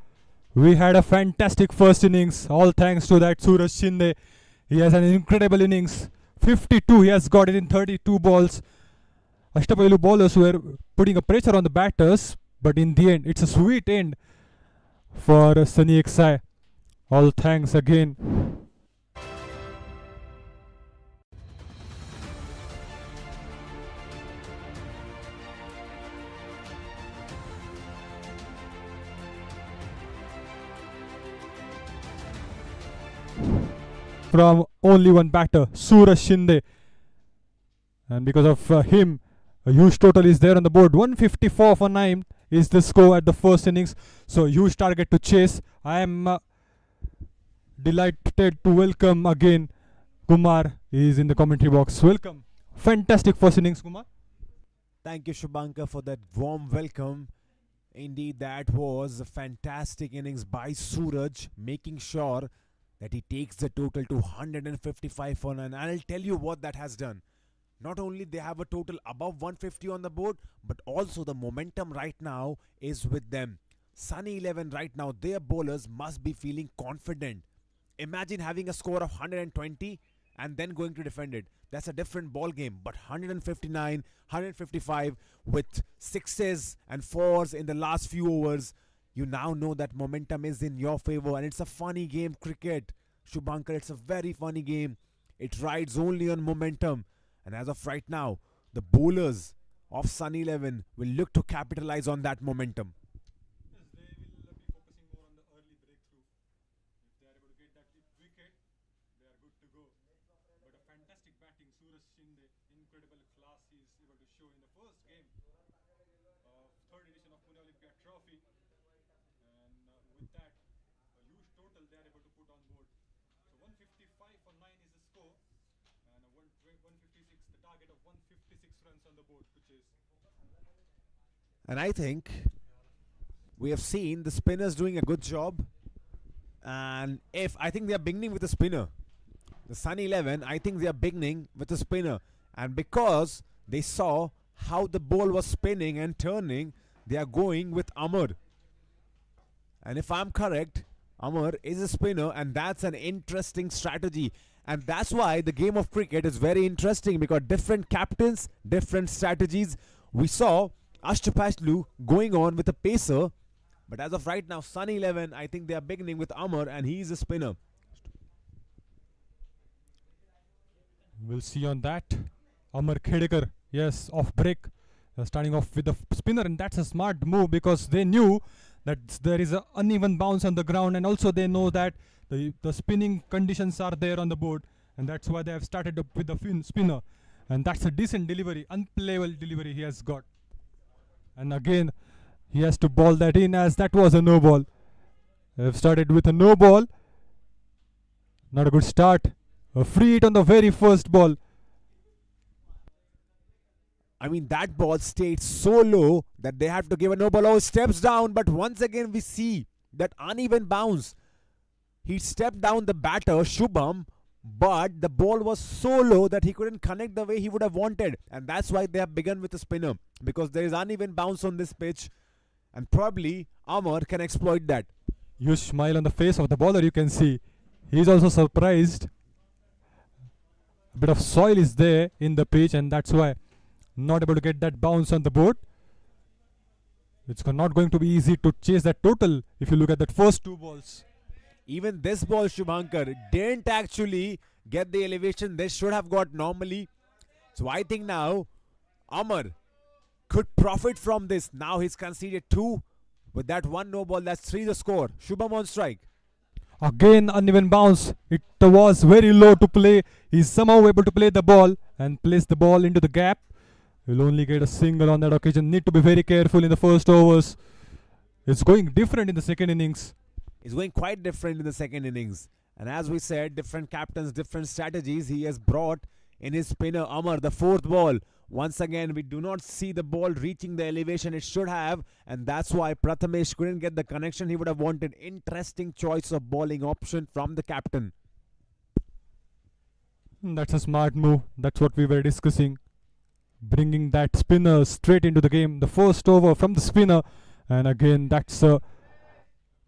We had a fantastic first innings, all thanks to that Suraj Shinde. He has an incredible innings. 52 he has got it in 32 balls. Ashtapailu bowlers were putting a pressure on the batters, but in the end, it's a sweet end for Sunny Exai. All thanks again. From only one batter, Suraj Shinde. And because of him, a huge total is there on the board. 154 for 9 is the score at the first innings. So huge target to chase. I am delighted to welcome again Kumar. He is in the commentary box. Welcome. Fantastic first innings, Kumar. Thank you, Shubhankar, for that warm welcome. Indeed, that was a fantastic innings by Suraj, making sure that he takes the total to 155 for 9. And I'll tell you what that has done. Not only they have a total above 150 on the board, but also the momentum right now is with them. Sunny 11 right now, their bowlers must be feeling confident. Imagine having a score of 120 and then going to defend it. That's a different ball game. But 159, 155 with sixes and fours in the last few overs, you now know that momentum is in your favor. And it's a funny game, cricket. Shubhankar, it's a very funny game. It rides only on momentum. And as of right now, the bowlers of Sunny 11 will look to capitalize on that momentum. Yes, they will be focusing more on the early breakthrough. If they are able to get that wicket, they are good to go. But a fantastic batting, Suraj Shinde, incredible class he is able to show in the first game of third edition of Pune Olympia Trophy. And with that, a huge total they are able to put on board. So 155 for 9 is the score. And 156, the target of 156 runs on the board to chase. And I think we have seen the spinners doing a good job. And if I think they are beginning with a spinner, the Sunny 11, I think they are beginning with a spinner. And because they saw how the ball was spinning and turning, they are going with Amar. And if I'm correct, Amar is a spinner, and that's an interesting strategy. And that's why the game of cricket is very interesting, because different captains, different strategies. We saw Ashtapailu going on with a pacer, but as of right now, Sunny 11, I think they are beginning with Amar, and he is a spinner. We'll see on that. Amar Khedekar, yes, off break. Starting off with the spinner, and that's a smart move because they knew that there is an uneven bounce on the ground, and also they know that the spinning conditions are there on the board, and that's why they have started up with the spinner. And that's a decent delivery, unplayable delivery he has got. And again, he has to ball that in, as that was a no ball. They have started with a no ball. Not a good start. A free hit on the very first ball. I mean, that ball stayed so low that they have to give a no ball. Oh, steps down, but once again we see that uneven bounce. He stepped down the batter, Shubham, but the ball was so low that he couldn't connect the way he would have wanted. And that's why they have begun with a spinner, because there is uneven bounce on this pitch, and probably Amar can exploit that. Huge smile on the face of the bowler, you can see. He's also surprised. A bit of soil is there in the pitch, and that's why not able to get that bounce on the board. It's not going to be easy to chase that total if you look at that first two balls. Even this ball, Shubhankar, didn't actually get the elevation they should have got normally. So I think now Amar could profit from this. Now he's conceded 2. With that one no ball, that's 3 the score. Shubham on strike. Again uneven bounce. It was very low to play. He's somehow able to play the ball and place the ball into the gap. He'll only get a single on that occasion. Need to be very careful in the first overs. It's going different in the second innings. It's going quite different in the second innings. And as we said, different captains, different strategies he has brought in his spinner Amar. The fourth ball, once again we do not see the ball reaching the elevation it should have, and that's why Prathamesh couldn't get the connection he would have wanted. Interesting choice of bowling option from the captain. That's a smart move. That's what we were discussing. Bringing that spinner straight into the game. The first over from the spinner, And again, that's a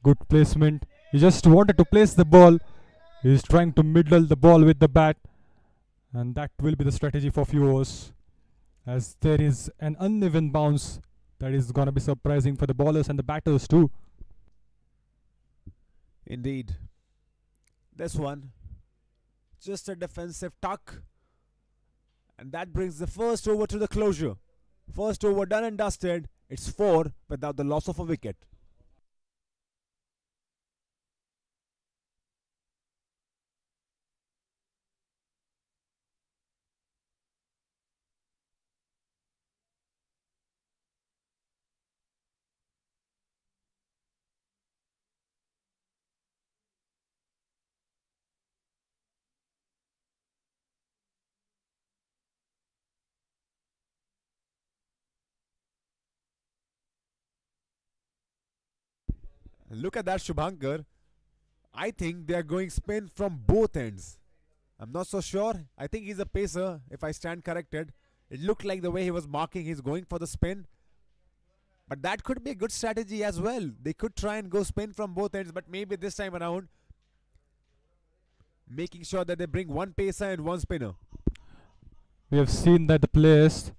good placement. He just wanted to place the ball. He's trying to middle the ball with the bat. And that will be the strategy for few overs. As there is an uneven bounce that is going to be surprising for the bowlers and the batters too. Indeed. This one, just a defensive tuck. And that brings the first over to the closure. First over done and dusted. It's 4 without the loss of a wicket. Look at that, Shubhankar. I think they are going spin from both ends. I'm not so sure. I think he's a pacer, if I stand corrected. It looked like the way he was marking, he's going for the spin. But that could be a good strategy as well. They could try and go spin from both ends, but maybe this time around, making sure that they bring one pacer and one spinner. We have seen that the players,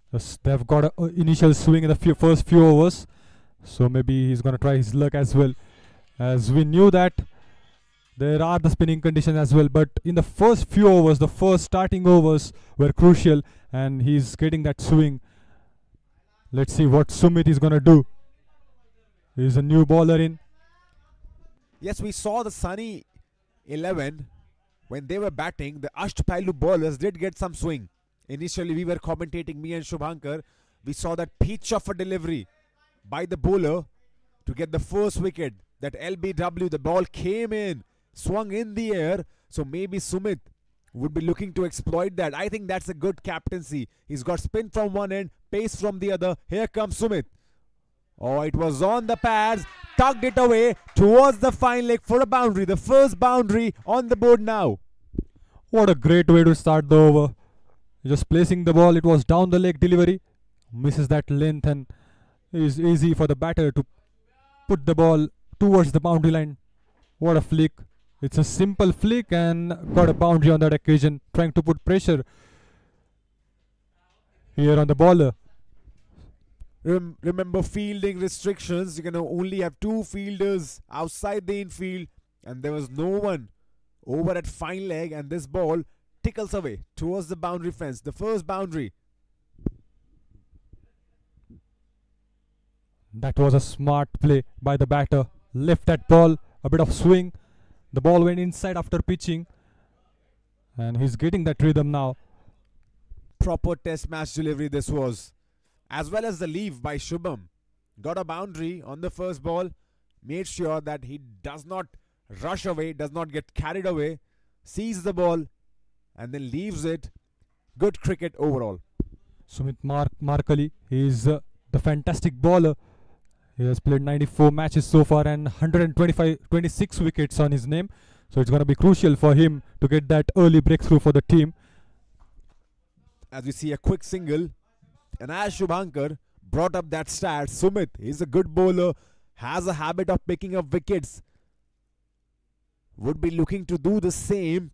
they have got an initial swing in the first few overs. So maybe he's going to try his luck as well. As we knew that there are the spinning conditions as well, but in the first few overs, the first starting overs were crucial, and he's getting that swing. Let's see what Sumit is going to do. He's a new bowler in. Yes, we saw the Sunny 11 when they were batting. The Ashtapailu bowlers did get some swing. Initially, we were commentating, me and Shubhankar. We saw that pitch of a delivery by the bowler to get the first wicket. That LBW, the ball came in, swung in the air. So maybe Sumit would be looking to exploit that. I think that's a good captaincy. He's got spin from one end, pace from the other. Here comes Sumit. Oh, it was on the pads, tugged it away towards the fine leg for a boundary. The first boundary on the board now. What a great way to start the over. Just placing the ball, it was down the leg delivery. Misses that length, and it is easy for the batter to put the ball towards the boundary line. What a flick. It's a simple flick and got a boundary on that occasion, trying to put pressure here on the bowler. Remember fielding restrictions. You can only have 2 fielders outside the infield, and there was no one over at fine leg, and this ball tickles away towards the boundary fence. The first boundary. That was a smart play by the batter. Left that ball, a bit of swing. The ball went inside after pitching, and he's getting that rhythm now. Proper test match delivery this was. As well as the leave by Shubham. Got a boundary on the first ball. Made sure that he does not rush away, does not get carried away. Sees the ball and then leaves it. Good cricket overall. Sumit Markali, he is the fantastic bowler. He has played 94 matches so far and 26 wickets on his name. So it's going to be crucial for him to get that early breakthrough for the team. As we see a quick single. And as Shubhankar brought up that stat, Sumit is a good bowler, has a habit of picking up wickets. Would be looking to do the same.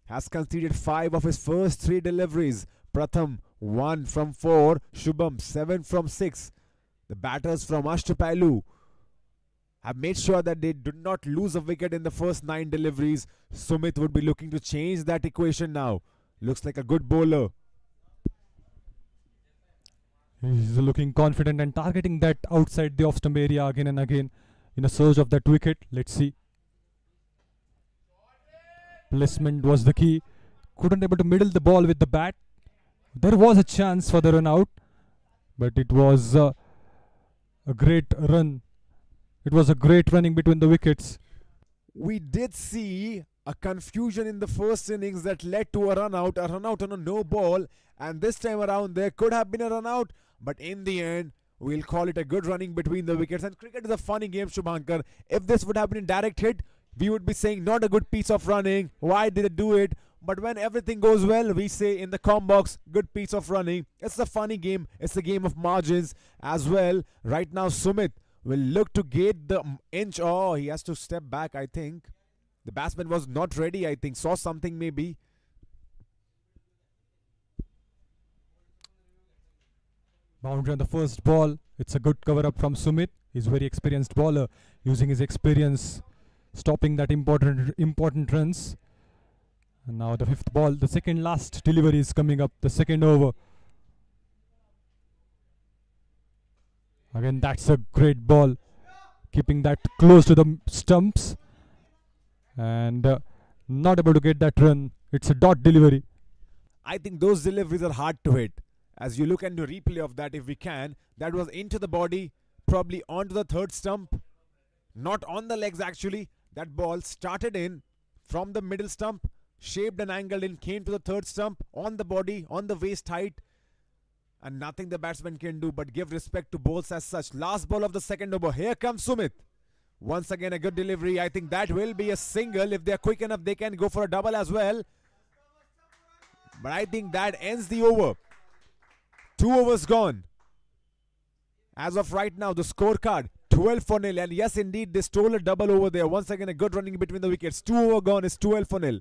Has conceded 5 of his first 3 deliveries. Pratham 1 from 4. Shubham 7 from 6. The batters from Ashtapailu have made sure that they did not lose a wicket in the first 9 deliveries. Sumit would be looking to change that equation now. Looks like a good bowler. He's looking confident and targeting that outside the off-stump area again and again in a search of that wicket. Let's see. Placement was the key. Couldn't able to middle the ball with the bat. There was a chance for the run out, but it was a great run. It was a great running between the wickets. We did see a confusion in the first innings that led to a run out on a no ball, and this time around there could have been a run out, but in the end we'll call it a good running between the wickets. And cricket is a funny game, Shubhankar. If this would have been a direct hit, we would be saying not a good piece of running, why did it do it? But when everything goes well, we say in the com box, good piece of running. It's a funny game. It's a game of margins as well. Right now, Sumit will look to get the inch. Oh, he has to step back, I think. The batsman was not ready, I think. Saw something maybe. Boundary on the first ball. It's a good cover up from Sumit. He's a very experienced bowler, using his experience, stopping that important runs. And now the fifth ball, the second last delivery is coming up, the second over. Again, that's a great ball, keeping that close to the stumps, and not able to get that run. It's a dot delivery. I think those deliveries are hard to hit. As you look into replay of that, if we can, that was into the body, probably onto the third stump, not on the legs actually. That ball started in from the middle stump, shaped and angled in, came to the third stump, on the body, on the waist height, and nothing the batsman can do but give respect to balls as such. Last ball of the second over. Here comes Sumit. Once again, a good delivery. I think that will be a single. If they're quick enough, they can go for a double as well. But I think that ends the over. 2 overs gone. As of right now, the scorecard 12-0. And yes, indeed, they stole a double over there. Once again, a good running between the wickets. 2 over gone is 12-0.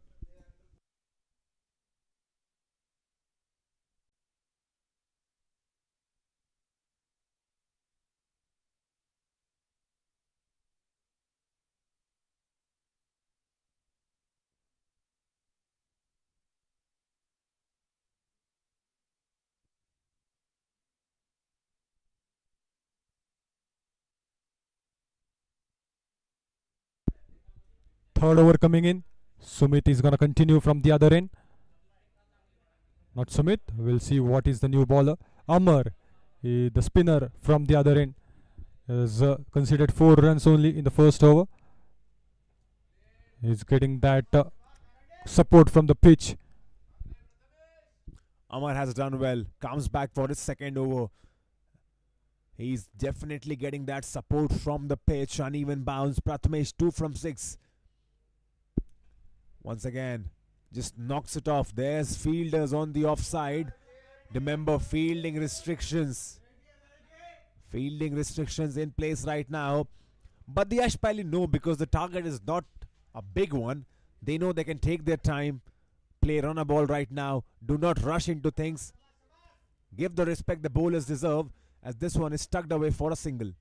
Third over coming in. Sumit is going to continue from the other end. Not Sumit. We'll see what is the new bowler. Amar, the spinner from the other end, has conceded 4 runs only in the first over. He's getting that support from the pitch. Amar has done well. Comes back for his second over. He's definitely getting that support from the pitch. Uneven bounce. Prathamesh 2 from 6. Once again, just knocks it off. There's fielders on the offside. Remember, fielding restrictions. Fielding restrictions in place right now. But the Ashtapalu know, because the target is not a big one. They know they can take their time. Play run a ball right now. Do not rush into things. Give the respect the bowlers deserve, as this one is tucked away for a single.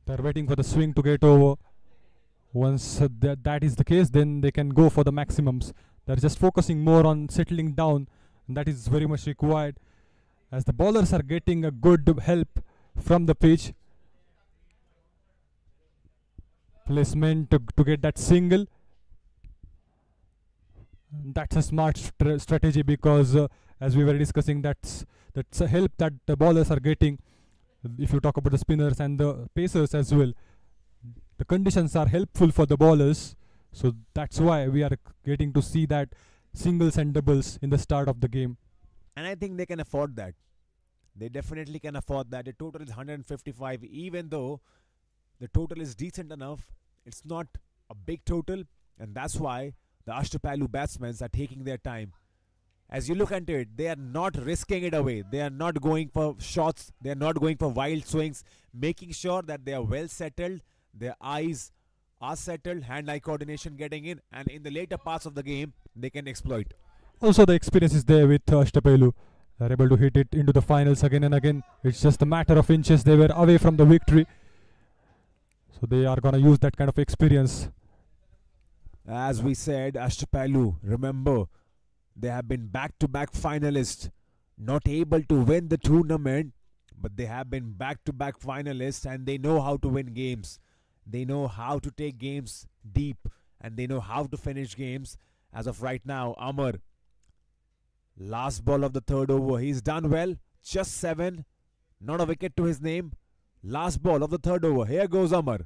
They're waiting for the swing to get over. Once that is the case, then they can go for the maximums. They're just focusing more on settling down, and that is very much required, as the bowlers are getting a good help from the pitch. Placement to get that single. That's a smart strategy, because as we were discussing, that's a help that the bowlers are getting. If you talk about the spinners and the pacers as well, the conditions are helpful for the bowlers, so that's why we are getting to see that singles and doubles in the start of the game. And I think they can afford that. They definitely can afford that. The total is 155. Even though the total is decent enough, it's not a big total, and that's why the Ashtapalu batsmen are taking their time. As you look into it, they are not risking it away. They are not going for shots. They are not going for wild swings, making sure that they are well settled. Their eyes are settled, hand-eye coordination getting in, and in the later parts of the game, they can exploit. Also, the experience is there with Ashtapailu. They're able to hit it into the finals again and again. It's just a matter of inches. They were away from the victory, so they are going to use that kind of experience. As we said, Ashtapalu, remember, they have been back-to-back finalists, not able to win the tournament, but they have been back-to-back finalists, and they know how to win games. They know how to take games deep, and they know how to finish games. As of right now, Amar, last ball of the third over, he's done well, just 7, not a wicket to his name. Last ball of the third over, here goes Amar.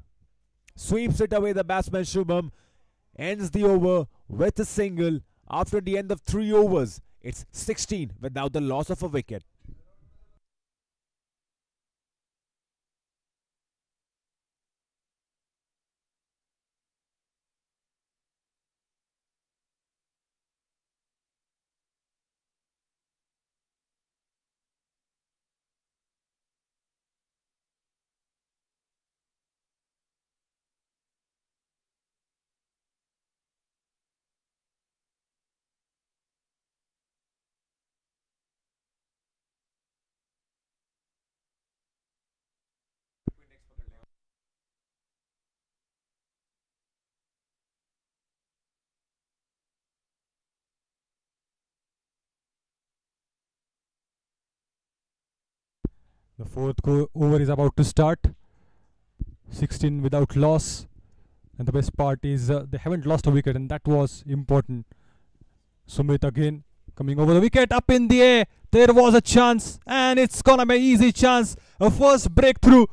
Sweeps it away, the batsman Shubham, ends the over with a single. After the end of 3 overs, it's 16 without the loss of a wicket. The fourth over is about to start. 16 without loss. And the best part is they haven't lost a wicket, and that was important. Sumit again coming over the wicket, up in the air. There was a chance, and it's gonna be an easy chance. A first breakthrough.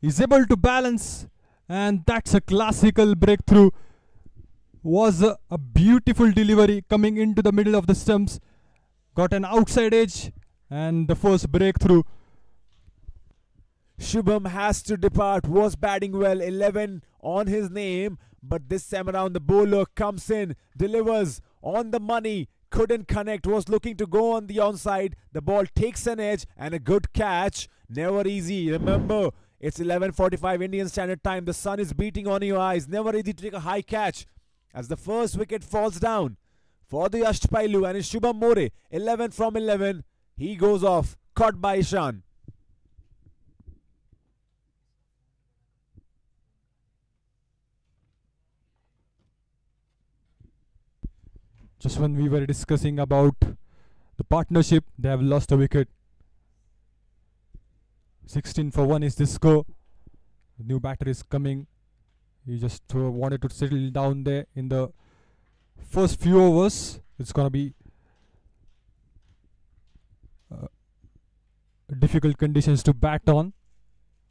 He's able to balance, and that's a classical breakthrough. Was a beautiful delivery coming into the middle of the stumps. Got an outside edge, and the first breakthrough. Shubham has to depart, was batting well, 11 on his name, but this time around the bowler comes in, delivers on the money, couldn't connect, was looking to go on the onside. The ball takes an edge and a good catch. Never easy. Remember, it's 11:45 Indian Standard Time. The sun is beating on your eyes. Never easy to take a high catch as the first wicket falls down for the Ashtapailu, and it's Shubham More, 11 from 11. He goes off, caught by Ishan. Just when we were discussing about the partnership, they have lost a wicket. 16 for 1 is the score. The new batter is coming. He just wanted to settle down there in the first few overs. It's gonna be difficult conditions to bat on.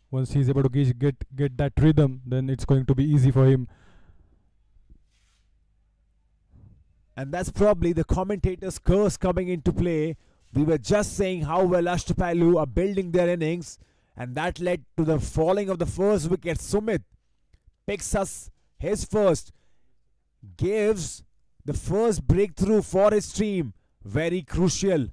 Once he's able to get that rhythm, then it's going to be easy for him. And that's probably the commentator's curse coming into play. We were just saying how well Ashtapailu are building their innings, and that led to the falling of the first wicket. Sumit picks us his first, gives the first breakthrough for his team. Very crucial.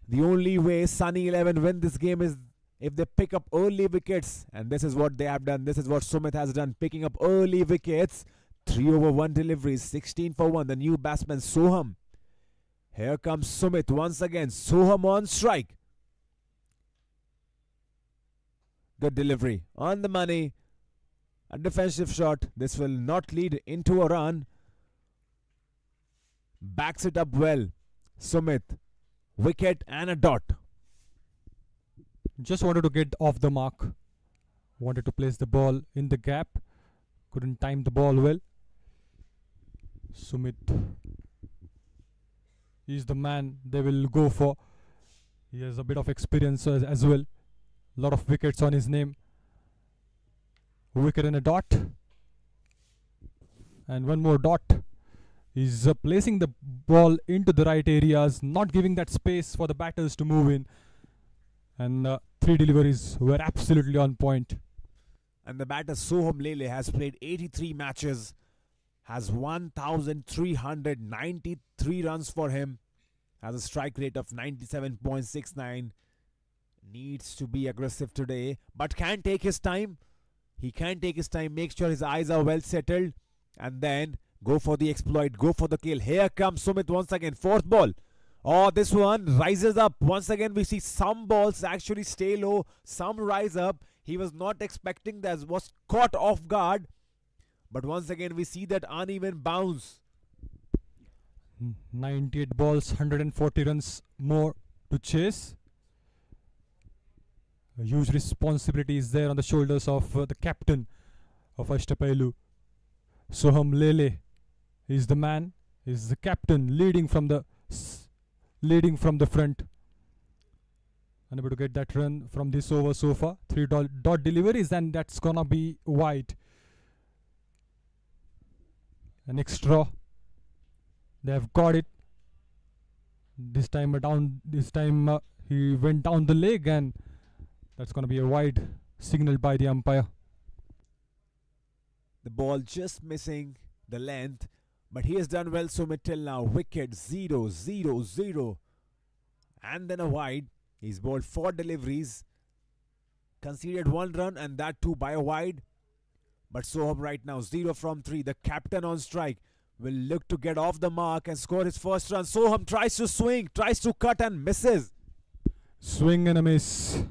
The only way Sunny 11 win this game is if they pick up early wickets, and this is what they have done. This is what Sumit has done, picking up early wickets. 3 over 1 deliveries, 16 for 1. The new batsman Soham. Here comes Sumit once again. Soham on strike. Good delivery on the money. A defensive shot. This will not lead into a run. Backs it up well. Sumit. Wicket and a dot. Just wanted to get off the mark. Wanted to place the ball in the gap. Couldn't time the ball well. Sumit is the man they will go for. He has a bit of experience as well. Lot of wickets on his name. Wicket and a dot. And one more dot. He's placing the ball into the right areas, not giving that space for the batters to move in. And 3 deliveries were absolutely on point. And the batter Soham Lele has played 83 matches, has 1,393 runs for him, has a strike rate of 97.69. Needs to be aggressive today, but can take his time. He can take his time, make sure his eyes are well settled, and then go for the exploit, go for the kill. Here comes Sumit once again, 4th ball. Oh, this one rises up. Once again, we see some balls actually stay low, some rise up. He was not expecting that, was caught off guard. But once again, we see that uneven bounce. 98 balls, 140 runs more to chase. A huge responsibility is there on the shoulders of the captain of Ashtapailu. Soham Lele is the man, is the captain, leading from the front. Unable to get that run from this over so far. 3 dot deliveries, and that's gonna be wide. An extra. They have got it. This time he went down the leg, and that's gonna be a wide signal by the umpire. The ball just missing the length, but he has done well, Sumit, till now. Wicket 0, 0, 0. And then a wide. He's bowled 4 deliveries, conceded 1 run, and that too by a wide. But Soham right now 0 from 3. The captain on strike will look to get off the mark and score his first run. Soham tries to swing, tries to cut and misses. Swing and a miss.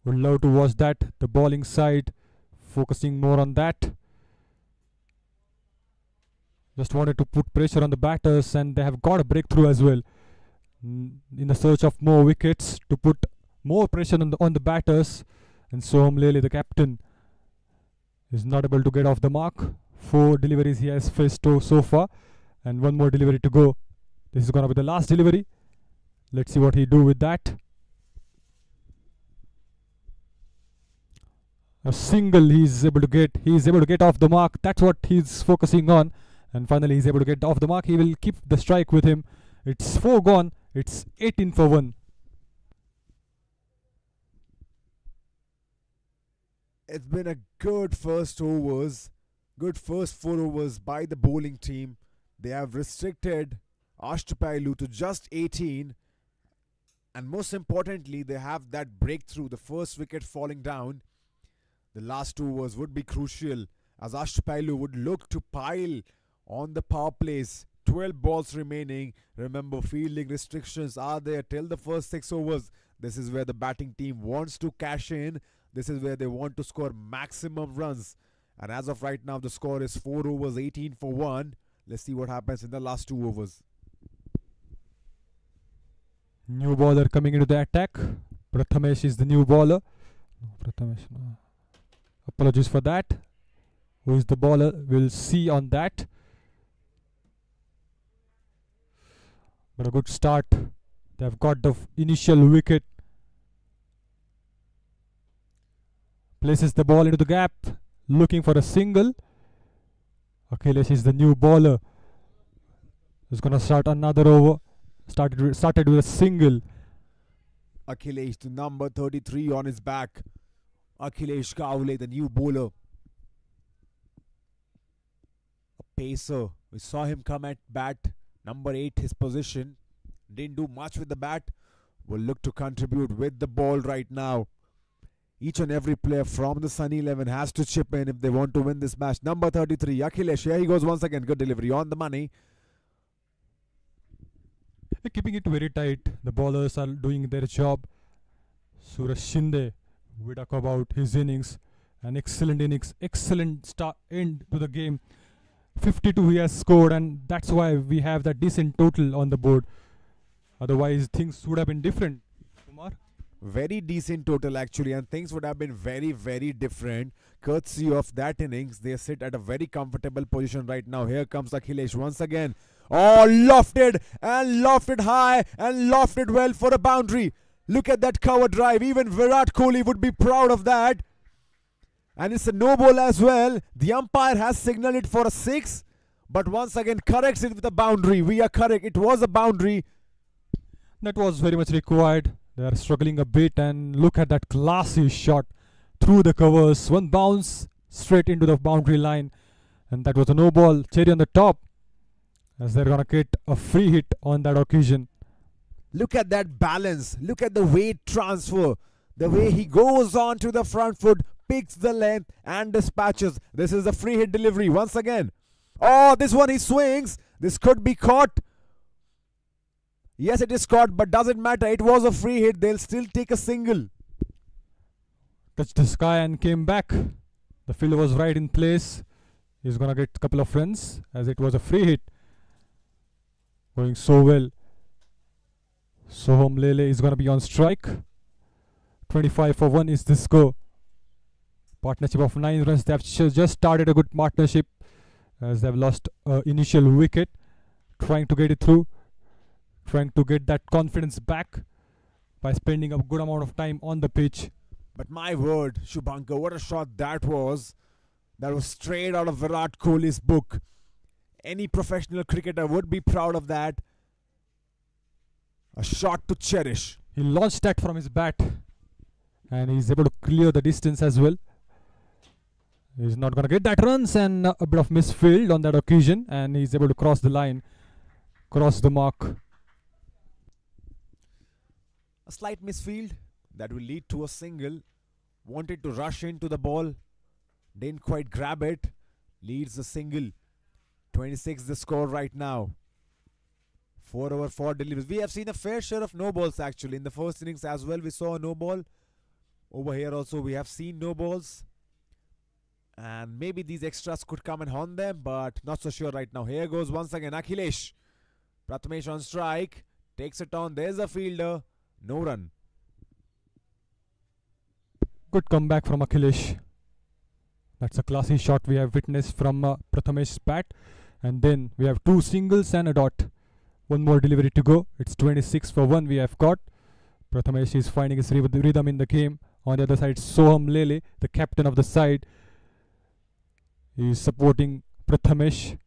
Would love to watch that. The bowling side focusing more on that. Just wanted to put pressure on the batters, and they have got a breakthrough as well. in the search of more wickets to put more pressure on the batters. And Soham Lele, the captain, is not able to get off the mark. 4 deliveries he has faced so far, and 1 more delivery to go. This is going to be the last delivery. Let's see what he do with that. A single he is able to get. He is able to get off the mark. That's what he's focusing on. And finally he's able to get off the mark. He will keep the strike with him. It's 4 gone. It's 18 for 1. It's been a good first 4 overs by the bowling team. They have restricted Ashtapailu to just 18. And most importantly, they have that breakthrough, the first wicket falling down. The last 2 overs would be crucial as Ashtapailu would look to pile on the power plays. 12 balls remaining. Remember, fielding restrictions are there till the first 6 overs. This is where the batting team wants to cash in. This is where they want to score maximum runs. And as of right now, the score is 4 overs, 18 for 1. Let's see what happens in the last 2 overs. New bowler coming into the attack. Prathamesh is the new bowler. Apologies for that. Who is the bowler? We'll see on that. But a good start. They've got the initial wicket. Places the ball into the gap, looking for a single. Akhilesh is the new bowler. He's gonna start another over. Started with a single. Akhilesh, the number 33 on his back. Akhilesh Kavle, the new bowler. A pacer. We saw him come at bat. Number 8, his position. Didn't do much with the bat. Will look to contribute with the ball right now. Each and every player from the Sunny 11 has to chip in if they want to win this match. Number 33, Akhilesh. Here he goes once again. Good delivery on the money. They're keeping it very tight. The bowlers are doing their job. Suraj Shinde, we talk about his innings. An excellent innings, excellent start end to the game. 52 he has scored, and that's why we have that decent total on the board. Otherwise, things would have been different. Kumar? Very decent total actually, and things would have been very, very different courtesy of that innings. They sit at a very comfortable position right now. Here comes Akhilesh once again. Oh, lofted and lofted high and lofted well for a boundary. Look at that cover drive. Even Virat Kohli would be proud of that. And it's a no ball as well. The umpire has signaled it for a 6, but once again corrects it with a boundary. We are correct. It was a boundary. That was very much required. They are struggling a bit, and look at that classy shot through the covers. One bounce straight into the boundary line, and that was a no ball. Cherry on the top, as they're gonna get a free hit on that occasion. Look at that balance. Look at the weight transfer. The way he goes on to the front foot, picks the length and dispatches. This is a free hit delivery once again. Oh, this one he swings. This could be caught. Yes, it is caught, but doesn't matter. It was a free hit. They'll still take a single. Touched the sky and came back. The fielder was right in place. He's gonna get a couple of runs as it was a free hit. Going so well. Soham Lele is gonna be on strike. 25 for 1 is the score. Partnership of 9 runs. They have just started a good partnership as they've lost initial wicket. Trying to get it through. Trying to get that confidence back by spending a good amount of time on the pitch. But my word, Shubhankar, what a shot that was. That was straight out of Virat Kohli's book. Any professional cricketer would be proud of that. A shot to cherish. He launched that from his bat, and he's able to clear the distance as well. He's not going to get that runs, and a bit of misfield on that occasion, and he's able to cross the line, cross the mark. A slight misfield that will lead to a single. Wanted to rush into the ball. Didn't quite grab it. Leads the single. 26 the score right now. 4 over 4 deliveries. We have seen a fair share of no balls actually. In the first innings as well, we saw a no ball. Over here also, we have seen no balls. And maybe these extras could come and haunt them, but not so sure right now. Here goes once again Akhilesh. Prathamesh on strike. takes it on. There's a fielder. No run. Good comeback from Akhilesh. That's a classy shot we have witnessed from Prathamesh's bat. And then we have 2 singles and a dot. One more delivery to go. It's 26 for 1 we have got. Prathamesh is finding his rhythm in the game. On the other side, Soham Lele, the captain of the side, is supporting Prathamesh.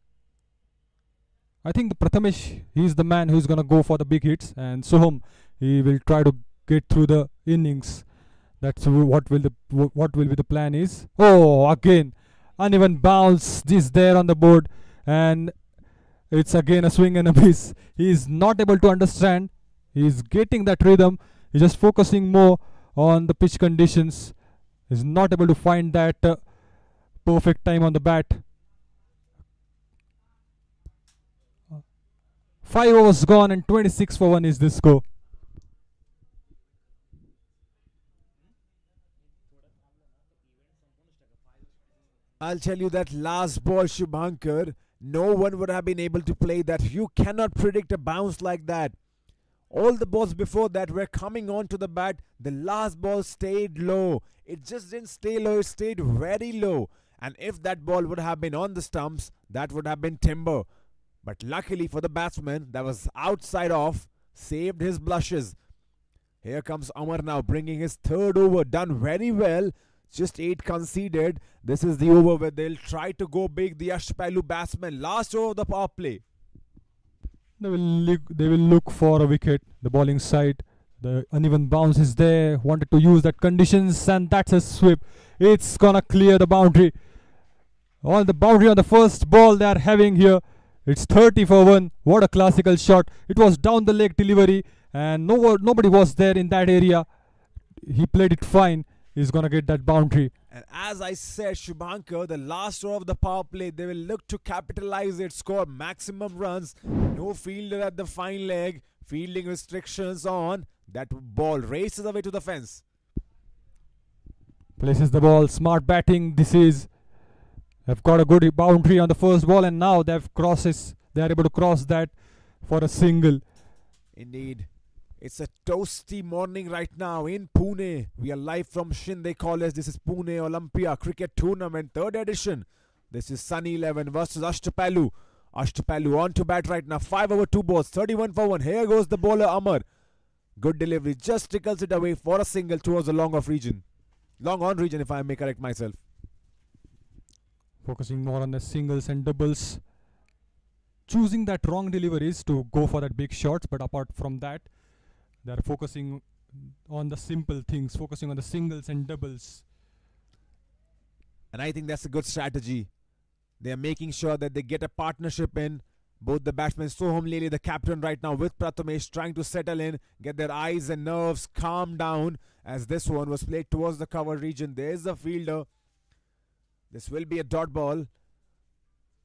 I think the Prathamesh, he's the man who's going to go for the big hits. And Soham, he will try to get through the innings. That's what will be the plan is. Oh, again, uneven bounce is there on the board. And it's again a swing and a miss. He is not able to understand. He is getting that rhythm. He's just focusing more on the pitch conditions. He's not able to find that perfect time on the bat. 5 overs gone and 26 for 1 is the score. I'll tell you that last ball, Shubhankar, no one would have been able to play that. You cannot predict a bounce like that. All the balls before that were coming on to the bat. The last ball stayed low. It just didn't stay low, it stayed very low. And if that ball would have been on the stumps, that would have been timber. But luckily for the batsman, that was outside off, saved his blushes. Here comes Amar now, bringing his 3rd over, done very well. Just 8 conceded. This is the over where they'll try to go big. The Ashtapailu batsman, last over of the power play. They will look for a wicket. The bowling side, the uneven bounce is there. Wanted to use that conditions, and that's a sweep. It's gonna clear the boundary. On the boundary on the first ball they are having here. It's 30 for 1. What a classical shot. It was down the leg delivery, and nobody was there in that area. He played it fine. He's gonna get that boundary. And as I said, Shubhankar, the last over of the power play, they will look to capitalize it, score maximum runs. No fielder at the fine leg. Fielding restrictions on. That ball races away to the fence. Places the ball. Smart batting. They've got a good boundary on the first ball, and now they are able to cross that for a single. Indeed. It's a toasty morning right now in Pune. We are live from Shinde College. This is Pune Olympia Cricket Tournament, 3rd edition. This is Sunny 11 versus Ashtapalu. Ashtapalu on to bat right now. 5 over 2 balls, 31 for 1. Here goes the bowler Amar. Good delivery, just tickles it away for a single towards the long on region if I may correct myself. Focusing more on the singles and doubles. Choosing that wrong deliveries to go for that big shots, but apart from that, they are focusing on the simple things, focusing on the singles and doubles. And I think that's a good strategy. They are making sure that they get a partnership in. Both the batsmen, Soham Lele, the captain right now, with Prathamesh, trying to settle in, get their eyes and nerves calm down as this one was played towards the cover region. There's the fielder. This will be a dot ball.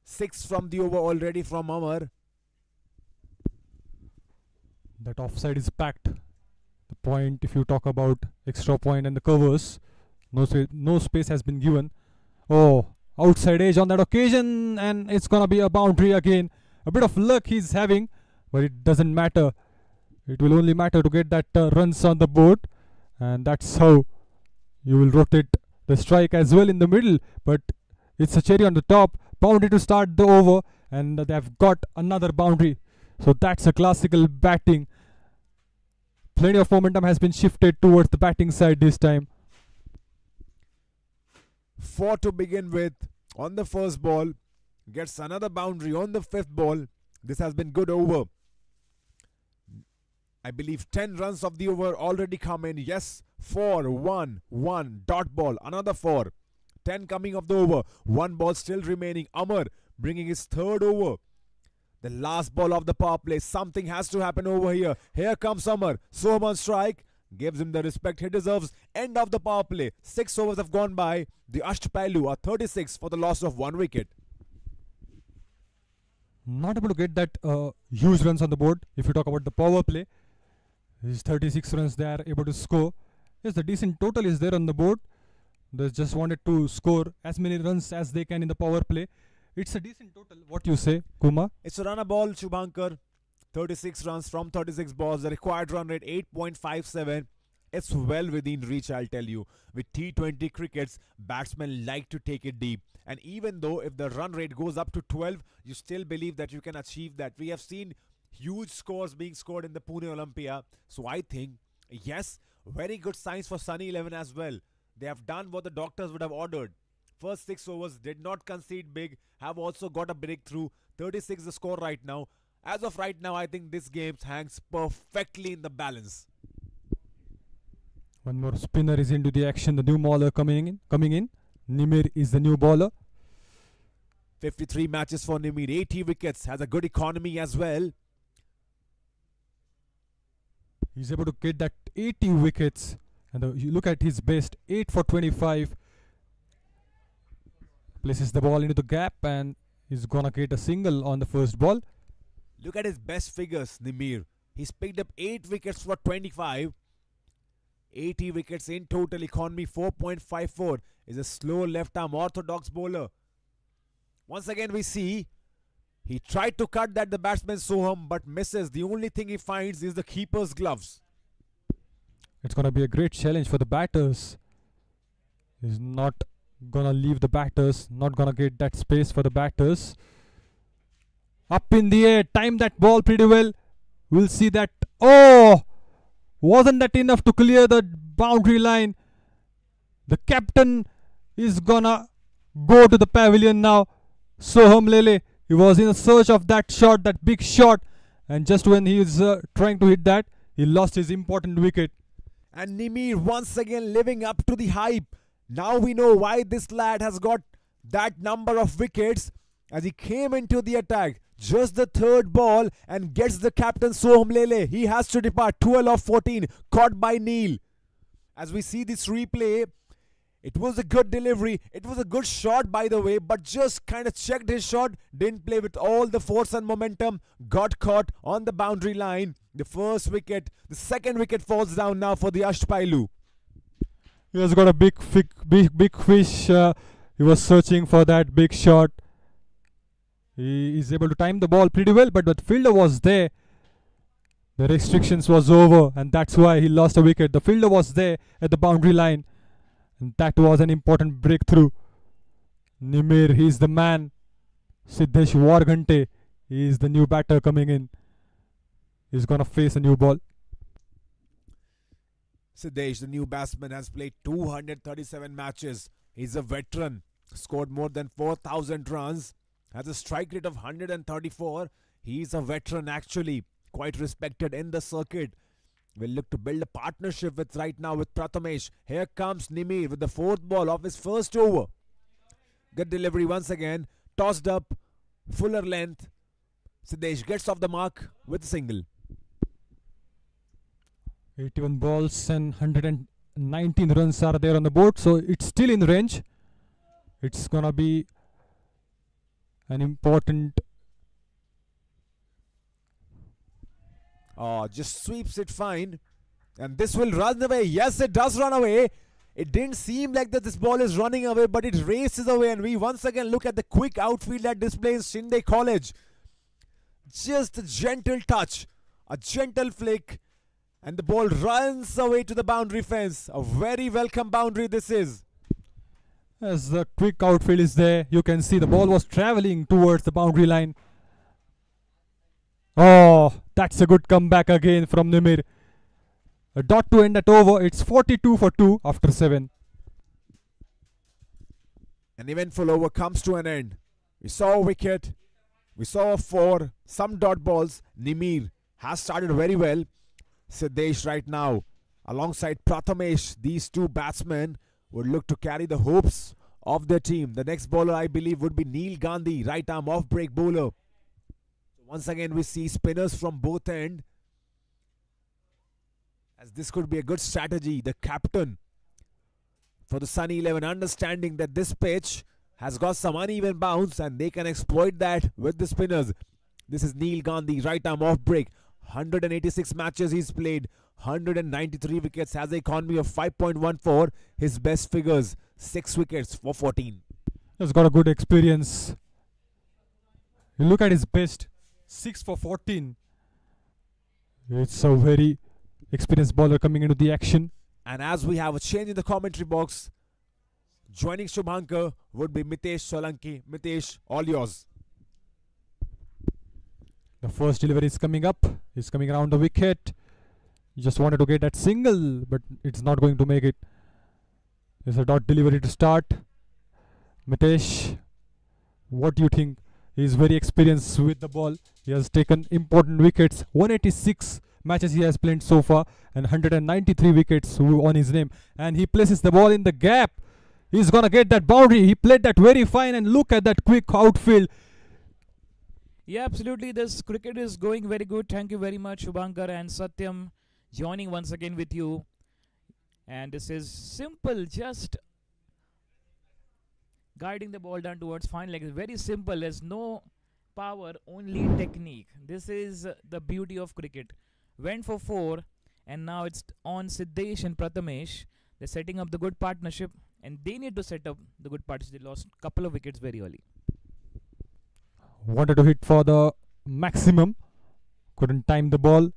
6 from the over already from Amar. That offside is packed. The point, if you talk about extra point and the covers, no space has been given. Oh, outside edge on that occasion, and it's gonna be a boundary again. A bit of luck he's having, but it doesn't matter. It will only matter to get that runs on the board, and that's how you will rotate the strike as well in the middle. But it's a cherry on the top. Boundary to start the over, and they've got another boundary. So that's a classical batting. Plenty of momentum has been shifted towards the batting side this time. 4 to begin with on the first ball. Gets another boundary on the 5th ball. This has been good over. I believe 10 runs of the over already come in. Yes, 4, 1, 1, dot ball, another 4. 10 coming of the over. 1 ball still remaining. Amar bringing his 3rd over. The last ball of the power play. Something has to happen over here. Here comes Amar. Soham on strike. Gives him the respect he deserves. End of the power play. 6 overs have gone by. The Ashtapailu are 36 for the loss of 1 wicket. Not able to get that huge runs on the board. If you talk about the power play, these 36 runs they are able to score. Yes, the decent total is there on the board. They just wanted to score as many runs as they can in the power play. It's a decent total. What you say, Kumar? It's a runner ball, Shubhankar. 36 runs from 36 balls. The required run rate 8.57. It's well within reach, I'll tell you. With T20 crickets, batsmen like to take it deep. And even though if the run rate goes up to 12, you still believe that you can achieve that. We have seen huge scores being scored in the Pune Olympia. So I think, yes, very good signs for Sunny 11 as well. They have done what the doctors would have ordered. First 6 overs, did not concede big, have also got a breakthrough. 36 the score right now. As of right now, I think this game hangs perfectly in the balance. One more spinner is into the action. The new bowler coming in. Nimir is the new bowler. 53 matches for Nimir, 80 wickets, has a good economy as well. He's able to get that 80 wickets. And you look at his best, 8 for 25. Places the ball into the gap and he's gonna get a single on the first ball. Look at his best figures, Nimir. He's picked up 8 wickets for 25. 80 wickets in total, economy 4.54. Is a slow left-arm orthodox bowler. Once again we see he tried to cut that the batsman Soham but misses. The only thing he finds is the keeper's gloves. It's gonna be a great challenge for the batters. He's not gonna leave the batters, not gonna get that space for the batters. Up in the air, time that ball pretty well. We'll see that. Oh! Wasn't that enough to clear the boundary line? The captain is gonna go to the pavilion now. Soham Lele, he was in search of that shot, that big shot. And just when he is trying to hit that, he lost his important wicket. And Nimir once again living up to the hype. Now we know why this lad has got that number of wickets as he came into the attack. Just the third ball and gets the captain Soham Lele. He has to depart. 12 of 14 caught by Neil. As we see this replay, it was a good delivery. It was a good shot by the way, but just kind of checked his shot. Didn't play with all the force and momentum. Got caught on the boundary line. The first wicket. The second wicket falls down now for the Ashtapailu. He has got a big fish. He was searching for that big shot. He is able to time the ball pretty well, but the fielder was there. The restrictions was over and that's why he lost a wicket. The fielder was there at the boundary line. And that was an important breakthrough. Nimir, he is the man. Siddesh Warghante, he is the new batter coming in. He's gonna face a new ball. Siddesh, the new batsman, has played 237 matches. He's a veteran. Scored more than 4,000 runs. Has a strike rate of 134. He's a veteran actually. Quite respected in the circuit. We'll look to build a partnership with right now with Prathamesh. Here comes Nimir with the fourth ball of his first over. Good delivery once again. Tossed up. Fuller length. Siddesh gets off the mark with a single. 81 balls and 119 runs are there on the board. So it's still in range. It's gonna be an important. Oh, just sweeps it fine. And this will run away. Yes, it does run away. It didn't seem like that this ball is running away, but it races away. And we once again look at the quick outfield that displays Shinde College. Just a gentle touch. A gentle flick. And the ball runs away to the boundary fence. A very welcome boundary this is. As the quick outfield is there, you can see the ball was traveling towards the boundary line. Oh, that's a good comeback again from Nimir. A dot to end that over. It's 42 for 2 after 7. An eventful over comes to an end. We saw a wicket. We saw a 4. Some dot balls. Nimir has started very well. Siddesh right now alongside Prathamesh. These two batsmen would look to carry the hopes of their team. The next bowler I believe would be Neil Gandhi, right arm off break bowler. Once again we see spinners from both ends. As this could be a good strategy. The captain for the Sunny 11 understanding that this pitch has got some uneven bounce and they can exploit that with the spinners. This is Neil Gandhi, right arm off break. 186 matches he's played. 193 wickets, has an economy of 5.14. His best figures, 6 wickets for 14. He's got a good experience. You look at his best, 6 for 14. It's a very experienced bowler coming into the action. And as we have a change in the commentary box, joining Shubhankar would be Mitesh Solanki. Mitesh, all yours. The first delivery is coming up. He's coming around the wicket. He just wanted to get that single, but it's not going to make it. There's a dot delivery to start. Mitesh, what do you think? He's very experienced with the ball. He has taken important wickets. 186 matches he has played so far and 193 wickets on his name. And he places the ball in the gap. He's going to get that boundary. He played that very fine, and look at that quick outfield. Yeah, absolutely. This cricket is going very good. Thank you very much, Shubhankar and Satyam, joining once again with you. And this is simple, just guiding the ball down towards fine leg. It's very simple. There's no power, only technique. This is the beauty of cricket. Went for 4, and now it's on Siddesh and Prathamesh. They're setting up the good partnership, and they need to set up the good partnership. They lost a couple of wickets very early. Wanted to hit for the maximum. Couldn't time the ball.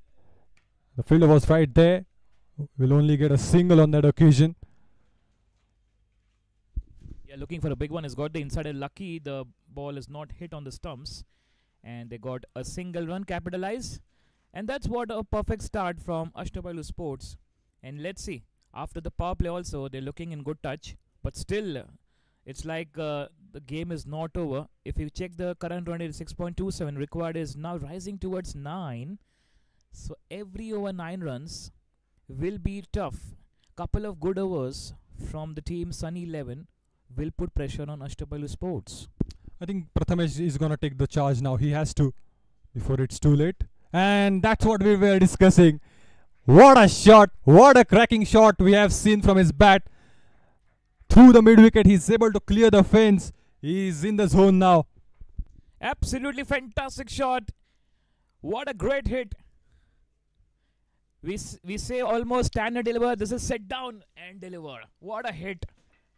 The fielder was right there. Will only get a single on that occasion. Yeah, looking for a big one. Has got the insider lucky. The ball is not hit on the stumps, and they got a single run capitalized. And that's what a perfect start from Ashtapailu Sports. And let's see, after the power play also, they're looking in good touch. But still, it's like the game is not over. If you check the current run, it's 6.27. Required is now rising towards 9. So every over 9 runs will be tough. Couple of good overs from the team Sun 11 will put pressure on Ashtapailu Sports. I think Prathamesh is going to take the charge now. He has to before it's too late. And that's what we were discussing. What a shot. What a cracking shot we have seen from his bat. Through the mid wicket, he's able to clear the fence. He's in the zone now. Absolutely fantastic shot. What a great hit. We say almost stand and deliver. This is set down and deliver. What a hit.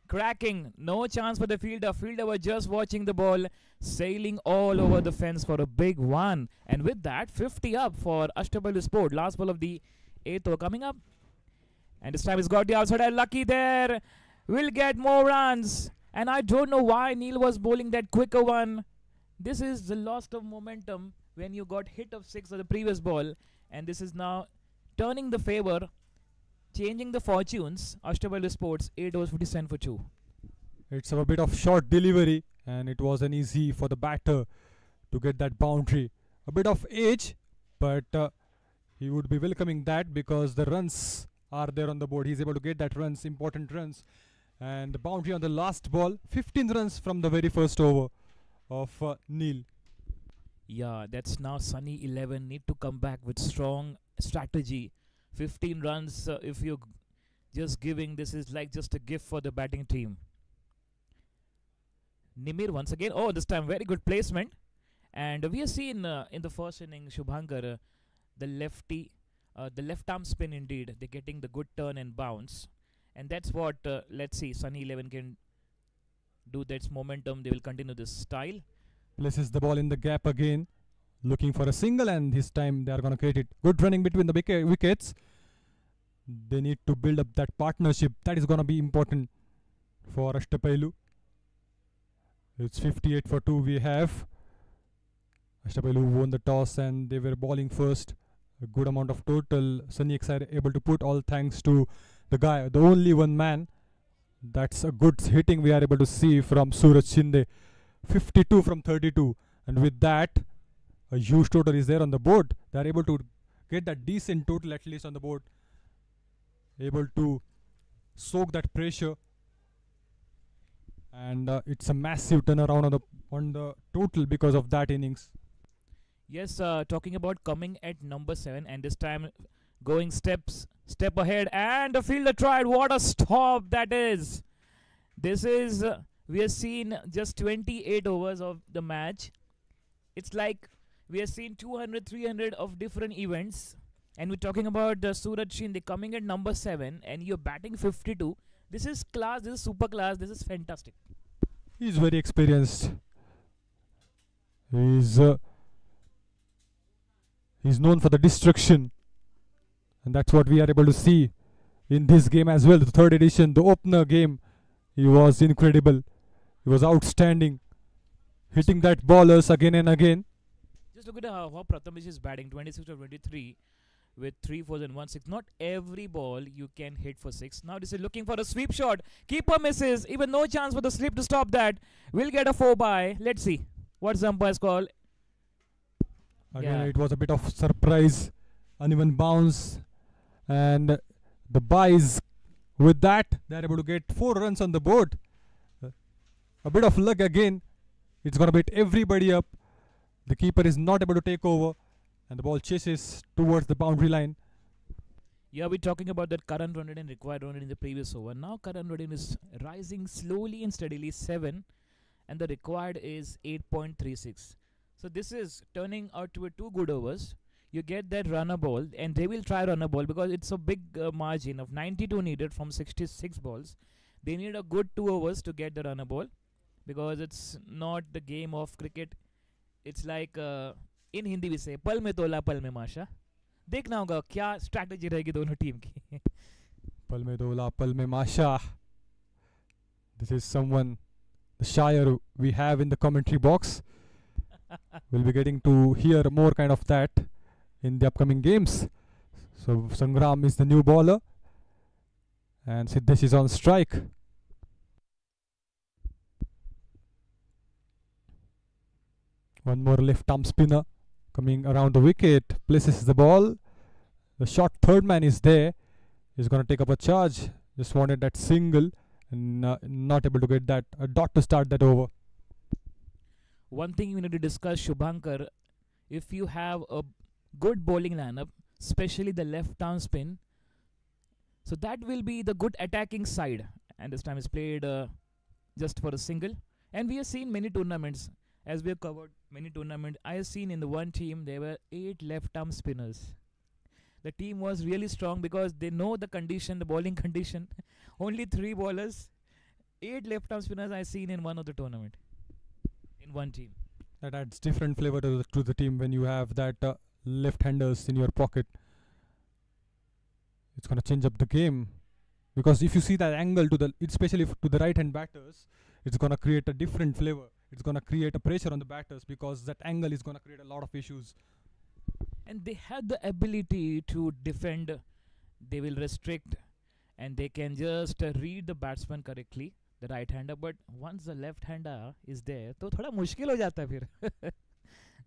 Cracking. No chance for the fielder. Fielder was just watching the ball, sailing all over the fence for a big one. And with that, 50 up for Ashtapalu Sport. Last ball of the 8th over coming up. And this time he's got the outside. Lucky there. Will get more runs. And I don't know why Neil was bowling that quicker one. This is the loss of momentum when you got hit of 6 on the previous ball. And this is now turning the favor, changing the fortunes. Ashtapalu Sports 8 overs 57 for 2. It's a bit of short delivery, and it wasn't easy for the batter to get that boundary. A bit of age, but he would be welcoming that because the runs are there on the board. He's able to get that runs, important runs. And the boundary on the last ball, 15 runs from the very first over of Neil. Yeah, that's now Sunny 11 need to come back with strong strategy. 15 runs, if you're just giving, this is like just a gift for the batting team. Nimir once again. Oh, this time very good placement. And we have seen in the first inning, Shubhankar, the lefty, the left arm spin indeed. They're getting the good turn and bounce. And that's what, let's see, Sunny 11 can do. That's momentum. They will continue this style. Places the ball in the gap again, looking for a single, and this time they are going to create it. Good running between the wickets. They need to build up that partnership. That is going to be important for Ashtapailu. It's 58 for 2 we have. Ashtapailu won the toss and they were bowling first. A good amount of total. Sunny X are able to put, all thanks to the guy, the only one man. That's a good hitting we are able to see from Suraj Shinde. 52 from 32. And with that, a huge total is there on the board. They are able to get that decent total at least on the board. Able to soak that pressure. And it's a massive turnaround on the total because of that innings. Yes, talking about coming at number 7, and this time going step ahead, and the fielder tried. What a stop that is. This is, we have seen just 28 overs of the match. It's like we have seen 200, 300 of different events. And we're talking about Suraj Shinde coming at number 7, and you're batting 52. This is class, this is super class, this is fantastic. He's very experienced. He's known for the destruction And that's what we are able to see in this game as well. The third edition, the opener game, he was incredible. He was outstanding, hitting that ballers again and again. Just look at how Prathamesh is batting, 26 to 23 with 3 fours and 1 6. Not every ball you can hit for 6. Now this is looking for a sweep shot. Keeper misses. Even no chance for the slip to stop that. We'll get a 4 by. Let's see what's the umpire's call. Again, Yeah. it was a bit of surprise, uneven bounce, and the buys. With that, they're able to get 4 runs on the board. A bit of luck again. It's gonna beat everybody up. The keeper is not able to take over, and the ball chases towards the boundary line. Yeah, we're talking about that current run rate and required run rate in the previous over. Now current run rate is rising slowly and steadily 7, and the required is 8.36. So this is turning out to be 2 good overs. You get that runner ball, and they will try runner ball because it's a big margin of 92 needed from 66 balls. They need a good 2 overs to get the runner ball because it's not the game of cricket. It's like in Hindi we say पल में तोला पल में माशा. देखना होगा क्या strategy रहेगी दोनों टीम की. Pal mein dola, pal mein masha. This is someone, the Shire we have in the commentary box. We'll be getting to hear more kind of that in the upcoming games. So Sangram is the new bowler, and Siddesh is on strike. One more left arm spinner coming around the wicket, places the ball. The short third man is there. He's going to take up a charge. Just wanted that single and not able to get that a dot to start that over. One thing we need to discuss, Shubhankar, if you have a good bowling lineup, especially the left arm spin, so that will be the good attacking side. And this time is played just for a single. And we have seen many tournaments, as we have covered many tournaments. I have seen in the one team there were 8 left arm spinners. The team was really strong because they know the condition, the bowling condition. Only 3 bowlers, 8 left arm spinners I seen in one of the tournament. In one team. That adds different flavor to the team when you have that left-handers in your pocket. It's going to change up the game, because if you see that angle to the, especially to the right-hand batters, it's going to create a different flavor. It's going to create a pressure on the batters because that angle is going to create a lot of issues. And they have the ability to defend. They will restrict, and they can just read the batsman correctly, the right hander. But once the left hander is there, तो थोड़ा मुश्किल हो जाता है फिर.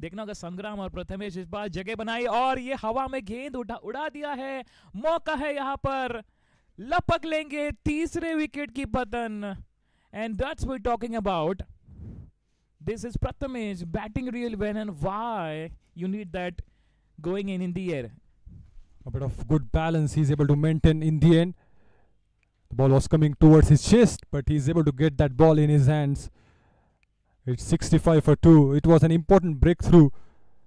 देखना होगा संग्राम और प्रथमेश इस बार जगह बनाई और ये हवा में गेंद उड़ा दिया है. मौका है यहाँ पर, लपक लेंगे तीसरे विकेट की पतन. And that's what we're talking about. This is Prathamesh batting really well, and why you need that going in the air. A bit of good balance he's able to maintain in the end. The ball was coming towards his chest, but he's able to get that ball in his hands. It's 65 for 2. It was an important breakthrough.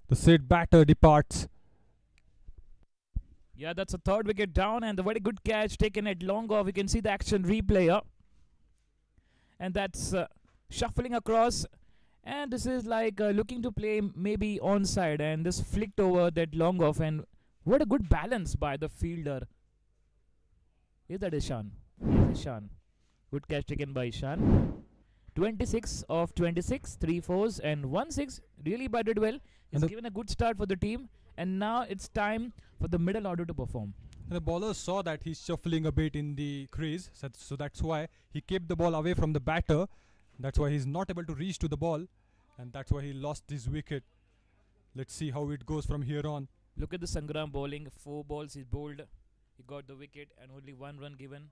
The said batter departs. Yeah, that's a third wicket down, and the very good catch taken at long off. You can see the action replay up. And that's shuffling across. And this is like looking to play maybe onside, and this flicked over that long off. And what a good balance by the fielder. Is that Ishan? Yes, Ishan. Good catch taken by Ishan. 26 of 26, 3 fours and 1 6. Really batted well. He's given a good start for the team. And now it's time for the middle order to perform. And the bowler saw that he's shuffling a bit in the crease, so that's why he kept the ball away from the batter. That's why he's not able to reach to the ball, and that's why he lost his wicket. Let's see how it goes from here on. Look at the Sangram bowling. 4 balls he bowled. He got the wicket and only 1 run given.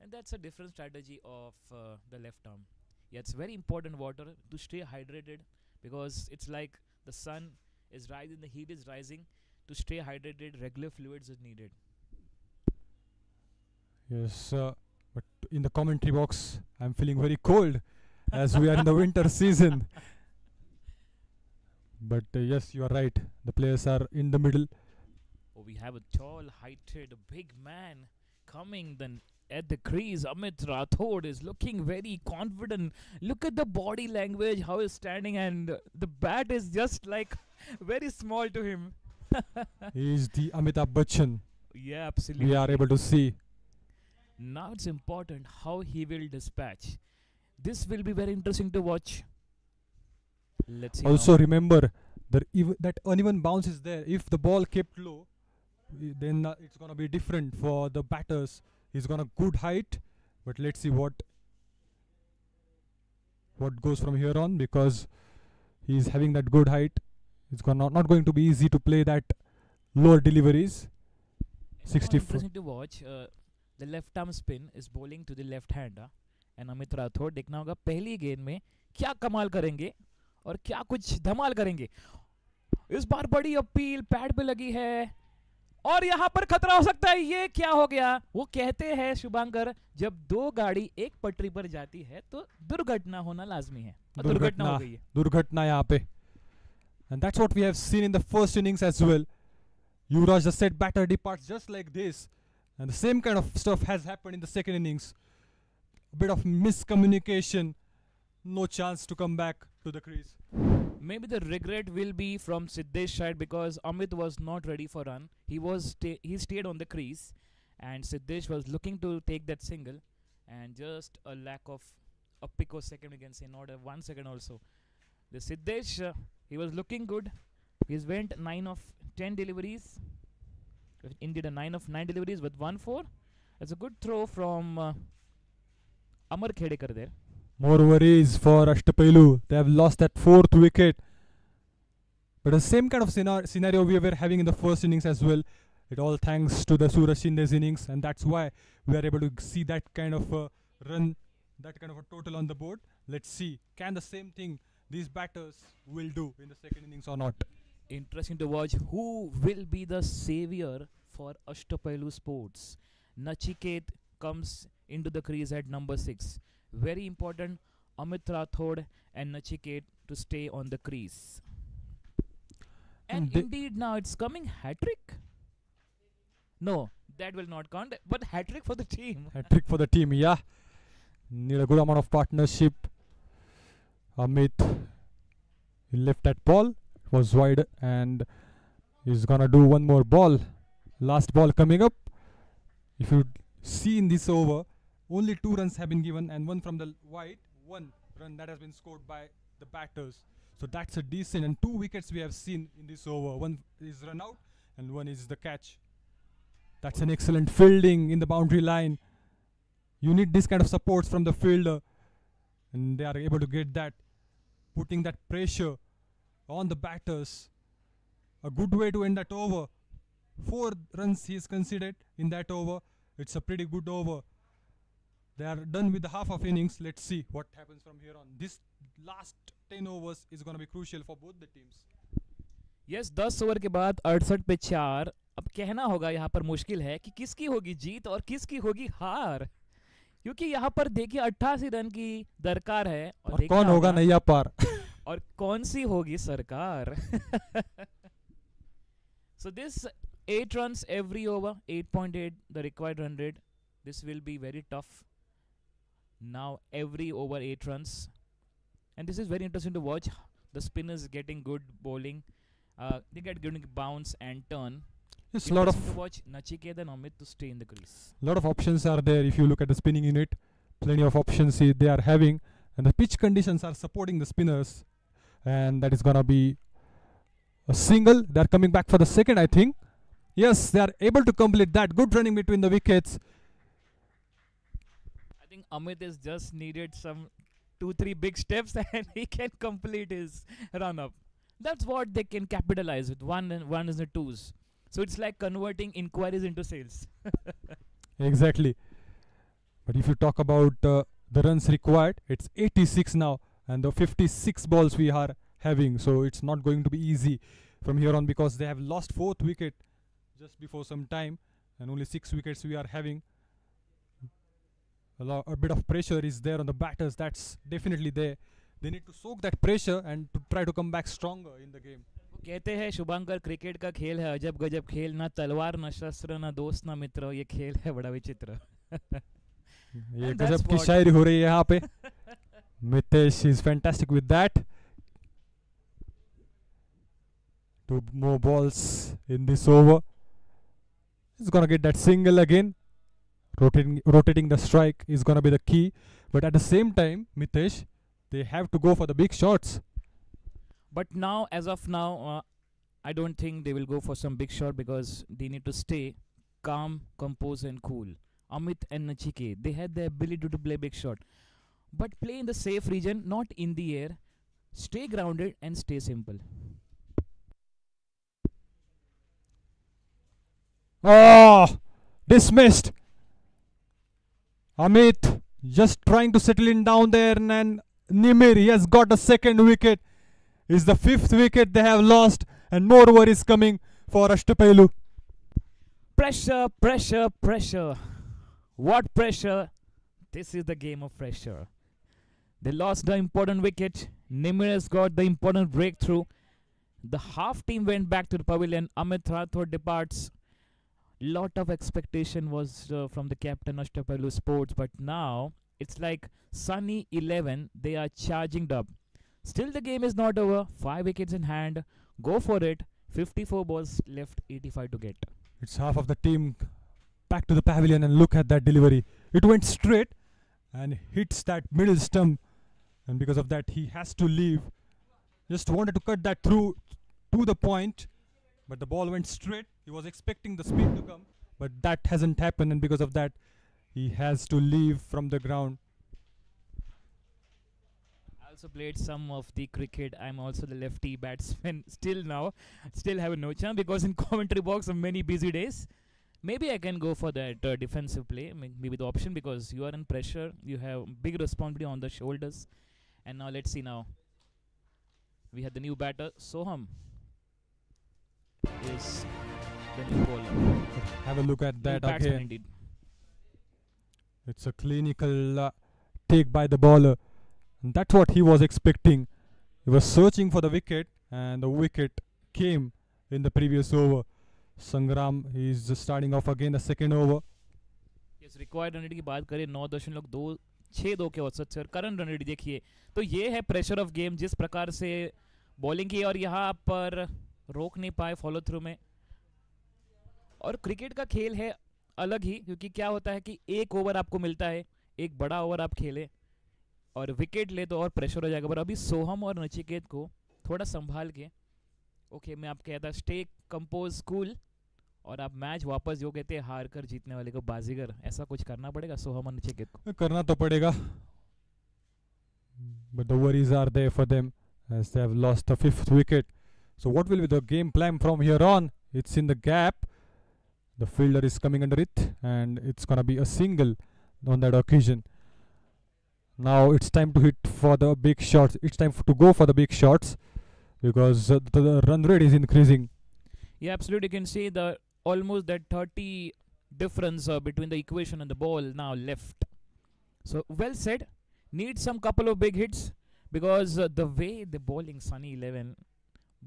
And that's a different strategy of the left arm. Yeah, it's very important water to stay hydrated, because it's like the sun is rising, the heat is rising. To stay hydrated, regular fluids is needed. Yes, but in the commentary box, I'm feeling very cold as we are in the winter season. But yes, you are right. The players are in the middle. Oh, we have a tall, heighted, big man coming then at the crease. Amit Rathod is looking very confident. Look at the body language, how he's standing, and the bat is just like very small to him. He is the Amitabh Bachchan Yeah, absolutely. we are able to see. Now it's important how he will dispatch. This will be very interesting to watch. Let's see Also now. remember that uneven bounce is there. If the ball kept low, then it's gonna be different for the batters. He's gonna good height, but let's see what goes from here on, because he's having that good height. It's gonna not going to be easy to play that lower deliveries. And now 64. interesting to watch. The left arm spin is bowling to the left hander. And Amit Rathore देखना होगा पहली गेंद में क्या कमाल करेंगे और क्या कुछ धमाल करेंगे. इस बार बड़ी अपील पैड पे लगी है और यहाँ पर खतरा हो सकता है. ये क्या हो गया? वो कहते हैं शुभांकर, जब दो गाड़ी एक पटरी पर जाती है तो दुर्घटना होना लाजमी है. और दुर्घटना हो गई है. दुर्घटना यहाँ पे. And that's what we have seen in the first innings as well. Yuvraj, the set batter, departs just like this. And the same kind of stuff has happened in the second innings. A bit of miscommunication. No chance to come back to the crease. Maybe the regret will be from Siddesh's side because Amit was not ready for run. He stayed on the crease, and Siddesh was looking to take that single, and just a lack of a picosecond, we can say, not a 1 second also. The Siddesh, he was looking good. He's went 9 of 10 deliveries. Indeed, a 9 of 9 deliveries with 1-4. It's a good throw from Amar Khedekar there. More worries for Ashtapailu. They have lost that 4th wicket. But the same kind of scenario we were having in the first innings as well. It all thanks to the Suraj Shinde's innings, and that's why we are able to see that kind of a run, that kind of a total on the board. Let's see, can the same thing these batters will do in the second innings or not? Interesting to watch who will be the savior for Ashtapailu Sports. Nachiket comes into the crease at number 6. Very important, Amit Rathod and Nachiket to stay on the crease. And indeed now it's coming hat-trick. No, that will not count, but hat-trick for the team. Hat-trick for the team, yeah. Need a good amount of partnership. Amit, he left that ball, it was wide, and he's gonna do one more ball. Last ball coming up. If you see in this over, only 2 runs have been given, and one from the wide, 1 run that has been scored by the batters. So that's a decent, and 2 wickets we have seen in this over. 1 is run out, and 1 is the catch. That's an excellent fielding in the boundary line. You need this kind of supports from the fielder, and they are able to get that, putting that pressure on the batters. A good way to end that over. 4 runs he is considered in that over. It's a pretty good over. They are done with the half of innings. Let's see what happens from here on. This last 10 overs is going to be crucial for both the teams. Yes, 10 over के बाद 68 पे 4. अब कहना होगा यहाँ पर मुश्किल है कि किसकी होगी जीत और किसकी होगी हार, क्योंकि यहाँ पर देखिए 88 रन की दरकार है और कौन होगा नैया पार और कौन सी होगी सरकार. So this 8 runs every over, 8.8 the required run rate. This will be very tough. Now every over 8 runs, and this is very interesting to watch. The spinners getting good bowling. They get good bounce and turn. It's a lot of to watch Nachiket and Amit to stay in the crease. lot of options are there. If you look at the spinning unit, plenty of options they are having, and the pitch conditions are supporting the spinners, and that is gonna be a single. They are coming back for the second, I think. Yes, they are able to complete that. Good running between the wickets. I think Amit has just needed some 2-3 big steps and he can complete his run up. That's what they can capitalize with. One is the twos. So it's like converting inquiries into sales. Exactly. But if you talk about the runs required, it's 86 now, and the 56 balls we are having. So it's not going to be easy from here on, because they have lost 4th wicket just before some time, and only 6 wickets we are having. A bit of pressure is there on the batters. That's definitely there. They need to soak that pressure and to try to come back stronger in the game. कहते हैं शुभंकर, cricket का खेल है अजब गजब खेल, ना तलवार ना शस्त्र ना दोस्त ना मित्र, ये खेल है बड़ा विचित्र. ये गजब की शायरी हो रही है यहाँ पे. Mitesh is fantastic with that. 2 more balls in this over, He's gonna get that single again. Rotating the strike is gonna be the key. But at the same time, Mitesh, they have to go for the big shots. But now, as of now, I don't think they will go for some big shot because they need to stay calm, composed, and cool. Amit and Nachike, they had the ability to play big shot, but play in the safe region, not in the air. Stay grounded and stay simple. Oh, dismissed. Amit just trying to settle in down there, and Nimir, he has got the second wicket. Is the fifth wicket they have lost, and more worries coming for Ashtapailu. Pressure, pressure, pressure. What pressure? This is the game of pressure. They lost the important wicket. Nimir has got the important breakthrough. The half team went back to the pavilion. Amit Rathod departs. Lot of expectation was from the captain Ashtapalu Sports, but now it's like Sunny 11. They are charging up. Still, the game is not over. 5 wickets in hand. Go for it. 54 balls left, 85 to get. It's half of the team back to the pavilion, and look at that delivery. It went straight and hits that middle stump, and because of that he has to leave. Just wanted to cut that through to the point, but the ball went straight. He was expecting the spin to come, but that hasn't happened, and because of that he has to leave from the ground. I also played some of the cricket. I'm also the lefty batsman. Still have no chance because in commentary box on many busy days. Maybe I can go for that defensive play. Maybe the option because you are in pressure. You have big responsibility on the shoulders. And now let's see now. We have the new batter, Soham. Is the new bowler. Have a look at New that batsman again. indeed. It's a clinical take by the bowler. And that's what he was expecting. He was searching for the wicket, and the wicket came in the previous over. Sangram is starting off again the second over. Yes, required run rate की बात करें 9.6 के औसत से और current run rate देखिए तो ये है प्रेशर ऑफ गेम जिस प्रकार से बॉलिंग की और यहाँ पर रोक नहीं पाए फॉलो थ्रू में और क्रिकेट का खेल है अलग ही क्योंकि क्या होता है कि एक ओवर आपको मिलता है एक बड़ा ओवर आप खेले और विकेट ले तो और प्रेशर हो जाएगा पर अभी सोहम और नचिकेत को थोड़ा संभाल के ओके मैं आप कहता स्टे कंपोज कूल और आप मैच वापस जो कहते हैं हार कर जीतने वाले को बाजीगर ऐसा कुछ करना पड़ेगा सोहम और नचिकेत को करना तो पड़ेगा, but the worries are there for them as they have lost the fifth wicket. So what will be the game plan from here on? It's in the gap. The fielder is coming under it, and it's gonna be a single on that occasion. Now it's time to hit for the big shots. It's time to go for the big shots because the run rate is increasing. Yeah, absolutely. You can see the almost that 30 difference between the equation and the ball now left. So well said. Need some couple of big hits because the way the bowling Sunny 11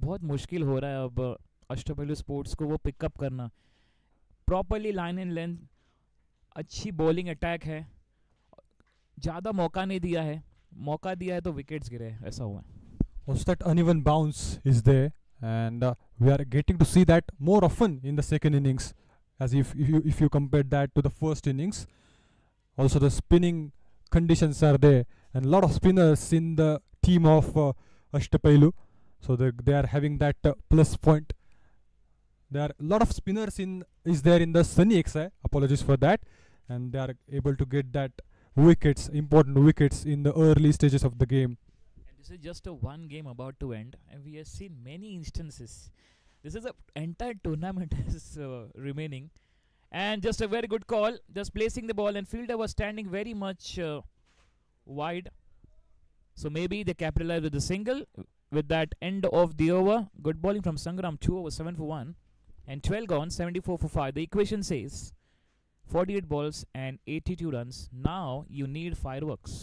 बहुत मुश्किल हो रहा है अब अष्टपैलु sports को वो pickup करना properly line and length अच्छी बॉलिंग अटैक है ज़्यादा मौका नहीं दिया है मौका दिया है तो विकेट्स गिरे ऐसा हुआ है Also that uneven bounce is there, and we are getting to see that more often in the second innings, as if you compare that to the first innings. Also the spinning conditions are there, and a lot of spinners in the team of Ashtapailu, so they are having that plus point. There are a lot of spinners is there in the Sunny XI, apologies for that, and they are able to get that wickets, important wickets in the early stages of the game. This is just a one game about to end and we have seen many instances this is a entire tournament is remaining and just a very good call just placing the ball and fielder was standing very much wide so maybe they capitalized with the single with that end of the over good bowling from Sangram 2 over 7 for 1 and 12 gone 74 for 5 the equation says 48 balls and 82 runs now you need fireworks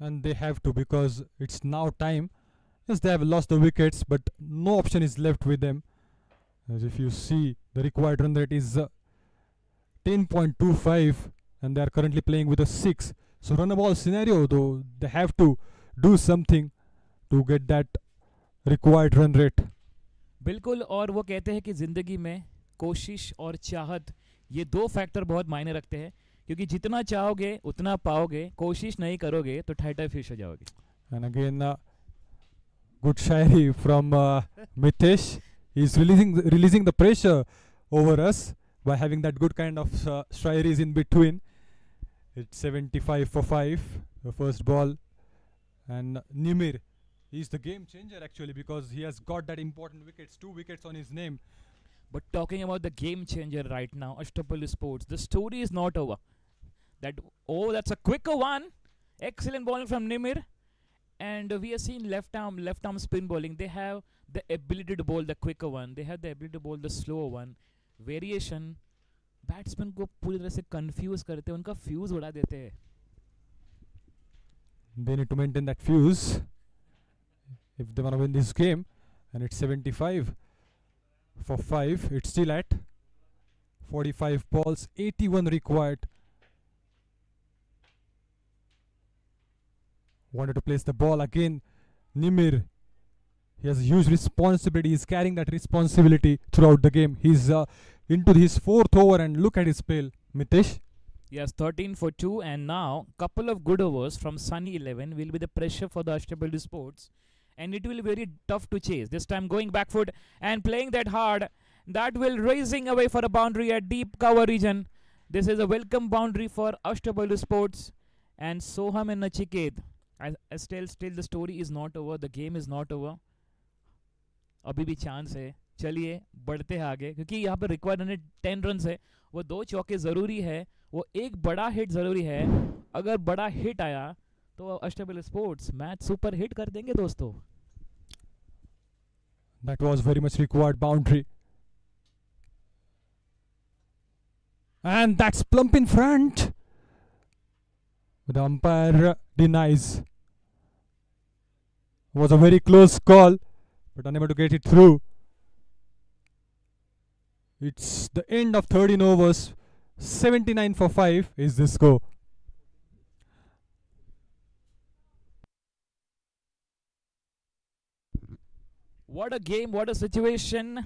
And they have to because it's now time. Yes, they have lost the wickets, but no option is left with them. As if you see, the required run rate is 10.25, and they are currently playing with a 6. So run a ball scenario, though, they have to do something to get that required run rate. बिल्कुल और वो कहते हैं कि ज़िंदगी में कोशिश और चाहत, ये दो फैक्टर बहुत मायने रखते हैं, क्योंकि जितना चाहोगे उतना पाओगे, कोशिश नहीं करोगे तो ठाटा फिश हो जाओगे. And again, good shairi from Mitesh. He's releasing the pressure over us by having that good kind of shairis in between. It's 75 for 5, the first ball. And Nimir, he's the game changer actually, because he has got that important wickets, 2 wickets on his name. But talking about the game changer right now, Ashtapalu Sports, the story is not over. That's a quicker one. Excellent bowling from Nimir. And we have seen left arm spin bowling. They have the ability to bowl the quicker one. They have the ability to bowl the slower one. Variation. Batsman को पूरी तरह से confuse करते हैं, उनका fuse उड़ा देते हैं. They need to maintain that fuse if they want to win this game. And it's 75 for 5. It's still at 45 balls, 81 required. Wanted to place the ball again. Nimir, he has a huge responsibility. He's carrying that responsibility throughout the game. He's into his 4th over, and look at his spell. Mitesh? Yes, 13 for 2, and now couple of good overs from Sunny 11 will be the pressure for the Ashtapalu Sports, and it will be very tough to chase. This time going back foot and playing that hard, that will raising away for a boundary at deep cover region. This is a welcome boundary for Ashtapalu Sports, and Soham and Nachiket. Still the story is not over, the game is not over. अभी भी chance है, चलिए बढ़ते हैं आगे, क्योंकि यहाँ पर रिक्वायर्ड 10 रन है, वो 2 चौके ज़रूरी है, वो एक बड़ा हिट ज़रूरी है. अगर बड़ा हिट आया तो अष्टपैलु स्पोर्ट्स मैच सुपर हिट कर देंगे दोस्तों. That was very much required boundary. And that's plump in front. The umpire denies. Was a very close call, but unable to get it through. It's the end of 13 overs. 79 for 5 is the score. What a game, what a situation.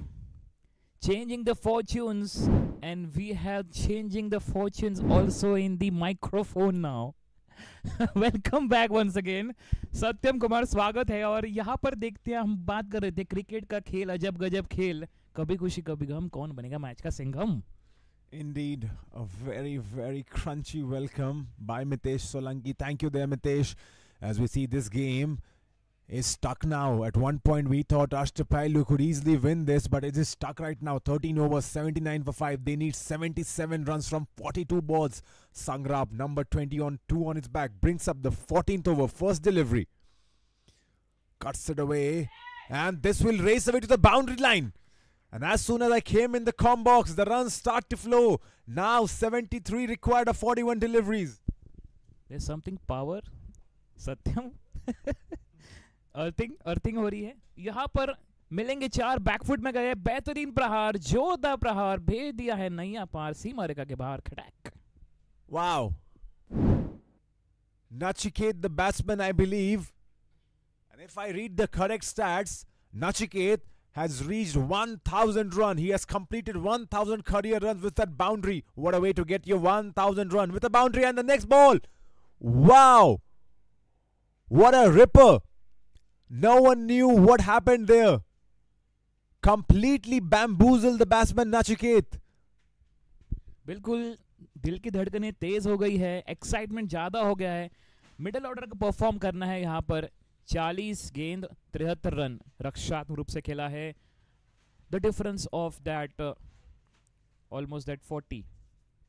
Changing the fortunes, and we have changing the fortunes also in the microphone now. Welcome back once again. Satyam Kumar स्वागत है. और यहाँ पर देखते हैं, हम बात कर रहे थे क्रिकेट का खेल, अजब गजब खेल, कभी खुशी कभी गम, कौन बनेगा मैच का Singham. Indeed, a very, very crunchy welcome by Mitesh Solanki. Thank you there, Mitesh. As we see, this game is stuck now. At one point, we thought Ashtapailu could easily win this, but it is stuck right now. 13 overs, 79 for 5. They need 77 runs from 42 balls. Sangrab, number 20 on 2 on its back, brings up the 14th over. First delivery. Cuts it away. And this will race away to the boundary line. And as soon as I came in the com box, the runs start to flow. Now 73 required of 41 deliveries. There's something power. Satyam. Earthing हो रही है. यहाँ पर मिलेंगे 4. Back foot में गए, बेहतरीन प्रहार, जोरदार प्रहार, भेज दिया है नैया पार, सीमा रेखा के बाहर. खटैक. Wow. Nachiket, the batsman, I believe. And if I read the correct stats, Nachiket has reached 1,000 run. He has completed 1,000 career runs with that boundary. What a way to get your 1,000 run with a boundary. And the next ball. Wow. What a ripper. No one knew what happened there. Completely bamboozled the batsman Nachiket. बिल्कुल दिल की धड़कनें तेज हो गई है, excitement ज़्यादा हो गया है. मिडिल ऑर्डर का परफॉर्म करना है यहाँ पर. 40 गेंद 73 रन रक्षात्मक रूप से खेला है. The difference of that almost that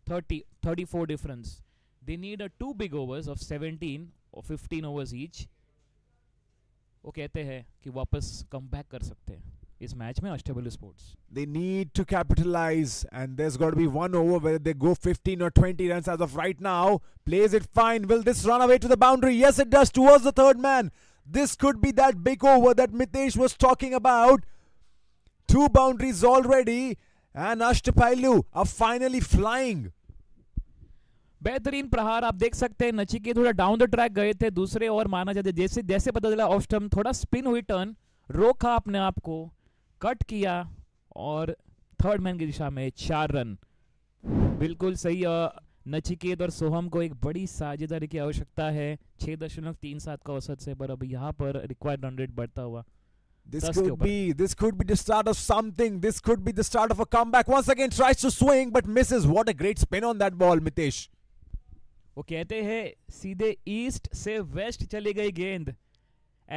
34 difference. They need 2 big overs of 17 और 15 ओवर्स ईच. वो कहते हैं कि वापस कम बैक कर सकते हैं इस मैच में अष्टपैलु sports. They need to capitalize, and there's got to be one over where they go 15 or 20 runs as of right now. Plays it fine. Will this run away to the boundary? Yes, it does, towards the third man. This could be that big over that Mitesh was talking about. 2 boundaries already, and Ashtapailu are finally flying. बेहतरीन प्रहार आप देख सकते हैं. नचिकेत थोड़ा down the track गए थे, दूसरे ओवर माना जाता है. जैसे जैसे पता चला ऑफ स्टंप, थोड़ा स्पिन हुई टर्न, रोका अपने आप को, कट किया और थर्ड मैन की दिशा में 4 रन। बिल्कुल सही। नचिकेत और सोहम को एक बड़ी साझेदारी की आवश्यकता है 6.37 का औसत से, पर अब यहाँ पर रिक्वायर्ड रन रेट बढ़ता हुआ This 10 के could ऊपर। be the start of something. This could be the start of a comeback. Once again tries to swing but misses. What a great spin on that ball, Mitesh. वो कहते हैं सीधे east से waste चली गई गेंद।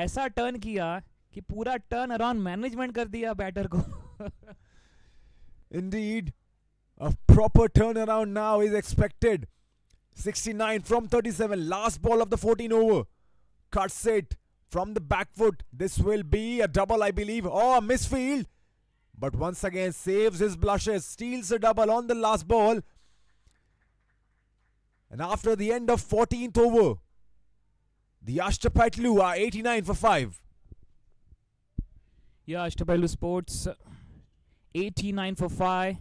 ऐसा टर्न किया कि पूरा टर्न अराउंड मैनेजमेंट कर दिया बैटर को। Indeed, a proper turnaround now is expected. 69 from 37. Last ball of the 14 over. Cuts it from the back foot. This will be a double, I believe. Oh, a misfield. But once again saves his blushes. Steals a double on the last ball. And after the end of 14th over, the Ashtapailu are 89 for 5. Yeah, Ashtapalu Sports 89 for 5.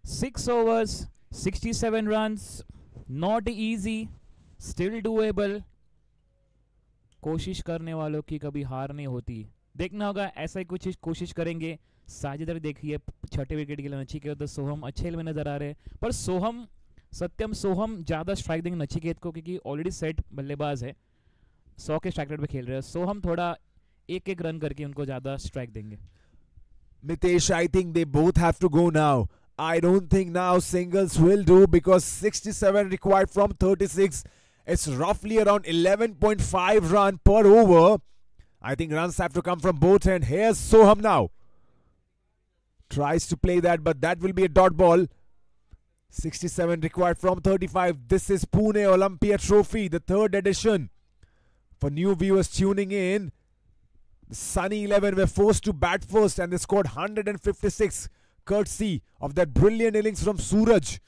6 overs, 67 runs. Not easy. Still doable. कोशिश करने वालों की कभी हार नहीं होती। देखना होगा ऐसा ही कुछ कोशिश करेंगे। साझेदारी देखिए छठे विकेट के लिए नचिकेत और सोहम अच्छे में नजर आ रहे हैं, पर सोहम ज़्यादा स्ट्राइक देंगे नचिकेत को, क्योंकि ऑलरेडी सेट बल्लेबाज है, 100 के स्ट्राइक रेट पे खेल रहे हैं। सोहम थोड़ा एक एक रन करके उनको ज़्यादा स्ट्राइक देंगे। Mitesh, I think they both have to go now. I don't think now singles will do, because 67 required from 36. It's roughly around 11.5 run per over. I think runs have to come from both ends. Here's Soham now. Tries to play that, but that will be a dot ball. 67 required from 35. This is Pune Olympia Trophy, the third edition. For new viewers tuning in, the Sunny 11 were forced to bat first and they scored 156, courtesy of that brilliant innings from Suraj.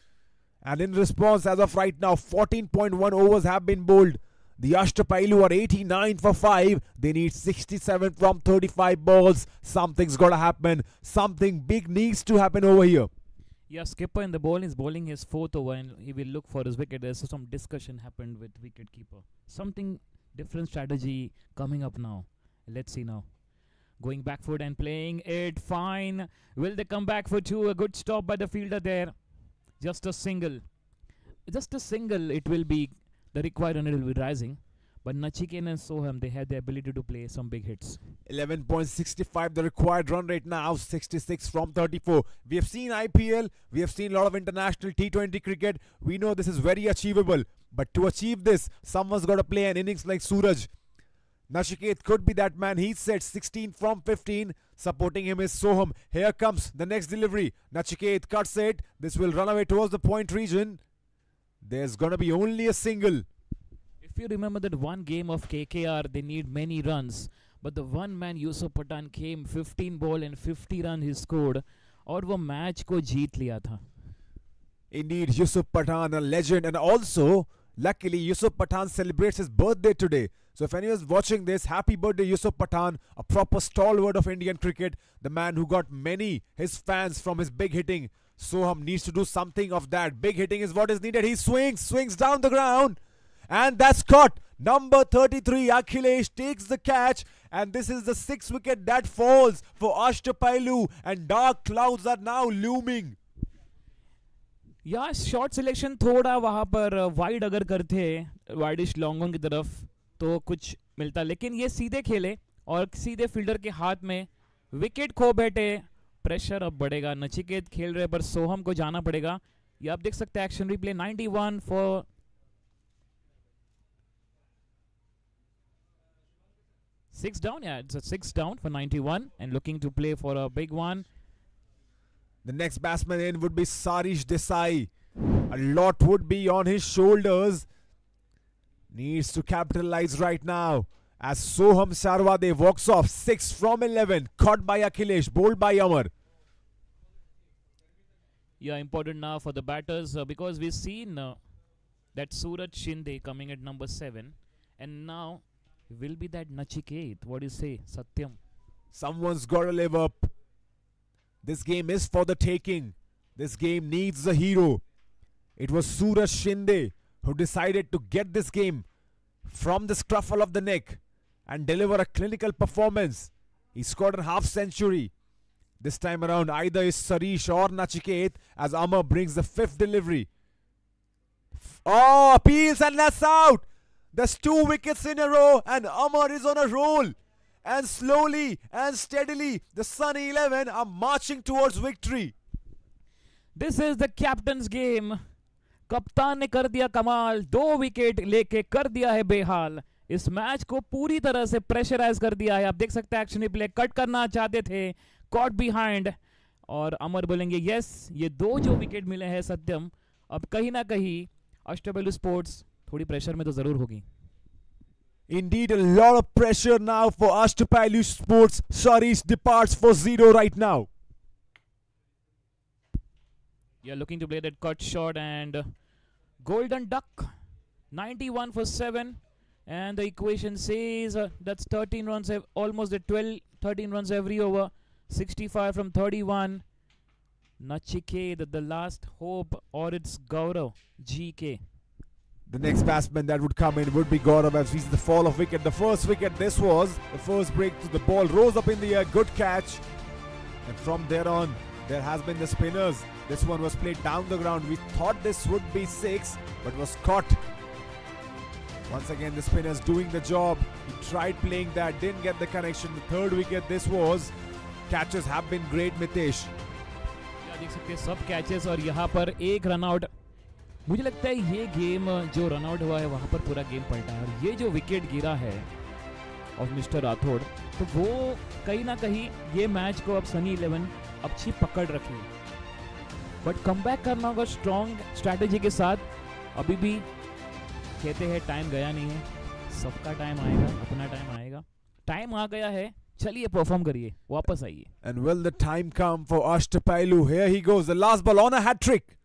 And in response, as of right now, 14.1 overs have been bowled. The Ashtapailu are 89 for 5. They need 67 from 35 balls. Something's got to happen. Something big needs to happen over here. Yeah, skipper in the ball is bowling his 4th over and he will look for his wicket. There's some discussion happened with wicket keeper. Something different strategy coming up now. Let's see now. Going back foot and playing it fine. Will they come back for 2? A good stop by the fielder there. Just a single. It will be. The required run will be rising. But Nachiket and Soham, they have the ability to play some big hits. 11.65 the required run rate now. 66 from 34. We have seen IPL. We have seen a lot of international T20 cricket. We know this is very achievable. But to achieve this, someone's got to play an innings like Suraj. Nachiket could be that man. He's set 16 from 15. Supporting him is Soham. Here comes the next delivery. Nachiket cuts it. This will run away towards the point region. There's gonna be only a single. If you remember that one game of KKR, they need many runs. But the one man Yusuf Pathan came 15 ball and 50 run he scored. और वो match को जीत लिया था. Indeed, Yusuf Pathan, a legend. And also, luckily, Yusuf Pathan celebrates his birthday today. So if anyone's watching this, happy birthday Yusuf Pathan, a proper stalwart of Indian cricket, the man who got his fans from his big hitting. Soham needs to do something of that. Big hitting is what is needed. He swings down the ground. And that's caught. Number 33, Akhilesh takes the catch. And this is the 6th wicket that falls for Ashtapailu. And dark clouds are now looming. या shot selection थोड़ा वहाँ पर wide अगर करते widish लॉन्गों की तरफ तो कुछ मिलता, लेकिन ये सीधे खेले और सीधे फील्डर के हाथ में विकेट खो बैठे. प्रेशर अब बढ़ेगा. नचिकेत खेल रहे पर सोहम को जाना पड़ेगा. ये आप देख सकते हैं action replay. 91 for 6 down. Yeah, it's a 6 down for 91 and looking to play for a big one. The next batsman in would be Sarish Desai. A lot would be on his shoulders. Needs to capitalize right now. As Soham Sarwade walks off 6 from 11. Caught by Akhilesh. Bowled by Amar. Yeah, important now for the batters because we've seen that Suraj Shinde coming at number 7. And now will be that Nachiket. What do you say, Satyam? Someone's got to live up. This game is for the taking. This game needs a hero. It was Suraj Shinde who decided to get this game from the scruffle of the neck and deliver a clinical performance. He scored a half century. This time around, either is Sarish or Nachiket as Amar brings the 5th delivery. Oh, appeals and that's out. There's 2 wickets in a row and Amar is on a roll. And slowly and steadily, the Sunny 11 are marching towards victory. This is the captain's game. कप्तान ने कर दिया कमाल, 2 wicket लेके कर दिया है बेहाल. इस मैच को पूरी तरह से प्रेशराइज कर दिया है. आप देख सकते हैं एक्शन प्ले कट करना चाहते थे, कॉट बिहाइंड, और अमर बोलेंगे यस. ये 2 जो विकेट मिले हैं सत्यम, अब कहीं ना कहीं अष्टपैलु स्पोर्ट्स थोड़ी प्रेशर में तो जरूर होगी. Indeed, a lot of pressure now for Ashtapailu Sports. Sarish departs for 0 right now. You're looking to play that cut shot and golden duck. 91 for 7. And the equation says that's 13 runs, almost at 13 runs every over. 65 from 31. Nachiket, the last hope, or it's Gaurav, GK. The next batsman that would come in would be Gaurav as he's the fall of wicket. The first wicket, this was the first break to the ball, rose up in the air, good catch. And from there on, there has been the spinners. This one was played down the ground. We thought this would be 6, but was caught. Once again, the spinners doing the job. He tried playing that, didn't get the connection. The third wicket, this was. Catches have been great, Mitesh. देख सकते हैं सब catches और यहाँ पर एक run out. मुझे लगता है ये गेम जो रन आउट हुआ है वहाँ पर पूरा गेम पलटा है. और ये जो विकेट गिरा है ऑफ मिस्टर राठौड़, तो वो कहीं ना कहीं ये मैच को अब सनी 11 अच्छी पकड़ रखी है. बट कम बैक करना होगा स्ट्रॉन्ग स्ट्रैटेजी के साथ. अभी भी कहते हैं टाइम गया नहीं है, सबका टाइम आएगा, अपना टाइम आएगा. टाइम आ गया है, चलिए परफॉर्म करिए, वापस आइए. And will the time come for Ashtapailu? Here he goes, the last ball on a hat trick.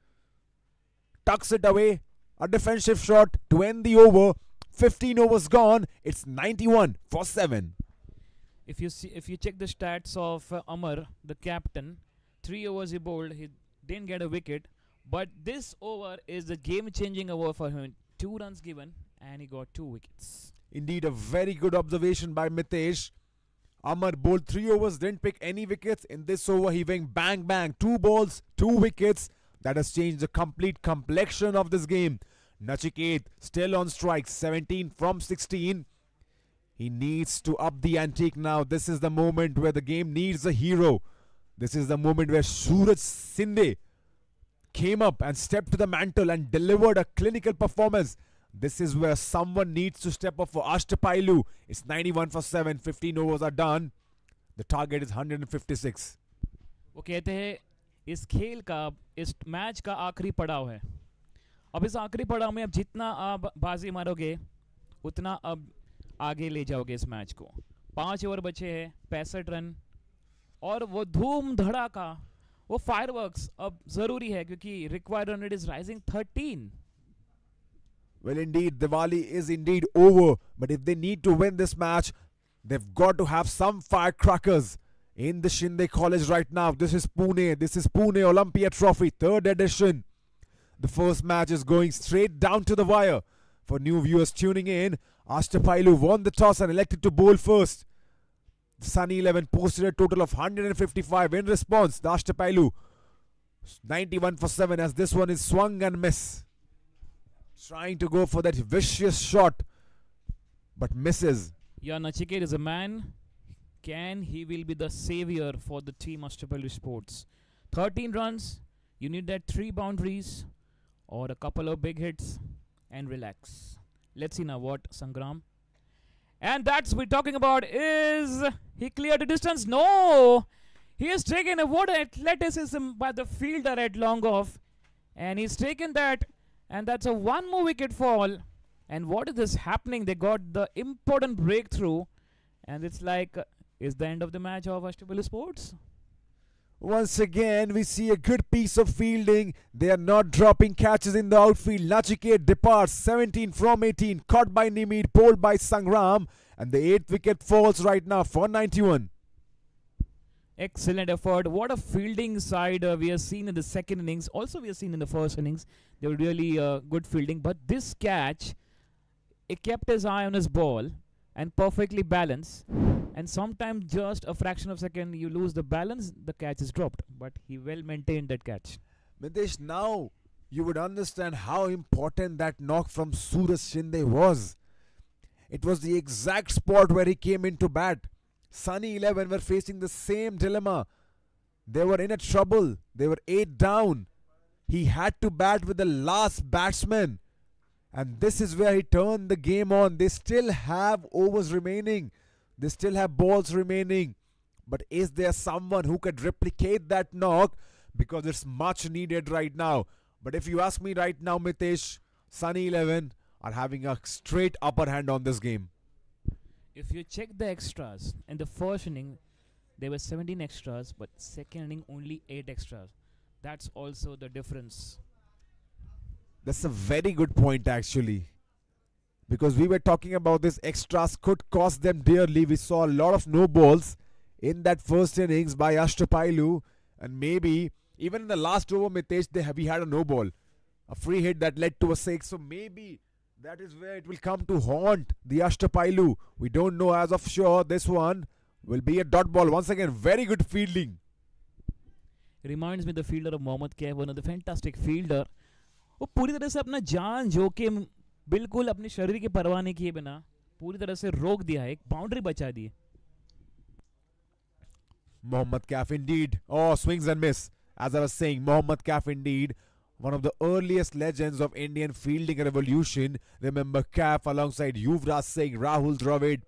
Tucks it away, a defensive shot to end the over. 15 overs gone. It's 91 for 7. If you check the stats of Amar, the captain, 3 overs he bowled, he didn't get a wicket, but this over is the game-changing over for him. 2 runs given, and he got 2 wickets. Indeed, a very good observation by Mitesh. Amar bowled 3 overs, didn't pick any wickets. In this over, he went bang bang, 2 balls, 2 wickets. That has changed the complete complexion of this game. Nachiket still on strike, 17 from 16. He needs to up the ante now. This is the moment where the game needs a hero. This is the moment where Suraj Sinde came up and stepped to the mantle and delivered a clinical performance. This is where someone needs to step up for Ashtapailu. It's 91 for 7. 15 overs are done. The target is 156. वो कहते हैं इस खेल का, इस match का आखिरी पड़ाव है. अब इस आखिरी पड़ाव में अब जितना आप बाजी मारोगे उतना अब आगे ले जाओगे इस मैच को. 5 ओवर बचे हैं, 65 रन, और वो धूम धड़ाका, वो फायरवर्क्स अब जरूरी है क्योंकि required run rate is rising 13. Well, indeed, Diwali is indeed over. But if they need to win this match, they've got to have some firecrackers in the Shinde College right now. This is Pune. This is Pune Olympia Trophy, 3rd edition. The first match is going straight down to the wire. For new viewers tuning in, Ashtapailu won the toss and elected to bowl first. The Sunny 11 posted a total of 155 in response. The Ashtapailu 91 for 7 as this one is swung and miss. Trying to go for that vicious shot, but misses. Yeah, Nachiket is a man. He will be the savior for the team Ashtapalu Sports. 13 runs. You need that 3 boundaries or a couple of big hits and relax. Let's see now what Sangram. And that's we're talking about is he cleared the distance? No! He has taken a what athleticism by the fielder at long off. And he's taken that. And that's a 1 more wicket fall. And what is this happening? They got the important breakthrough. And it's like, is the end of the match of Ashtapalu Sports? Once again, we see a good piece of fielding. They are not dropping catches in the outfield. Nachiket departs 17 from 18. Caught by Nimid, bowled by Sangram. And the 8th wicket falls right now for 91. Excellent effort. What a fielding side we have seen in the second innings. Also, we have seen in the first innings. They were really good fielding. But this catch, it kept his eye on his ball. and perfectly balanced. And sometimes just a fraction of a second you lose the balance, the catch is dropped. But he well maintained that catch. Mitesh, now you would understand how important that knock from Suraj Shinde was. It was the exact spot where he came into bat. Sunny 11 were facing the same dilemma. They were in a trouble. They were 8 down. He had to bat with the last batsman. And this is where he turned the game on. They still have overs remaining. They still have balls remaining. But is there someone who could replicate that knock? Because it's much needed right now. But if you ask me right now, Mitesh, Sunny 11 are having a straight upper hand on this game. If you check the extras, in the first inning, there were 17 extras, but second inning only 8 extras. That's also the difference. That's a very good point actually. Because we were talking about this extras could cost them dearly. We saw a lot of no balls in that first innings by Ashtapailu. And maybe even in the last over, Mitesh, we had a no ball. A free hit that led to a 6. So maybe that is where it will come to haunt the Ashtapailu. We don't know as of sure. This one will be a dot ball. Once again, very good fielding. Reminds me the fielder of Mohammad Kaif, one of the fantastic fielder. वो पूरी तरह से अपना जान जोखिम बिल्कुल अपने शरीर की परवाह नहीं किए बिना पूरी तरह से रोक दिया है एक बाउंड्री बचा दी Mohammad Kaif indeed. Oh, swings and miss. As I was saying, Mohammad Kaif indeed. One of the earliest legends of Indian fielding revolution. Remember Kaif alongside Yuvraj Singh, Rahul Dravid.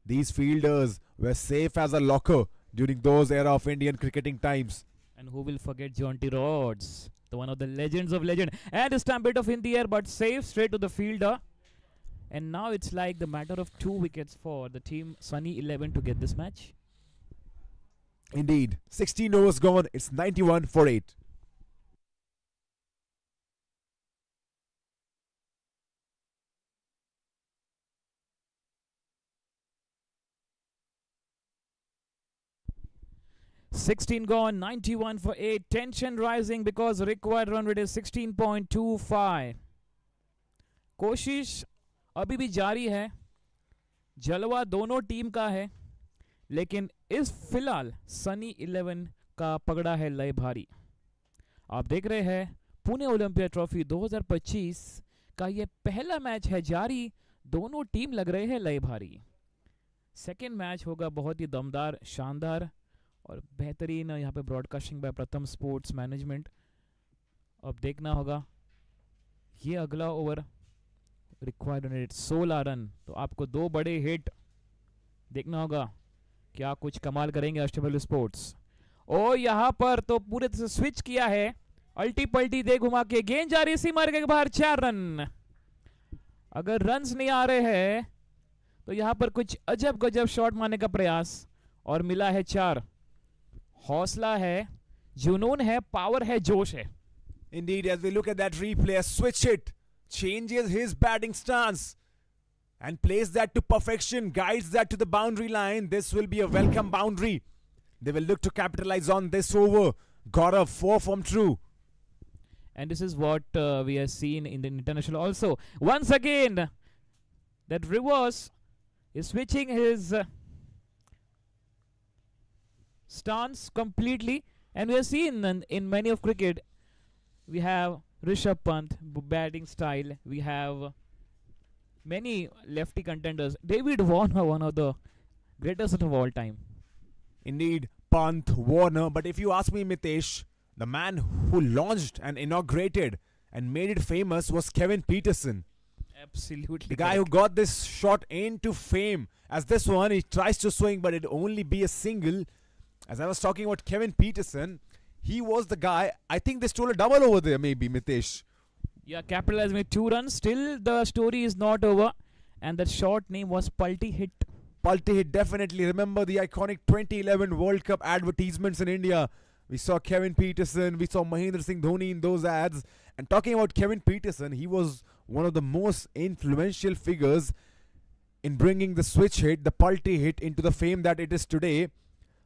These fielders were safe as a locker during those era of Indian cricketing times. And who will forget Jonty Rhodes, the one of the legends of legend. And a stampede of in the air, but safe straight to the fielder. And now it's like the matter of 2 wickets for the team Sunny 11 to get this match. Indeed. 16 overs gone. It's 91 for 8. $16 gone, 91 for 8. Tension rising because required run rate is 16.25. कोशिश अभी भी जारी है. जलवा दोनों team का है. लेकिन इस फिलहाल सनी 11 का पकड़ा है लय भारी. आप देख रहे हैं पुणे ओलंपिया ट्रॉफी 2025 का ये पहला मैच है जारी. दोनों टीम लग रहे हैं लय भारी. सेकेंड मैच होगा बहुत ही दमदार, शानदार और बेहतरीन. यहाँ पे ब्रॉडकास्टिंग बाय प्रथम स्पोर्ट्स मैनेजमेंट. अब देखना होगा ये अगला ओवर रिक्वायर्ड रेट 16 रन. तो आपको 2 बड़े हिट देखना होगा. क्या कुछ कमाल करेंगे अष्टपैलु स्पोर्ट्स. और यहाँ पर तो पूरे तरह से स्विच किया है. अल्टी पल्टी दे घुमा के गेंद जा रही सीमा के बाहर. 4 रन. अगर रन्स नहीं आ रहे हैं तो यहाँ पर कुछ अजब गजब शॉट मारने का प्रयास और मिला है 4. हौसला है, जुनून है, पावर है, जोश है. Indeed, as we look at that replay, a switch hit changes his batting stance and plays that to perfection, guides that to the boundary line. This will be a welcome boundary. They will look to capitalize on this over. Got a 4 from true. And this is what we have seen in the international also. Once again, that reverse is switching his stance completely. And we have seen in many of cricket, we have Rishabh Pant batting style. We have many lefty contenders. David Warner, one of the greatest of all time. Indeed, Pant, Warner. But if you ask me, Mitesh, the man who launched and inaugurated and made it famous was Kevin Peterson. Absolutely. The guy who got this shot into fame. As this one, he tries to swing, but it'll only be a single. As I was talking about Kevin Peterson, he was the guy. I think they stole a double over there, maybe, Mitesh. Yeah, capitalized with 2 runs. Still, the story is not over. And that short name was Palti Hit. Palti Hit, definitely. Remember the iconic 2011 World Cup advertisements in India. We saw Kevin Peterson. We saw Mahendra Singh Dhoni in those ads. And talking about Kevin Peterson, he was one of the most influential figures in bringing the switch hit, the Palti Hit, into the fame that it is today.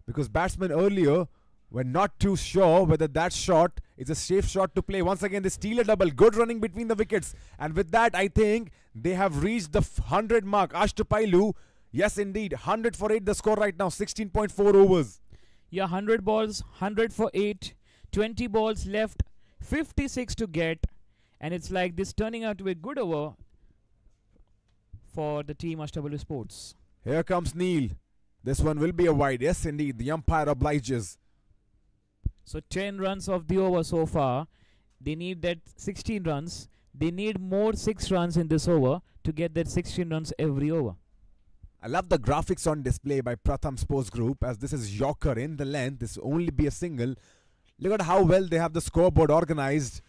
Because batsmen earlier We're not too sure whether that shot is a safe shot to play. Once again, they steal a double. Good running between the wickets. And with that, I think they have reached the 100 mark. Ashtapailu, yes indeed, 100 for 8 the score right now, 16.4 overs. Yeah, 100 balls, 100 for 8, 20 balls left, 56 to get. And it's like this turning out to be a good over for the team Ashtapalu Sports. Here comes Neil. This one will be a wide. Yes indeed, the umpire obliges. So 10 runs of the over so far. They need that 16 runs. They need more 6 runs in this over to get that 16 runs every over. I love the graphics on display by Pratham Sports Group, as this is Yorker in the length. This will only be a single. Look at how well they have the scoreboard organized.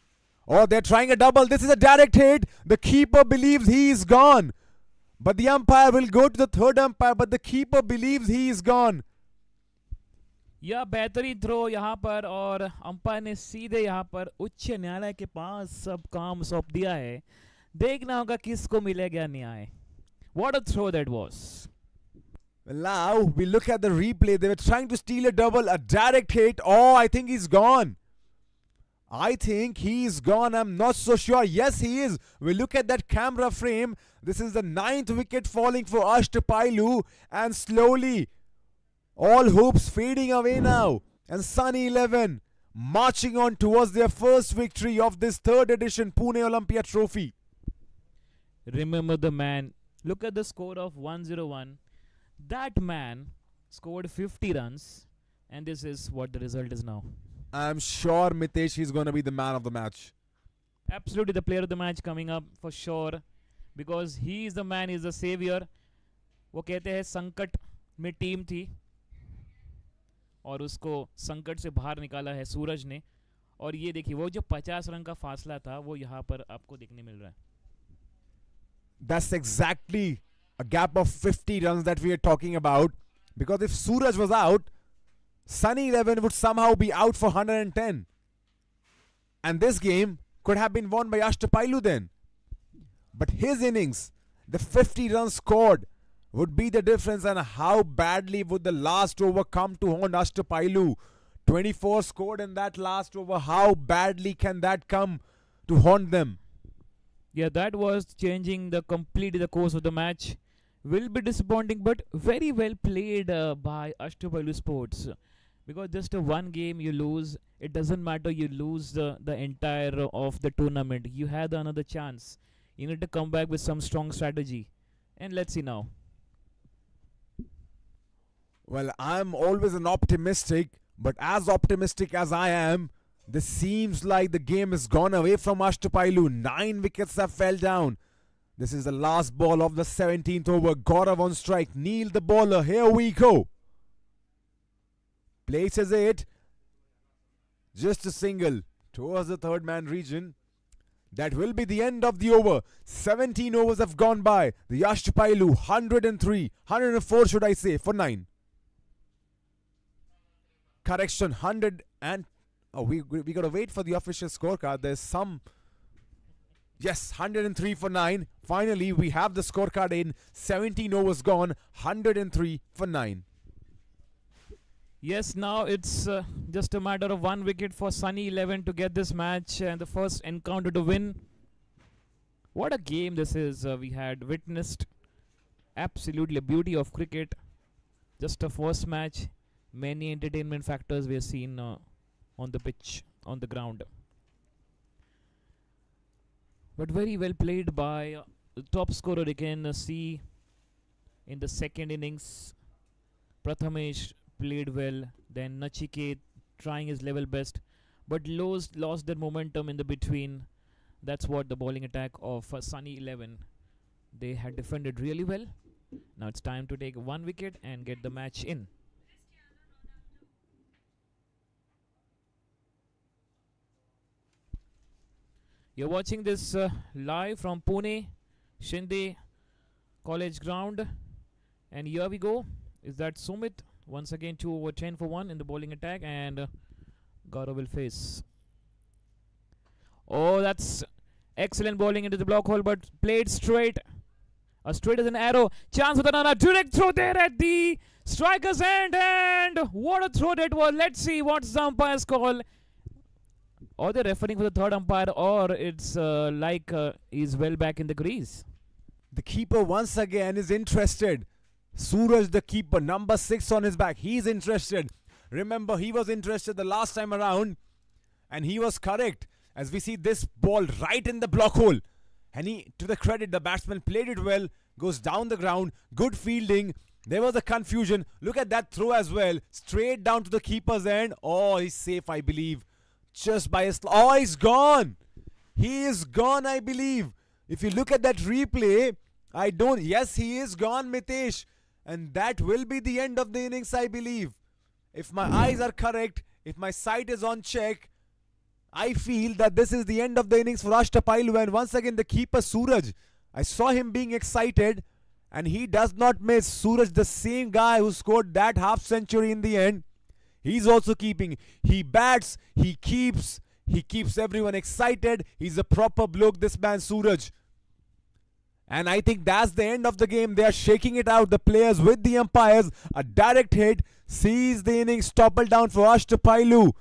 Oh, they're trying a double. This is a direct hit. The keeper believes he is gone. But the umpire will go to the third umpire, but the keeper believes he is gone. या बेहतरीन throw यहाँ पर और umpire ने सीधे यहाँ पर उच्च न्यायालय के पास सब काम सौंप दिया है. देखना होगा किसको मिलेगा न्याय. What a throw that was. Well, now we look at the replay. They were trying to steal a double, a direct hit. Oh, I think he's gone. I think he's gone. I'm not so sure. Yes, he is. We look at that camera frame. This is the 9th wicket falling for Ashtapailu, and slowly all hopes fading away now. And Sunny 11 marching on towards their first victory of this 3rd edition Pune Olympia trophy. Remember the man. Look at the score of 101. That man scored 50 runs, and this is what the result is now. I'm sure Mitesh is going to be the man of the match. Absolutely the player of the match coming up for sure, because he is the man, he is the savior. वो कहते हैं संकट में team थी और उसको संकट से बाहर निकाला है सूरज ने. और ये देखिए वो जो 50 रन का फासला था वो यहाँ पर आपको देखने मिल रहा है. That's exactly a gap of 50 runs that we are talking about. Because if Suraj was out, Sunny 11 would somehow be out for 110. And this game could have been won by Ashtapailu then. But his innings, the 50 runs scored, would be the difference. And how badly would the last over come to haunt Ashtapailu? 24 scored in that last over. How badly can that come to haunt them? Yeah, that was changing completely the course of the match. Will be disappointing, but very well played by Ashtapalu Sports. Because just a one game you lose, it doesn't matter. You lose the entire of the tournament. You had another chance. You need to come back with some strong strategy. And let's see now. Well, I'm always an optimistic, but as optimistic as I am, this seems like the game has gone away from Ashtapailu. 9 wickets have fell down. This is the last ball of the 17th over. Gaurav on strike. Neil the bowler. Here we go. Places it. Just a single towards the third man region. That will be the end of the over. 17 overs have gone by. The Ashtapailu 103, 104 should I say, for 9. Correction, 100 and... Oh, we got to wait for the official scorecard. There's some... Yes, 103 for 9. Finally, we have the scorecard in. 17 overs gone, 103 for 9. Yes, now it's just a matter of 1 wicket for Sunny 11 to get this match and the first encounter to win. What a game this is. We had witnessed absolutely a beauty of cricket. Just a first match. Many entertainment factors we have seen on the pitch, on the ground. But very well played by the top scorer. You can see in the second innings, Prathamesh played well. Then Nachiket trying his level best, but lost their momentum in the between. That's what the bowling attack of Sunny 11. They had defended really well. Now it's time to take 1 wicket and get the match in. You're watching this live from Pune, Shinde College Ground. And here we go. Is that Sumit? Once again, 2 over 10 for 1 in the bowling attack. And Gaurav will face. Oh, that's excellent bowling into the block hole, but played straight. Straight as an arrow. Chance with another direct throw there at the Striker's hand, and what a throw that was. Let's see what's the umpire's call. Or they're referring for the third umpire, or it's he's well back in the crease. The keeper once again is interested. Suraj, the keeper, number 6 on his back, he's interested. Remember, he was interested the last time around, and he was correct. As we see this ball right in the block hole. And he, to the credit, the batsman played it well, goes down the ground, good fielding. There was a confusion. Look at that throw as well. Straight down to the keeper's end. Oh, he's safe, I believe. Just by a oh, he's gone. He is gone, I believe. If you look at that replay, yes, he is gone, Mitesh. And that will be the end of the innings, I believe. If my eyes are correct, if my sight is on check, I feel that this is the end of the innings for Ashtapailu. And once again, the keeper Suraj, I saw him being excited, and he does not miss. Suraj, the same guy who scored that half century in the end, he's also keeping. He bats, he keeps everyone excited. He's a proper bloke, this man Suraj. And I think that's the end of the game. They are shaking it out, the players with the umpires. A direct hit sees the innings topple down for Ashtapailu.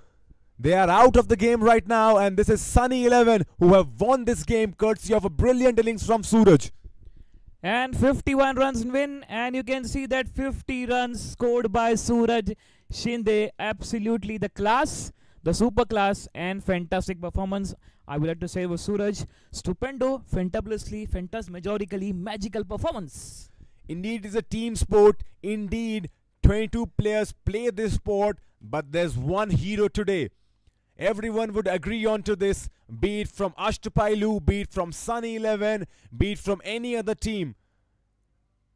They are out of the game right now, and this is Sunny 11 who have won this game courtesy of a brilliant innings from Suraj. And 51 runs win, and you can see that 50 runs scored by Suraj Shinde. Absolutely the class, the super class, and fantastic performance. I would like to say was Suraj. Stupendo, fantabulously, phantasmagorically, magical performance. Indeed, it is a team sport. Indeed, 22 players play this sport, but there's one hero today. Everyone would agree on to this, be it from Ashtapailu, be it from Sunny 11, be it from any other team.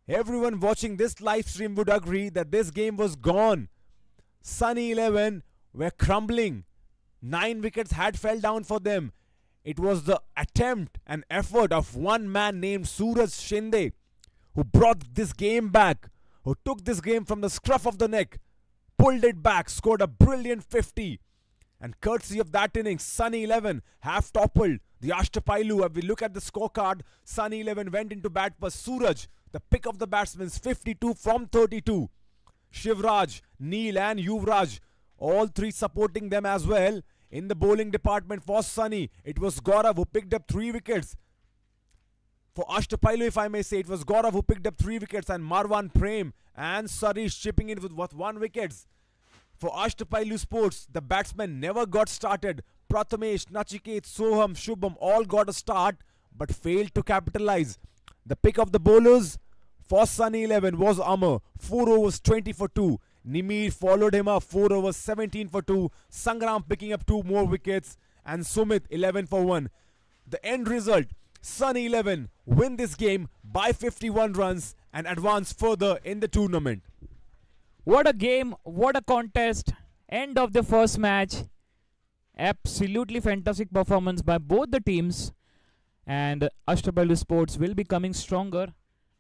Everyone watching this live stream would agree that this game was gone. Sunny 11 were crumbling. 9 wickets had fell down for them. It was the attempt and effort of one man named Suraj Shinde who brought this game back, who took this game from the scruff of the neck, pulled it back, scored a brilliant 50. And courtesy of that innings, Sunny 11 have toppled the Ashtapailu. If we look at the scorecard, Sunny 11 went into bat for Suraj, the pick of the batsmen, 52 from 32. Shivraj, Neil and Yuvraj, all three supporting them as well. In the bowling department for Sunny, it was Gaurav who picked up 3 wickets. For Ashtapailu, if I may say, it was Gaurav who picked up 3 wickets, and Marwan Prem and Sarish chipping in with 1 wicket. For Ashtapailu Sports, the batsmen never got started. Prathamesh, Nachiket, Soham, Shubham all got a start but failed to capitalize. The pick of the bowlers for Sunny 11 was Amar, 4 overs 20 for 2. Nimir followed him up, 4 overs 17 for 2. Sangram picking up 2 more wickets, and Sumit 11 for 1. The end result, Sunny 11 win this game by 51 runs and advance further in the tournament. What a game, what a contest. End of the first match. Absolutely fantastic performance by both the teams. And Ashtapalu Sports will be coming stronger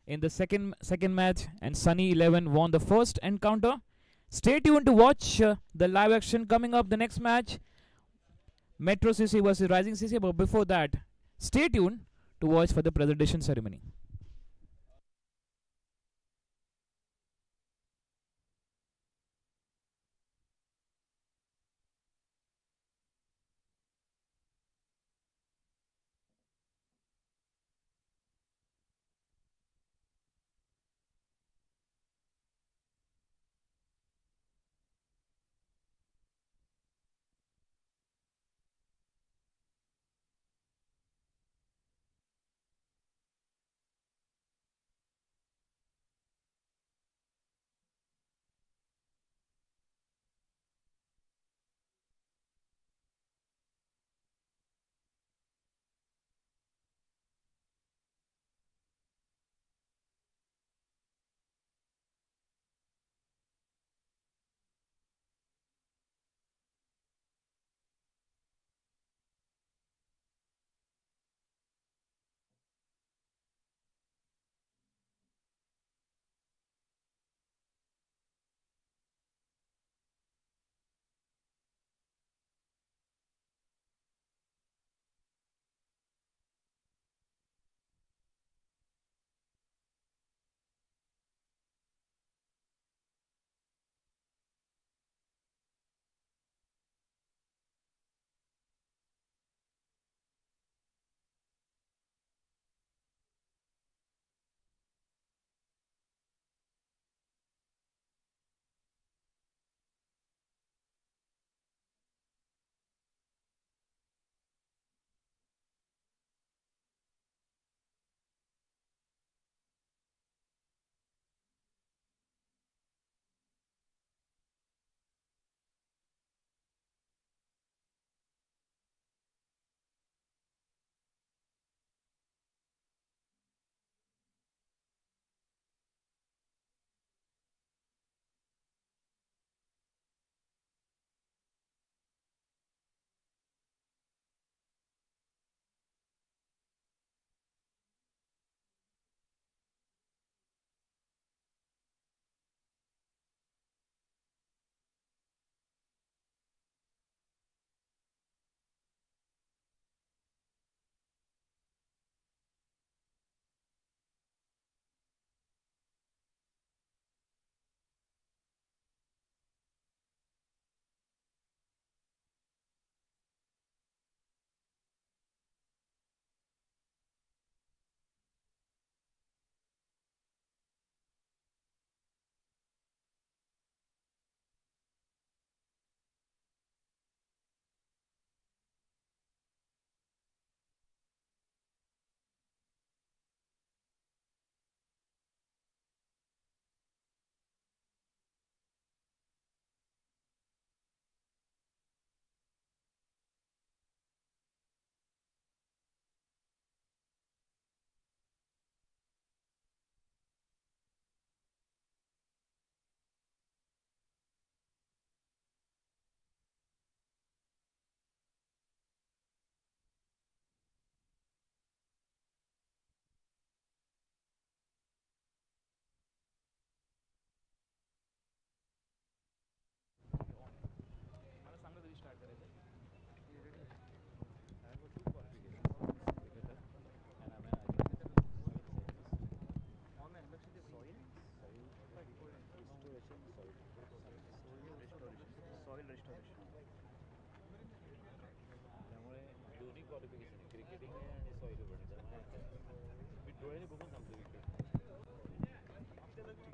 in the second match. And Sunny 11 won the first encounter. Stay tuned to watch the live action coming up the next match. Metro CC versus Rising CC. But before that, stay tuned to watch for the presentation ceremony.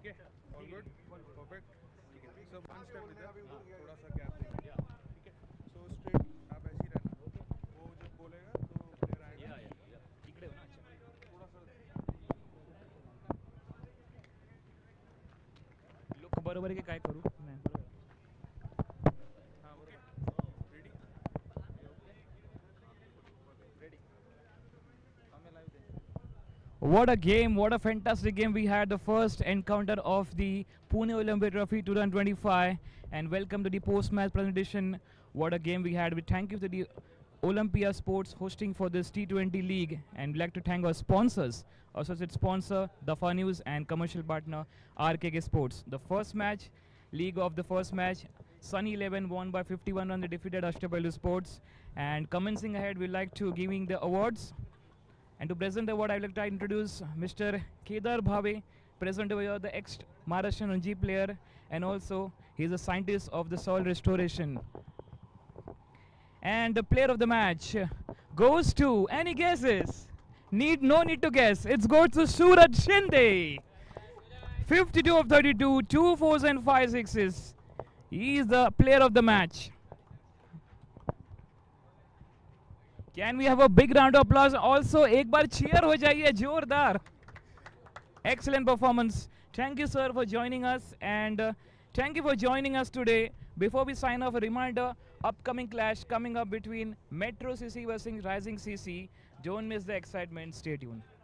ठीक है all good perfect ठीक है so one step इधर थोड़ा सा gap देंगे ठीक है सो स्ट्रेट आप ऐसे ही रहना वो जब बोलेगा तो प्लेयर आएगा इकडे हो ना अच्छा थोड़ा सा लोक बरोबर आहे की काय करू नाही हाँ बरोबर रेडी रेडी हमें लाइव दें What a game, what a fantastic game we had, the first encounter of the Pune Olympia Trophy 2025, and welcome to the post-match presentation. What a game we had. We thank you to the Olympia Sports hosting for this T20 league, and we'd like to thank our sponsors, associate sponsor, the Fun News, and commercial partner, RKK Sports. The first match, league of the first match, Sunny 11 won by 51 runs, they defeated Ashtapailu Sports, and commencing ahead, we'd like to giving the awards. And to present the award, I would like to introduce Mr. Kedar Bhave, present over here, the ex-Maharashtrian Ranji player, and also he is a scientist of the soil restoration. And the player of the match goes to, any guesses? No need to guess. It goes to Suraj Shinde. 52 of 32, 2 4s and 5 6s. He is the player of the match. Can we have a big round of applause? Also, एक बार cheer हो जाइए जोरदार. Excellent performance. Thank you, sir, for joining us, and thank you for joining us today. Before we sign off, a reminder: upcoming clash coming up between Metro CC versus Rising CC. Don't miss the excitement. Stay tuned.